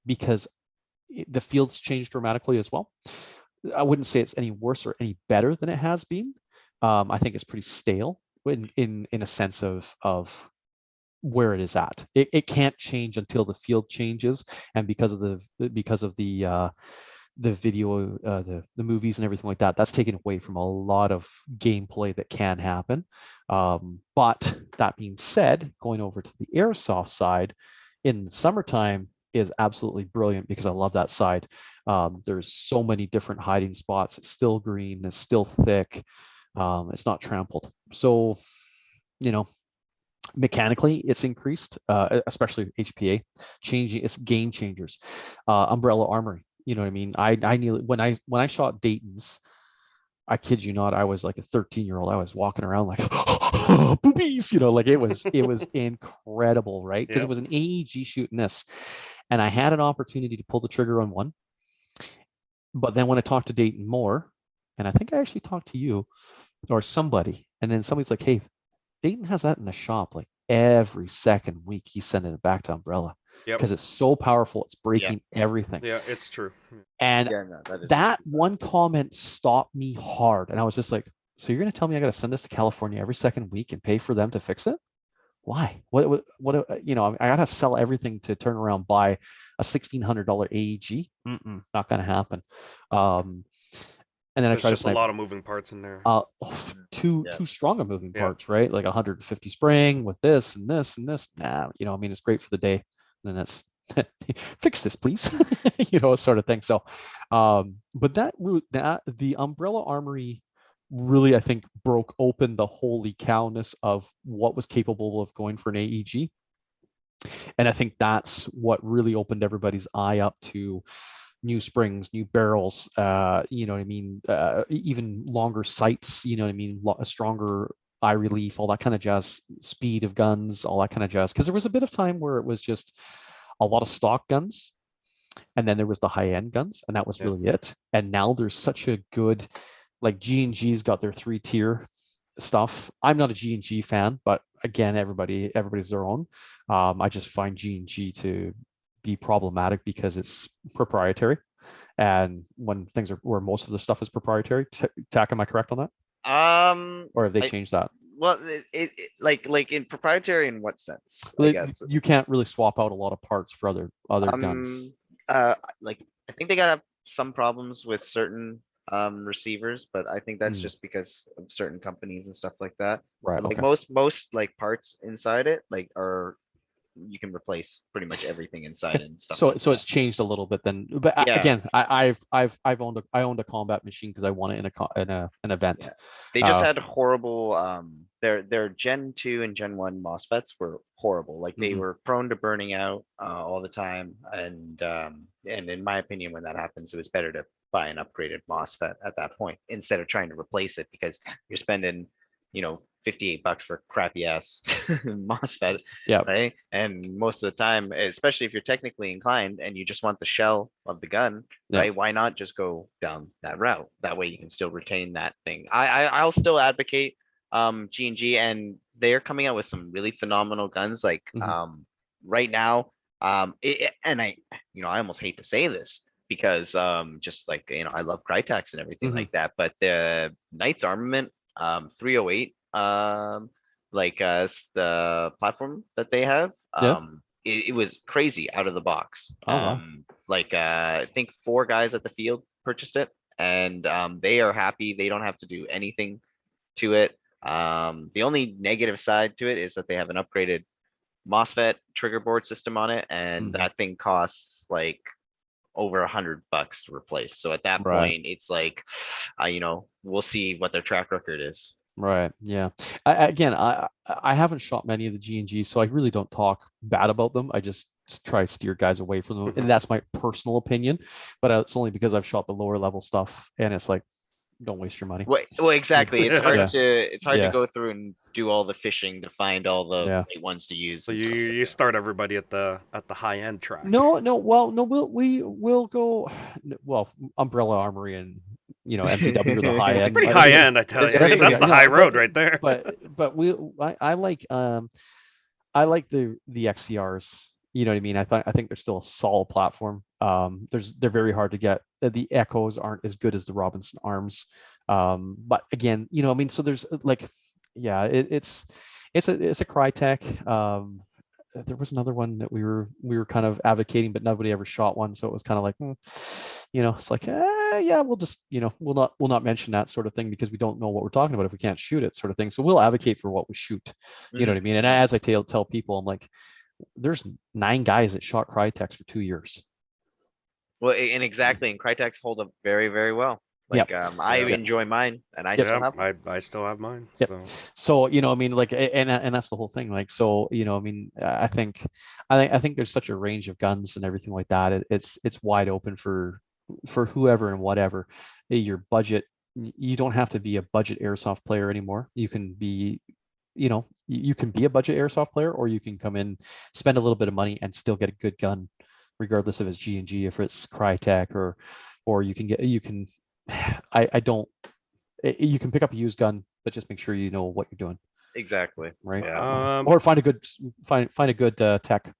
because the field's changed dramatically as well. I wouldn't say it's any worse or any better than it has been. I think it's pretty stale in a sense of where it is at. It can't change until the field changes, and because of the video, the movies and everything like that, that's taken away from a lot of gameplay that can happen. But that being said, going over to the airsoft side in the summertime is absolutely brilliant because I love that side. There's so many different hiding spots. It's still green, it's still thick, it's not trampled. So, you know, mechanically it's increased, especially HPA changing. It's game changers. Umbrella armory, you know what I mean? I knew when I shot Dayton's, I kid you not, I was like a 13-year-old. I was walking around like boobies, you know, like it was incredible, right? Because it
Yep.
was an AEG shooting this, and I had an opportunity to pull the trigger on one. But then when I talked to Dayton more, and I think I actually talked to you or somebody, and then somebody's like, hey, Dayton has that in the shop. Like every second week, he's sending it back to Umbrella
Yep.
because it's so powerful. It's breaking everything.
Yeah, it's true.
And
Yeah, no, that is
that one comment stopped me hard. And I was just like, so you're going to tell me I got to send this to California every second week and pay for them to fix it? Why? What, you know, I got to sell everything to turn around, buy a $1,600 AEG, not going to happen. And then I
There's
try to
just a
snipe
lot of moving parts in there.
too
Yeah.
strong of moving
Yeah.
parts, right? Like 150 spring with this and this and this. Nah, you know, I mean, it's great for the day. And then it's fix this, please, you know, sort of thing. So, but that the Umbrella Armory really, I think, broke open the holy cowness of what was capable of going for an AEG. And I think that's what really opened everybody's eye up to new springs, new barrels, you know what I mean? Even longer sights, you know what I mean? A stronger eye relief, all that kind of jazz, speed of guns, all that kind of jazz. Because there was a bit of time where it was just a lot of stock guns, and then there was the high end guns, and that was really it. And now there's such a good, like G&G's got their 3-tier stuff. I'm not a G&G fan, but again, everybody's their own. I just find G&G to be problematic because it's proprietary, and when things are where most of the stuff is proprietary. Tack, am I correct on that, or have they changed that?
Well, like in proprietary in what sense? I guess.
You can't really swap out a lot of parts for other guns.
Like I think they got some problems with certain receivers, but I think that's just because of certain companies and stuff like that.
Right.
But like
Okay.
most like parts inside it, like are you can replace pretty much everything inside and stuff.
So
like
so
that.
it's changed a little bit then. But
Yeah.
again, I've owned a combat machine because I won it in an event.
Yeah. They just had horrible their Gen 2 and Gen 1 MOSFETs were horrible. Like they were prone to burning out all the time. And in my opinion, when that happens, it was better to buy an upgraded MOSFET at that point instead of trying to replace it, because you're spending, you know, $58 for crappy ass MOSFET,
Yeah.
right? And most of the time, especially if you're technically inclined and you just want the shell of the gun, right? Why not just go down that route? That way you can still retain that thing. I'll still advocate G&G, and they're coming out with some really phenomenal guns. Like right now, and I, you know, I almost hate to say this because just like, you know, I love Crytek's and everything like that, but the Knights Armament 308 like the platform that they have, it was crazy out of the box. Like I think 4 guys at the field purchased it, and they are happy. They don't have to do anything to it. The only negative side to it is that they have an upgraded MOSFET trigger board system on it, and that thing costs like over $100 to replace. So at that point, it's like, you know, we'll see what their track record is.
Right. Yeah. I haven't shot many of the G&G, so I really don't talk bad about them. I just try to steer guys away from them, and that's my personal opinion. But it's only because I've shot the lower level stuff, and it's like, don't waste your money.
Well, exactly. It's hard
Yeah.
to go through and do all the fishing to find all the
Yeah.
right ones to use.
So
and stuff like
you
that.
start everybody at the high end track.
No, we'll go. Well, Umbrella Armory and, you know, MTW are the high
It's
end.
pretty high end, I tell
It's
you.
pretty-
That's the
Yeah,
high road right there.
But I like the XCRs. You know what I mean? I think they're still a solid platform. They're very hard to get. The Echoes aren't as good as the Robinson Arms. But again, you know, I mean, so there's like, yeah, it's a Crytek. There was another one that we were kind of advocating, but nobody ever shot one, so it was kind of like, you know, it's like, yeah, we'll just, you know, we'll not mention that sort of thing because we don't know what we're talking about if we can't shoot it, sort of thing. So we'll advocate for what we shoot. You know what I mean? And as I tell people, I'm like, there's 9 guys that shot Crytek's for 2 years.
Well, and exactly, and Crytek's hold up very, very well. Like I enjoy mine, and I still have.
I still have mine.
Yep. So, you know, I mean, like, and that's the whole thing. Like, so, you know, I mean, I think there's such a range of guns and everything like that. It's wide open for whoever and whatever. Your budget, you don't have to be a budget airsoft player anymore. You can be, you know, you can be a budget airsoft player, or you can come in, spend a little bit of money, and still get a good gun, regardless if it's G&G, if it's Crytek, or you can you can pick up a used gun, but just make sure you know what you're doing.
Exactly.
Right.
Yeah.
Or find a good tech.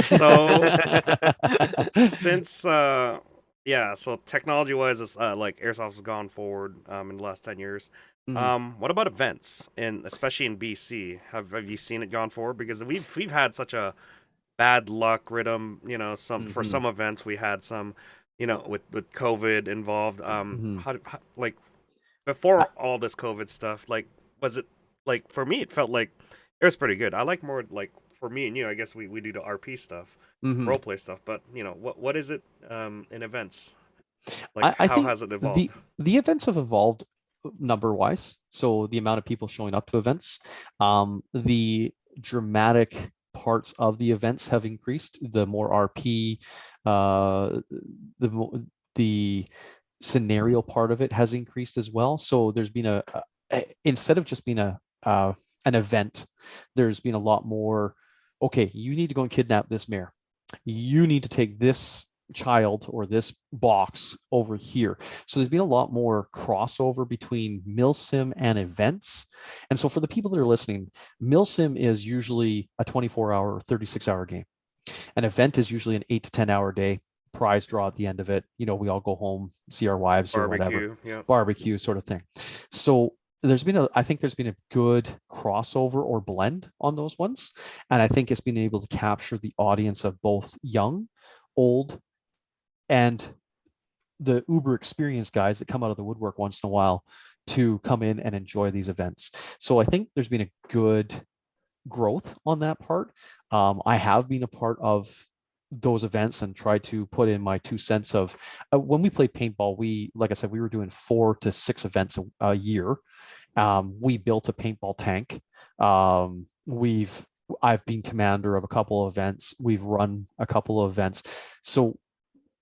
So since so technology wise, it's like airsoft has gone forward in the last 10 years. What about events, and especially in BC? Have you seen it gone forward? Because we've had such a bad luck rhythm. You know, for
Mhm.
some events we had some, you know, with COVID involved.
Mhm.
How like
I,
before all this COVID stuff, like was it like for me? It felt like it was pretty good. I like more like for me and you. I guess we do the RP stuff,
mhm.
role play stuff. But you know, what is it in events? Like
I
how
think
has it
the
evolved?
the events have evolved number wise. So the amount of people showing up to events, the dramatic parts of the events have increased. The more RP, the the scenario part of it has increased as well. So there's been instead of just being an event, there's been a lot more. Okay, you need to go and kidnap this mayor. You need to take this child or this box over here. So there's been a lot more crossover between milsim and events. And so for the people that are listening, milsim is usually a 24-hour or 36-hour game. An event is usually an 8 to 10 hour day, prize draw at the end of it. You know, we all go home, see our wives or whatever,
Barbecue, yeah.
barbecue sort of thing. So I think there's been a good crossover or blend on those ones. And I think it's been able to capture the audience of both young, old, and the uber experienced guys that come out of the woodwork once in a while to come in and enjoy these events. So I think there's been a good growth on that part. I have been a part of those events and tried to put in my 2 cents of when we played paintball. We, like I said, we were doing 4 to 6 events a year. We built a paintball tank. Um, we've I've been commander of a couple of events. We've run a couple of events. So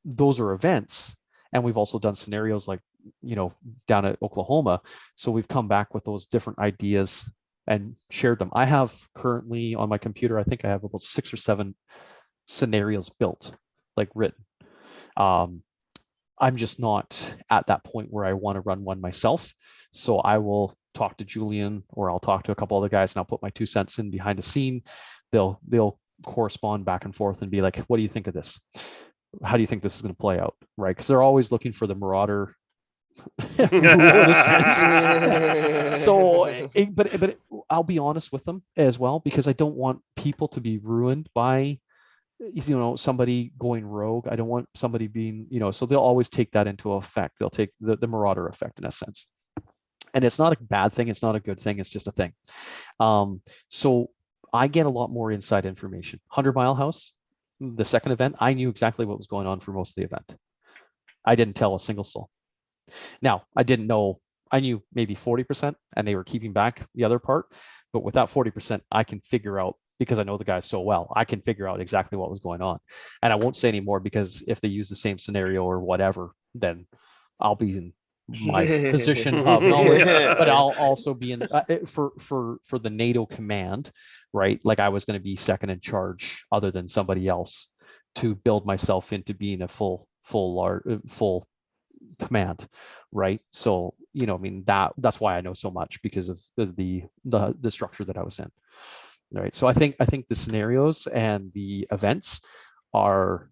those are events. And we've also done scenarios like, you know, down at Oklahoma. So we've come back with those different ideas and shared them. I have currently on my computer, I think I have about 6 or 7 scenarios built, like written. Um, I'm just not at that point where I want to run one myself. So I will talk to Julian or I'll talk to a couple other guys and I'll put my 2 cents in behind the scene. They'll correspond back and forth and be like, what do you think of this? How do you think this is going to play out? Right. Because they're always looking for the marauder rule in a sense. So, but I'll be honest with them as well because I don't want people to be ruined by somebody going rogue. I don't want somebody being so they'll always take that into effect. They'll take the marauder effect in a sense, and it's not a bad thing. It's not a good thing. It's just a thing. So I get a lot more inside information. 100 Mile House, the second event, I knew exactly what was going on for most of the event. I didn't tell a single soul. Now, I knew maybe 40% and they were keeping back the other part. But with that 40%, I can figure out, because I know the guys so well, I can figure out exactly what was going on. And I won't say anymore because if they use the same scenario or whatever, then I'll be in my position of knowledge, but I'll also be in for the NATO command, right? Like I was going to be second in charge other than somebody else to build myself into being a full command, right? So I mean that's why I know so much because of the structure that I was in, right? So I think the scenarios and the events are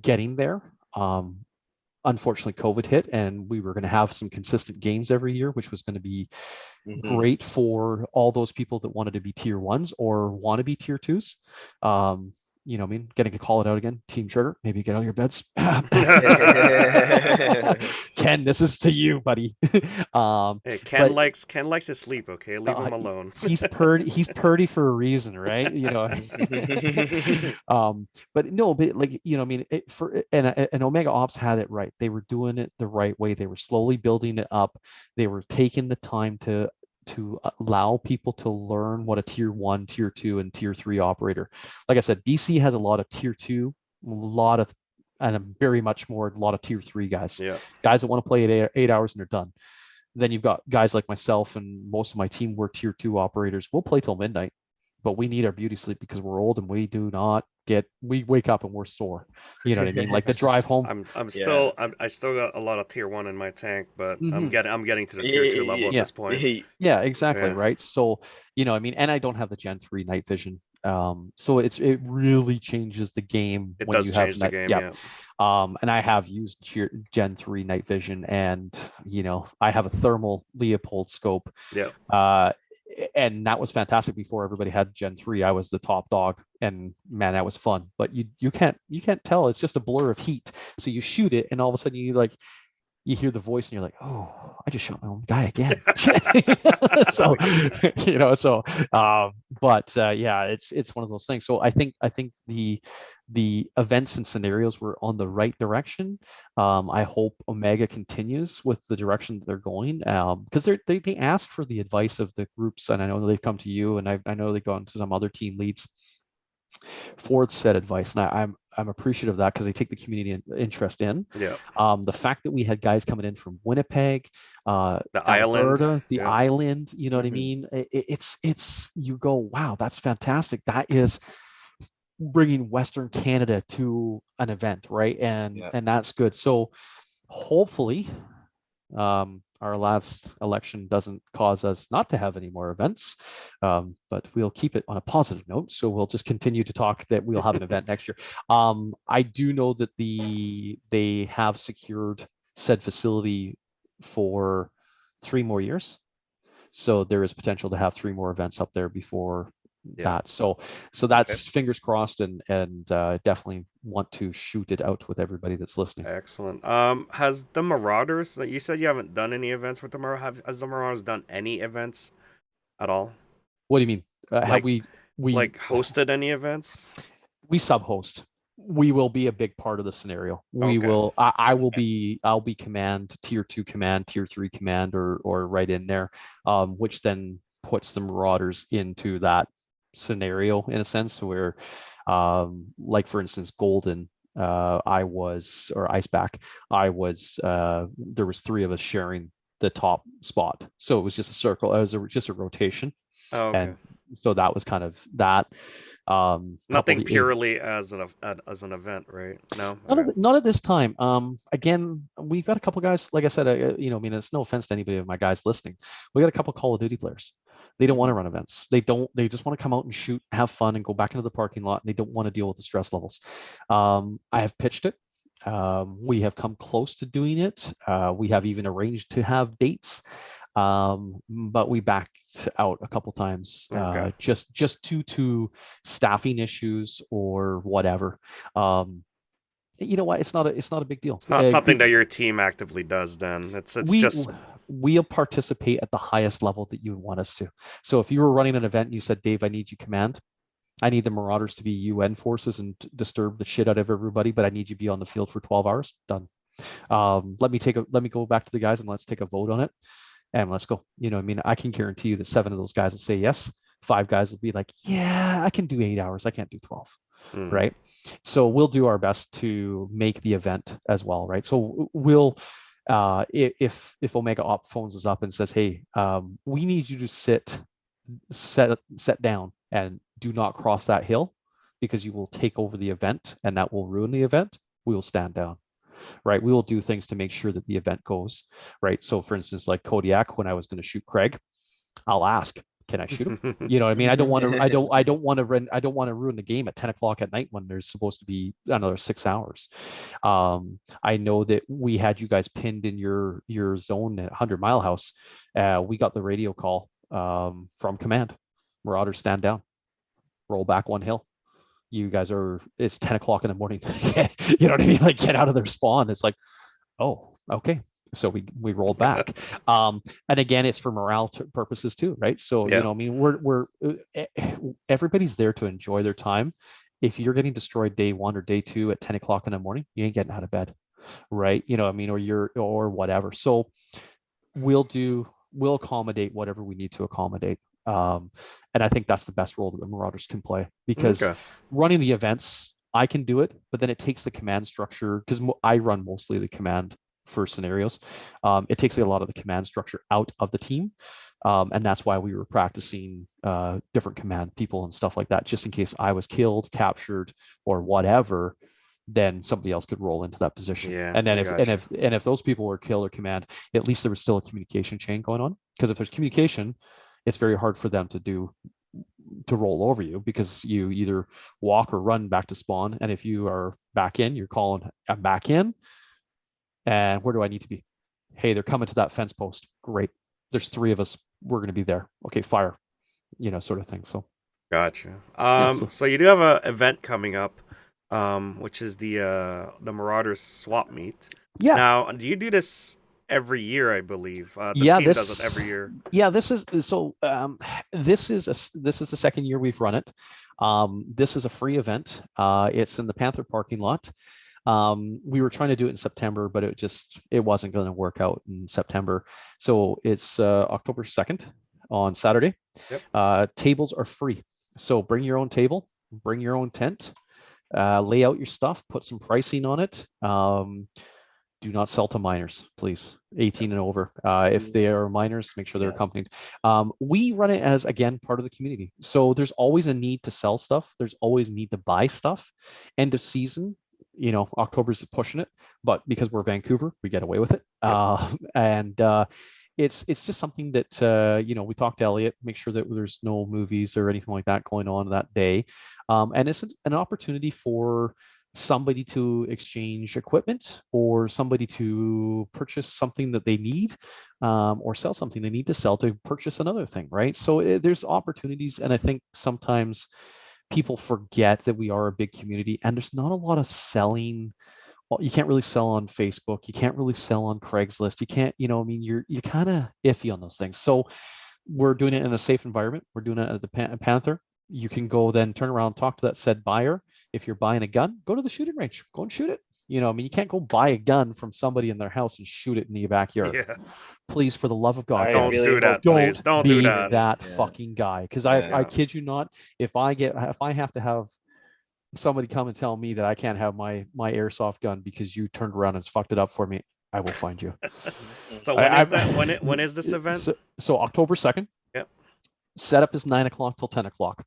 getting there. Unfortunately, COVID hit, and we were going to have some consistent games every year, which was going to be
Mhm.
great for all those people that wanted to be tier ones or want to be tier twos. I mean, getting to call it out again, Team Sugar, maybe get out of your beds. Ken, this is to you, buddy.
Hey,
But
Ken likes to sleep. Okay, leave him alone.
he's purdy for a reason, right? But no, but like I mean, and Omega Ops had it right. They were doing it the right way. They were slowly building it up. They were taking the time to allow people to learn what a tier 1, tier 2, and tier 3 operator. Like I said, BC has a lot of tier 2, a lot of, and very much more a lot of tier 3 guys,
Yeah.
guys that want to play 8 hours and they're done. Then you've got guys like myself and most of my team. We're tier 2 operators. We'll play till midnight, but we need our beauty sleep because we're old and we wake up and we're sore. You know what I mean? Like the drive home.
Yeah.
I still got a lot of tier 1 in my tank, but
Mhm.
I'm getting to the tier 2 level at
Yeah.
this point.
Yeah, exactly.
Yeah,
Right. So, I mean, and I don't have the Gen 3 night vision. So it really changes the game
it
when
does
you have
change the
night.
game.
Yeah.
Yeah.
And I have used Gen 3 night vision, and I have a thermal Leopold scope.
Yeah.
Uh, and that was fantastic. Before everybody had Gen 3, I was the top dog, and man, that was fun. But you can't tell. It's just a blur of heat. So you shoot it, and all of a sudden you hear the voice and you're like, oh, I just shot my own guy again. So, yeah, it's one of those things. So I think the events and scenarios were on the right direction. I hope Omega continues with the direction that they're going, because they ask for the advice of the groups, and I know they've come to you, and I know they've gone to some other team leads for said advice, and I'm appreciative of that, because they take the community interest in.
Yeah.
The fact that we had guys coming in from Winnipeg,
The
Alberta,
island.
the
Yeah.
island, you know what I
Mhm.
mean? It's you go, wow, that's fantastic. That is bringing Western Canada to an event, right? And
Yeah.
that's good. So hopefully, our last election doesn't cause us not to have any more events, but we'll keep it on a positive note. So we'll just continue to talk that we'll have an event next year. I do know that they have secured said facility for 3 more years. So there is potential to have 3 more events up there before
Yeah.
that. So that's fingers crossed, and definitely want to shoot it out with everybody that's listening.
Excellent. Has the Marauders? You said you haven't done any events with the Marauders. Has the Marauders done any events at all?
What do you mean? Have
Like-
we
Like hosted any events?
we sub-host? We will be a big part of the scenario. We
Okay.
will. I'll be command, tier 2 command, tier 3 command, or right in there, which then puts the Marauders into that scenario in a sense where, like for instance, Golden, I was, or Iceback, I was. There was 3 of us sharing the top spot, so it was just a circle. It was just a rotation.
Oh, okay.
And so that was kind of that.
Nothing
coupled-
purely as an event, right? No.
Not at this time. Again, we've got a couple guys. Like I said, I mean, it's no offense to anybody of my guys listening. We got a couple Call of Duty players. They don't want to run events. They don't. They just want to come out and shoot, have fun, and go back into the parking lot. And they don't want to deal with the stress levels. I have pitched it. We have come close to doing it. We have even arranged to have dates, but we backed out a couple times,
Okay.
just due to staffing issues or whatever. You know what? It's not a big deal.
It's not something that your team actively does. Then it's just
we'll participate at the highest level that you want us to. So if you were running an event and you said, Dave, I need you command. I need the Marauders to be UN forces and disturb the shit out of everybody, but I need you to be on the field for 12 hours. Done. Let me go back to the guys and let's take a vote on it, and let's go. You know, I mean, I can guarantee you that 7 of those guys will say yes. 5 guys will be like, yeah, I can do 8 hours. I can't do 12. Right. So we'll do our best to make the event as well. Right. So we'll, if Omega Op phones us up and says, hey, we need you to set down and do not cross that hill because you will take over the event and that will ruin the event, we will stand down. Right. We will do things to make sure that the event goes right. So for instance, like Kodiak, when I was going to shoot Craig, I'll ask, can I shoot him? You know what I mean? I don't want to ruin the game at 10 o'clock at night when there's supposed to be another 6 hours. I know that we had you guys pinned in your zone at 100 Mile House. We got the radio call from command. Marauders, stand down, roll back 1 hill. You guys it's 10 o'clock in the morning. You know what I mean? Like, get out of their spawn. It's like, oh, okay. So we rolled back. And again, it's for morale purposes too, right? So,
Yeah.
you know, I mean, we're everybody's there to enjoy their time. If you're getting destroyed day 1 or day 2 at 10 o'clock in the morning, you ain't getting out of bed, right? You know, I mean, or whatever. So we'll accommodate whatever we need to accommodate. And I think that's the best role that the Marauders can play, because running the events, I can do it, but then it takes the command structure, because I run mostly the command for scenarios. It takes a lot of the command structure out of the team. And that's why we were practicing different command people and stuff like that, just in case I was killed, captured, or whatever, then somebody else could roll into that position.
Yeah,
and then if those people were killed or command, at least there was still a communication chain going on. Because if there's communication, it's very hard for them to roll over you, because you either walk or run back to spawn. And if you are back in, you're calling, I'm back in. And where do I need to be? Hey, they're coming to that fence post. Great. There's 3 of us. We're going to be there. Okay, fire. sort of thing. So
Gotcha.
yeah, so
So you do have a event coming up, which is the Marauders swap meet.
yeah,
Now, do you do this every year? I believe the
yeah,
team does it every year.
this is so this is the second year we've run it. This is a free event. It's in the Panther parking lot. We were trying to do it in September, but it wasn't going to work out in September. So it's October 2nd on Saturday.
Yep.
Tables are free. So bring your own table, bring your own tent, lay out your stuff, put some pricing on it. Do not sell to minors, please. 18 and over. If they are minors, make sure they're
Yeah.
accompanied. We run it as, again, part of the community. So there's always a need to sell stuff. There's always a need to buy stuff. End of season, October's pushing it, but because we're Vancouver, we get away with it. And it's just something that we talked to Elliot, make sure that there's no movies or anything like that going on that day. And it's an opportunity for somebody to exchange equipment or somebody to purchase something that they need, or sell something they need to sell to purchase another thing, right? So there's opportunities, and I think sometimes people forget that we are a big community and there's not a lot of selling. Well, you can't really sell on Facebook, you can't really sell on Craigslist, you can't, you're kind of iffy on those things. So we're doing it in a safe environment. We're doing it at the Panther. You can go then turn around, talk to that said buyer. If you're buying a gun, go to the shooting range, go and shoot it. You can't go buy a gun from somebody in their house and shoot it in the backyard.
Yeah.
Please, for the love of God,
I
Don't
guys,
really
do
hope
that,
don't
please. Don't do
be
that.
that
Yeah.
fucking guy. Because
Yeah.
I kid you not, if I have to have somebody come and tell me that I can't have my airsoft gun because you turned around and fucked it up for me, I will find you.
So when is that?
I
When is this event?
so October 2nd.
Yep.
Setup is 9 o'clock till 10 o'clock.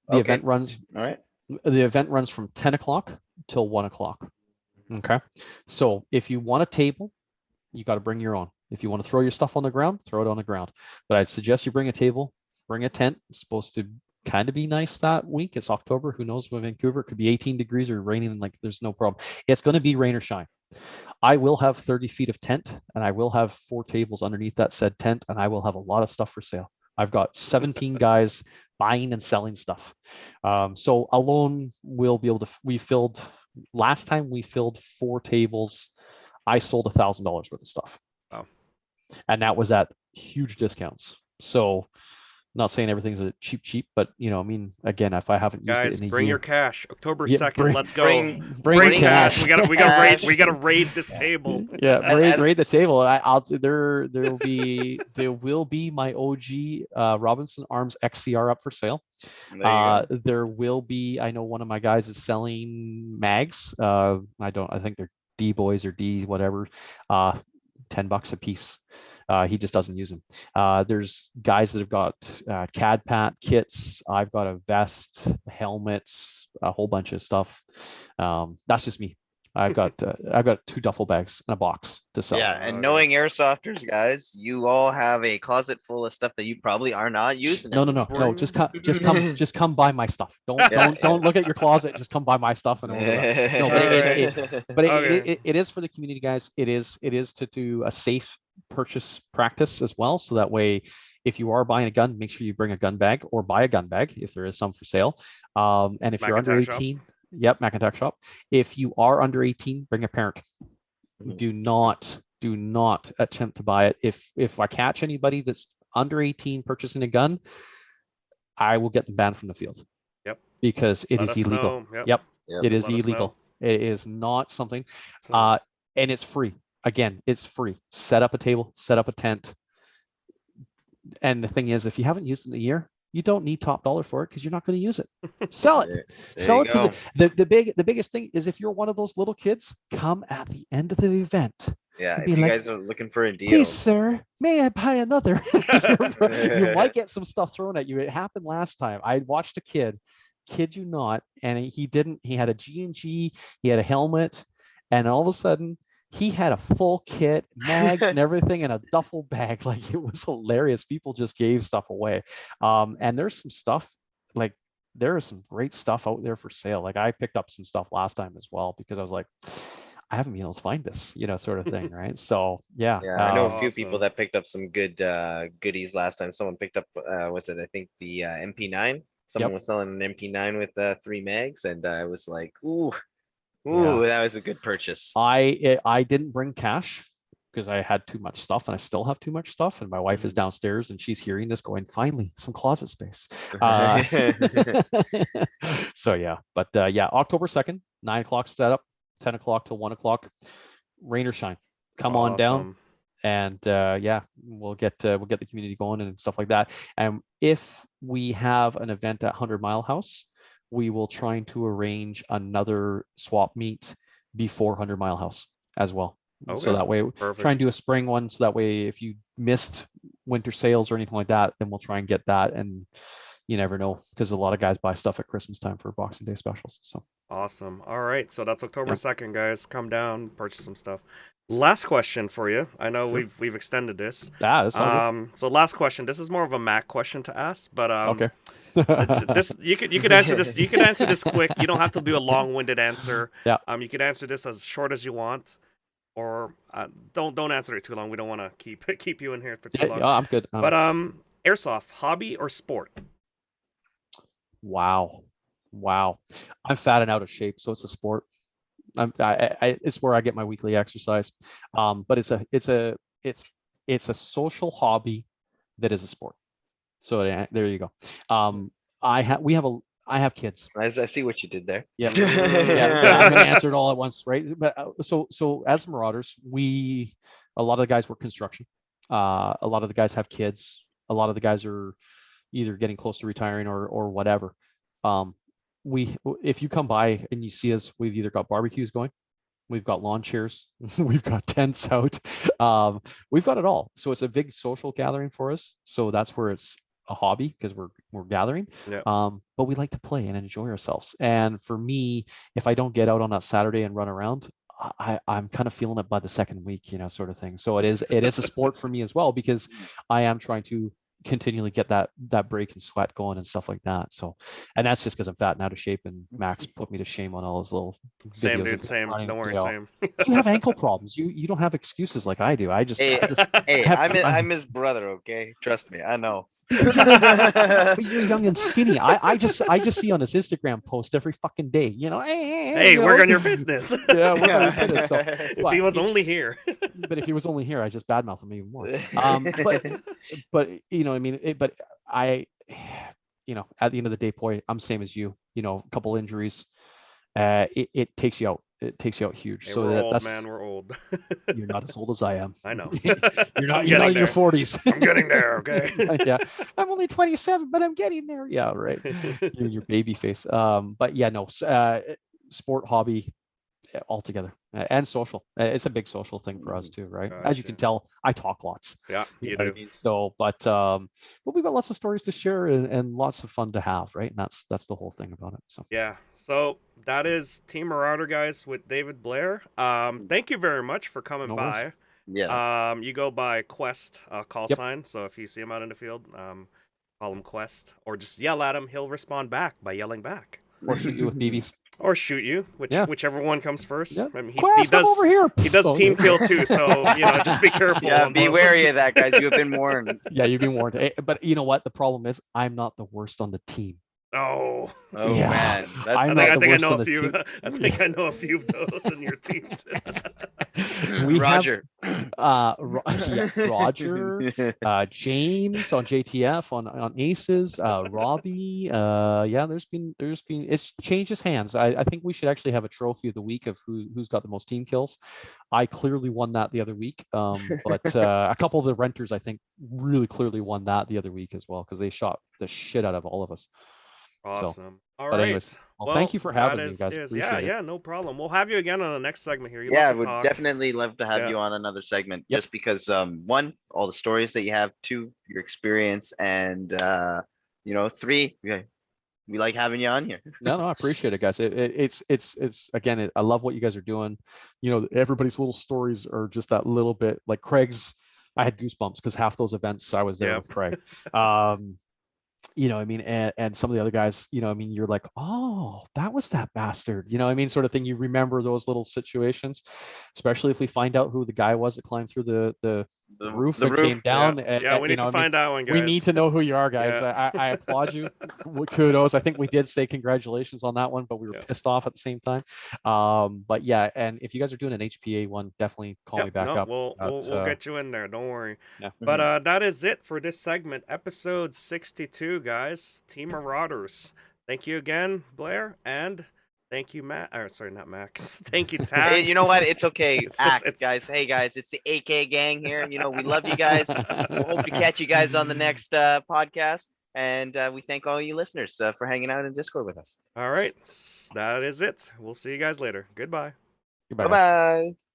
The
Okay.
event runs.
All right.
The event runs from 10 o'clock till 1 o'clock. Okay. So if you want a table, you got to bring your own. If you want to throw your stuff on the ground, throw it on the ground. But I'd suggest you bring a table, bring a tent. It's supposed to kind of be nice that week. It's October. Who knows with Vancouver? It could be 18 degrees or raining. Like there's no problem. It's going to be rain or shine. I will have 30 feet of tent and I will have 4 tables underneath that said tent, and I will have a lot of stuff for sale. I've got 17 guys buying and selling stuff. So alone we'll be able to, last time we filled 4 tables. I sold $1,000 worth of stuff.
Wow.
And that was at huge discounts. So not saying everything's a cheap, but again, if I haven't used
Guys,
it in a
bring
year,
your cash. October
Yeah,
2nd. Let's go.
bring
cash.
cash.
We gotta raid this table.
Yeah,
And-
raid the table. There will be my OG Robinson Arms XCR up for sale.
There you go.
There will be. I know one of my guys is selling mags. I think they're D boys or D whatever. $10 a piece. He just doesn't use them. There's guys that have got CAD-PAT kits. I've got a vest, helmets, a whole bunch of stuff. That's just me. I've got 2 duffel bags and a box to sell.
Yeah, and knowing airsofters, guys, you all have a closet full of stuff that you probably are not using.
No.
Bring-
Just come buy my stuff. Don't look at your closet. Just come buy my stuff and order that. No, but
Okay.
it is for the community, guys. It is to do a safe purchase practice as well. So that way, if you are buying a gun, make sure you bring a gun bag or buy a gun bag if there is some for sale. And if you're under
Macintosh shop.
18, yep, Macintosh shop. If you are under 18, bring a parent. Do not attempt to buy it. If I catch anybody that's under 18 purchasing a gun, I will get them banned from the field.
Yep.
Because it
Let
is
us
illegal.
know.
Yep.
Yep.
It is
Let us know.
illegal. It is not something.
So,
And it's free. Again, it's free. Set up a table, set up a tent. And the thing is, if you haven't used it in a year, you don't need top dollar for it because you're not going to use it. Sell it.
There
Sell
you
it
go.
to the biggest thing is if you're one of those little kids, come at the end of the event.
Yeah,
and
if
be
you
like,
guys are looking for a deal.
Please, sir, may I buy another? You might get some stuff thrown at you. It happened last time. I watched a kid you not, and he had a G&G, he had a helmet, and all of a sudden he had a full kit, mags and everything, in a duffel bag. Like, it was hilarious. People just gave stuff away. And there's some stuff, like, there is some great stuff out there for sale. Like, I picked up some stuff last time as well because I was like, I haven't been able to find this, sort of thing, right? So yeah,
Yeah, I know a few
Awesome.
people that picked up some good goodies last time. Someone picked up was it I think the MP9. Someone
yep,
was selling an MP9 with 3 megs, and I was like, ooh,
yeah.
that was a good purchase.
I didn't bring cash because I had too much stuff, and I still have too much stuff. And my wife is
Mhm.
downstairs, and she's hearing this, going, "Finally, some closet space." Uh, so yeah, but yeah, October 2nd, 9 o'clock setup, 10 o'clock till 1 o'clock, rain or shine, come on down,
Awesome.
and yeah, we'll get the community going and stuff like that. And if we have an event at 100 Mile House, we will try to arrange another swap meet before 100 Mile House as well. So
Okay.
that way, try
Perfect.
and do a spring one. So that way, if you missed winter sales or anything like that, then we'll try and get that. And you never know, because a lot of guys buy stuff at Christmas time for Boxing Day specials. So
Awesome. All right. So that's October
yeah,
2nd, guys. Come down, purchase some stuff. Last question for you. I know
sure.
we've extended this.
That's all good.
So last question. This is more of a Mac question to ask, but
Okay.
this you could answer this. You could answer this quick. You don't have to do a long-winded answer.
Yeah.
You could answer this as short as you want, or don't answer it too long. We don't want to keep you in here for too
Yeah,
long.
yeah, I'm good.
But airsoft hobby or sport?
Wow. Wow. I'm fat and out of shape, so it's a sport. It's where I get my weekly exercise. But it's a social hobby that is a sport. So there you go. I have kids.
I see what you did there.
Yeah. Yeah. I'm gonna answer it all at once, right? But so as Marauders, a lot of the guys work construction. A lot of the guys have kids. A lot of the guys are either getting close to retiring or whatever. Um, if you come by and you see us, we've either got barbecues going, we've got lawn chairs, we've got tents out, we've got it all. So it's a big social gathering for us. So that's where it's a hobby, because we're gathering.
Yeah.
But we like to play and enjoy ourselves. And for me, if I don't get out on that Saturday and run around, I'm kind of feeling it by the second week, sort of thing. So it is a sport for me as well, because I am trying to continually get that break and sweat going and stuff like that. So, and that's just because I'm fat and out of shape, and Max put me to shame on all his little
Same,
videos
dude.
of
Same.
running.
Don't worry. Same.
You have ankle problems. You don't have excuses like I do. I just
Hey, hey,
have
I'm his brother, okay? Trust me, I know.
but you're young and skinny. I just see on his Instagram post every fucking day.
Hey, work on your fitness.
Yeah, work on your fitness. So,
If he was only here.
but if he was only here, I just badmouth him even more. But I mean, but I, at the end of the day, boy, I'm same as you. A couple injuries, it takes you out. It takes you out huge.
Hey,
So
we're old,
that's
man. We're old.
you're not as old as I am.
I know.
You're not.
I'm
You're not
getting
in your
there.
40s.
I'm getting there. Okay.
Yeah, I'm only 27, but I'm getting there. Yeah, right. You and your baby face. But yeah, no. Sport, hobby, altogether, and social. It's a big social thing for us too, right? As you can
Gotcha.
tell, I talk lots.
Yeah,
You
you
know what
do.
I mean? So, but we've got lots of stories to share, and lots of fun to have, right? And that's the whole thing about it. So
Yeah. So that is Team Marauder, guys, with David Blair. Thank you very much for coming
no worries.
by.
Yeah.
You go by Quest call
Yep.
sign. So if you see him out in the field, call him Quest, or just yell at him. He'll respond back by yelling back,
Or shoot you with BBs.
or shoot you,
Yeah.
whichever one comes first.
Yeah.
I mean, he
Quest, come
does
over here.
he does
Oh,
team
okay.
kill too. So just be careful.
Yeah,
on
be
both.
wary of that, guys. You have been warned.
Yeah, you've been warned. But you know what? The problem is, I'm not the worst on the team.
Oh.
Oh
Yeah.
man,
I'm
I
not
think
the
I
worst
know
on
a
the
few.
team.
I think I know a few of those in your team.
Roger.
Roger, James on JTF, on Aces, Robbie. Yeah, there's been it's changes hands. I think we should actually have a trophy of the week of who's got the most team kills. I clearly won that the other week. But a couple of the renters, I think, really clearly won that the other week as well, because they shot the shit out of all of us. So,
Awesome. All
but
right.
anyways, well, thank you for
that
having me, guys.
yeah,
Appreciate it.
no problem. We'll have you again on the next segment here. You
Yeah,
love to
would
talk.
definitely love to have
Yeah.
you on another segment,
Yep.
just because one, all the stories that you have, two, your experience, and 3, we like having you on here.
No, I appreciate it, guys. It's again, I love what you guys are doing. Everybody's little stories are just that little bit like Craig's. I had goosebumps because half those events I was there
Yeah.
with Craig. you know, I mean, and some of the other guys, you know, I mean, you're like, oh, that was that bastard, you know, I mean, sort of thing. You remember those little situations, especially if we find out who the guy was that climbed through the roof
The
and came
roof.
Yeah,
down.
yeah, we
You
need
know,
to
I mean,
find that one,
we need
guys.
to know who you are, guys.
Yeah.
I applaud you. Kudos. I think we did say congratulations on that one, but we were
Yeah.
pissed off at the same time. But yeah, and if you guys are doing an HPA one, definitely call me
Yep.
back
No,
up.
we'll get you in there. Don't worry.
Yeah.
But
Mhm.
that is it for this segment, episode 62, guys. Team Marauders. Thank you again, Blair, and thank you, Matt. Or sorry, not Max. Thank you,
Hey,
Tag.
you know what? It's okay.
It's just
Act,
it's.
guys. Hey, guys. It's the AK gang here. You know, we love you guys. We'll hope to catch you guys on the next podcast. And we thank all you listeners for hanging out in Discord with us.
All right, that is it. We'll see you guys later. Goodbye.
Goodbye,
Bye
guys.
bye.